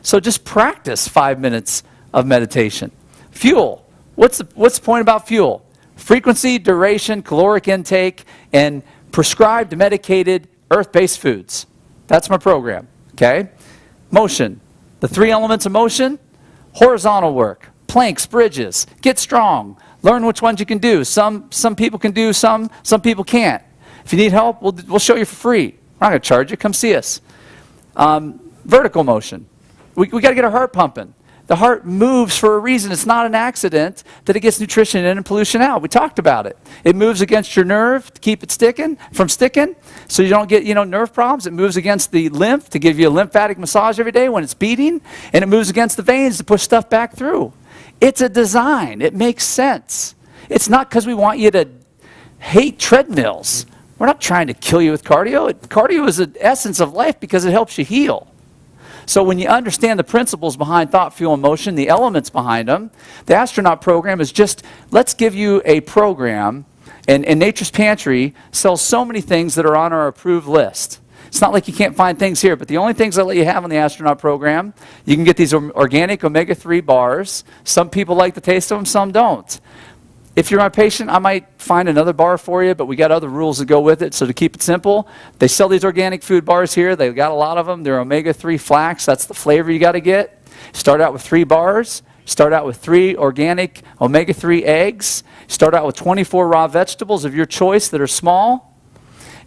[SPEAKER 1] So just practice 5 minutes of meditation. Fuel. What's the point about fuel? Frequency, duration, caloric intake, and prescribed medicated earth-based foods. That's my program, okay? Motion. The 3 elements of motion: horizontal work, planks, bridges, get strong, learn which ones you can do. Some people can do, some people can't. If you need help, we'll show you for free. We're not going to charge you. Come see us. Vertical motion. We got to get our heart pumping. The heart moves for a reason. It's not an accident that it gets nutrition in and pollution out. We talked about it. It moves against your nerve to keep it from sticking, so you don't get nerve problems. It moves against the lymph to give you a lymphatic massage every day when it's beating, and it moves against the veins to push stuff back through. It's a design. It makes sense. It's not because we want you to hate treadmills. We're not trying to kill you with cardio. Cardio is the essence of life because it helps you heal. So when you understand the principles behind thought, fuel, and motion, the elements behind them, the Astronaut Program is just, let's give you a program, and Nature's Pantry sells so many things that are on our approved list. It's not like you can't find things here, but the only things I'll let you have on the Astronaut Program, you can get these organic omega-3 bars. Some people like the taste of them, some don't. If you're my patient, I might find another bar for you, but we got other rules that go with it. So to keep it simple, they sell these organic food bars here. They've got a lot of them. They're omega-3 flax. That's the flavor you got to get. Start out with 3 bars. Start out with 3 organic omega-3 eggs. Start out with 24 raw vegetables of your choice that are small.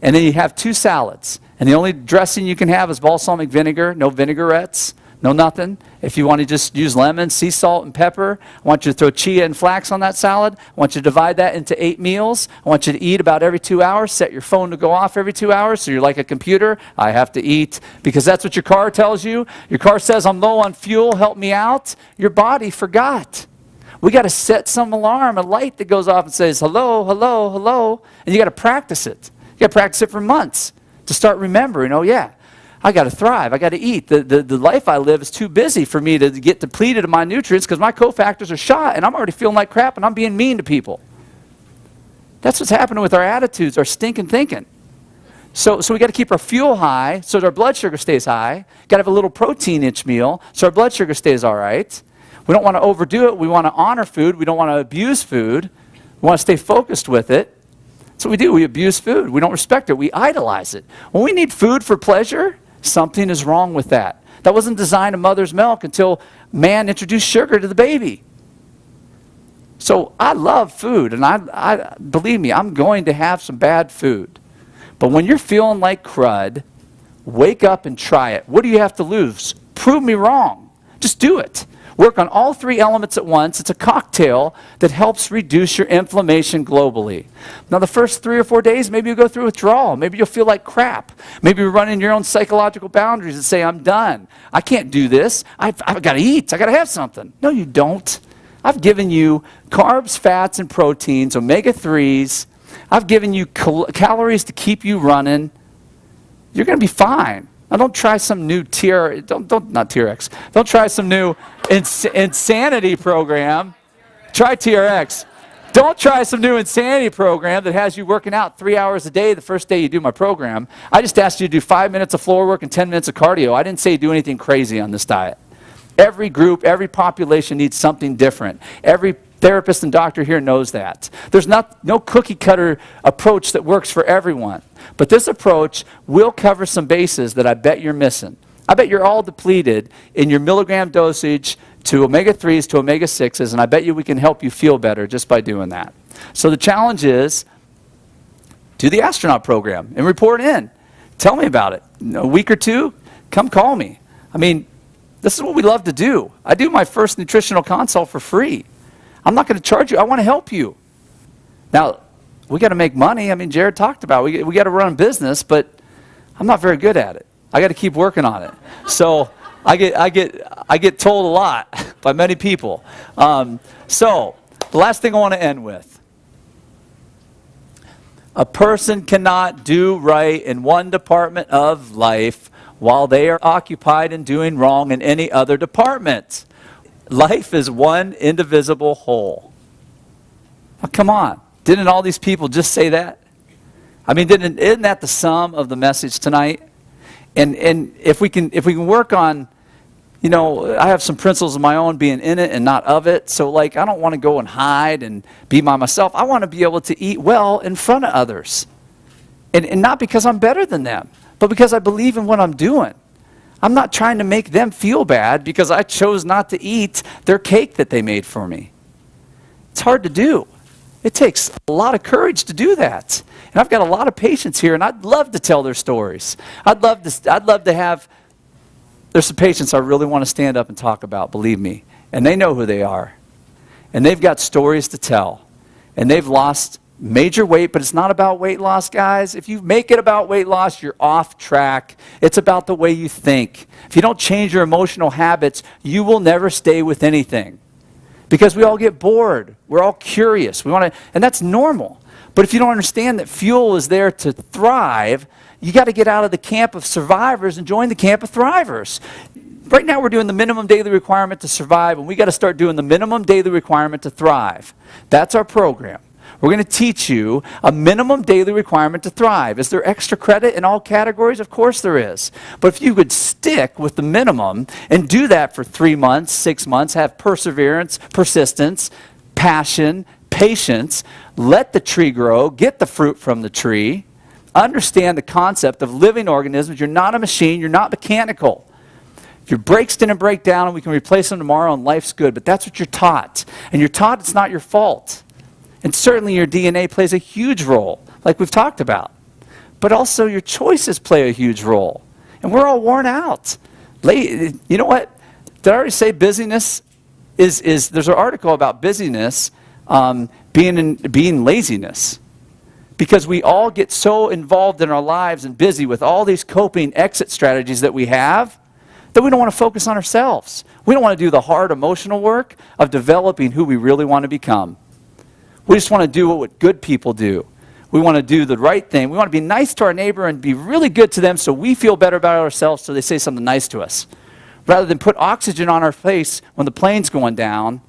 [SPEAKER 1] And then you have 2 salads. And the only dressing you can have is balsamic vinegar, no vinaigrettes. No nothing. If you want to just use lemon, sea salt, and pepper, I want you to throw chia and flax on that salad. I want you to divide that into 8 meals. I want you to eat about every 2 hours. Set your phone to go off every 2 hours so you're like a computer. I have to eat because that's what your car tells you. Your car says, I'm low on fuel, help me out. Your body forgot. We got to set some alarm, a light that goes off and says, hello, hello, hello, and you got to practice it. You got to practice it for months to start remembering, oh yeah, I got to thrive. I got to eat. The life I live is too busy for me to get depleted of my nutrients because my cofactors are shot and I'm already feeling like crap and I'm being mean to people. That's what's happening with our attitudes, our stinking thinking. So we got to keep our fuel high so that our blood sugar stays high. Got to have a little protein each meal so our blood sugar stays all right. We don't want to overdo it. We want to honor food. We don't want to abuse food. We want to stay focused with it. That's what we do. We abuse food. We don't respect it. We idolize it. When we need food for pleasure, something is wrong with that. That wasn't designed in mother's milk until man introduced sugar to the baby. So I love food, and I believe me, I'm going to have some bad food. But when you're feeling like crud, wake up and try it. What do you have to lose? Prove me wrong. Just do it. Work on all 3 elements at once. It's a cocktail that helps reduce your inflammation globally. Now, the first 3 or 4 days, maybe you'll go through withdrawal. Maybe you'll feel like crap. Maybe you're running your own psychological boundaries and say, I'm done. I can't do this. I've got to eat. I've got to have something. No, you don't. I've given you carbs, fats, and proteins, omega-3s. I've given you calories to keep you running. You're going to be fine. Now, don't try some new not TRX. Don't try some new insanity program. Try TRX. Don't try some new insanity program that has you working out 3 hours a day the first day you do my program. I just asked you to do 5 minutes of floor work and 10 minutes of cardio. I didn't say do anything crazy on this diet. Every group, every population needs something different. Every therapist and doctor here knows that. There's no cookie cutter approach that works for everyone. But this approach will cover some bases that I bet you're missing. I bet you're all depleted in your milligram dosage to omega-3s to omega-6s, and I bet you we can help you feel better just by doing that. So the challenge is, do the astronaut program and report in. Tell me about it. A week or 2, come call me. I mean, this is what we love to do. I do my first nutritional consult for free. I'm not going to charge you. I want to help you. Now, we got to make money. I mean, Jared talked about it. We got to run a business, but I'm not very good at it. I got to keep working on it. So I get told a lot by many people. So the last thing I want to end with. A person cannot do right in one department of life while they are occupied in doing wrong in any other department. Life is one indivisible whole. Oh, come on. Didn't all these people just say that? I mean, isn't that the sum of the message tonight? And if we can work on, you know, I have some principles of my own, being in it and not of it. So, like, I don't want to go and hide and be by myself. I want to be able to eat well in front of others. And not because I'm better than them, but because I believe in what I'm doing. I'm not trying to make them feel bad because I chose not to eat their cake that they made for me. It's hard to do. It takes a lot of courage to do that. And I've got a lot of patients here, and I'd love to tell their stories. I'd love to have, there's some patients I really want to stand up and talk about, believe me. And they know who they are. And they've got stories to tell. And they've lost major weight, but it's not about weight loss, guys. If you make it about weight loss, you're off track. It's about the way you think. If you don't change your emotional habits, you will never stay with anything. Because we all get bored. We're all curious. And that's normal. But if you don't understand that fuel is there to thrive, you got to get out of the camp of survivors and join the camp of thrivers. Right now we're doing the minimum daily requirement to survive, and we got to start doing the minimum daily requirement to thrive. That's our program. We're going to teach you a minimum daily requirement to thrive. Is there extra credit in all categories? Of course there is. But if you could stick with the minimum and do that for 3 months, 6 months, have perseverance, persistence, passion, patience, let the tree grow, get the fruit from the tree, understand the concept of living organisms. You're not a machine. You're not mechanical. Your brakes didn't break down and we can replace them tomorrow and life's good. But that's what you're taught. And you're taught it's not your fault. And certainly your DNA plays a huge role, like we've talked about. But also your choices play a huge role. And we're all worn out. You know what? Did I already say busyness is there's an article about busyness being laziness. Because we all get so involved in our lives and busy with all these coping exit strategies that we have that we don't want to focus on ourselves. We don't want to do the hard emotional work of developing who we really want to become. We just want to do what good people do. We want to do the right thing. We want to be nice to our neighbor and be really good to them so we feel better about ourselves so they say something nice to us. Rather than put oxygen on our face when the plane's going down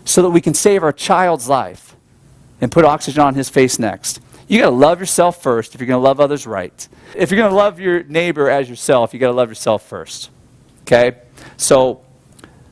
[SPEAKER 1] so that we can save our child's life and put oxygen on his face next. You got to love yourself first if you're going to love others right. If you're going to love your neighbor as yourself, you got to love yourself first. Okay? So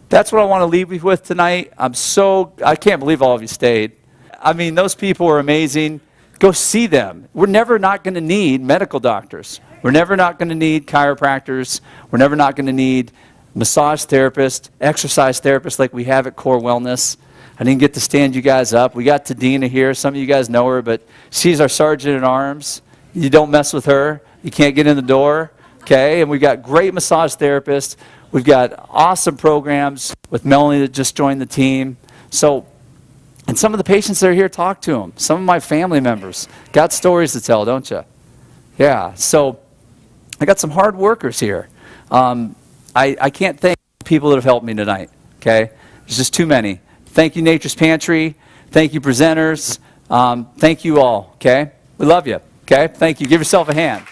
[SPEAKER 1] that's what I want to leave you with tonight. I can't believe all of you stayed. I mean, those people were amazing. Go see them. We're never not going to need medical doctors. We're never not going to need chiropractors. We're never not going to need massage therapists, exercise therapists like we have at Core Wellness. I didn't get to stand you guys up. We got Tadina here. Some of you guys know her, but she's our sergeant at arms. You don't mess with her. You can't get in the door. Okay? And we've got great massage therapists. We've got awesome programs with Melanie that just joined the team. So, and some of the patients that are here, talk to them. Some of my family members got stories to tell, don't you? Yeah. So I got some hard workers here. I can't thank people that have helped me tonight. Okay? There's just too many. Thank you, Nature's Pantry. Thank you, presenters. Thank you all, okay? We love you, okay? Thank you. Give yourself a hand.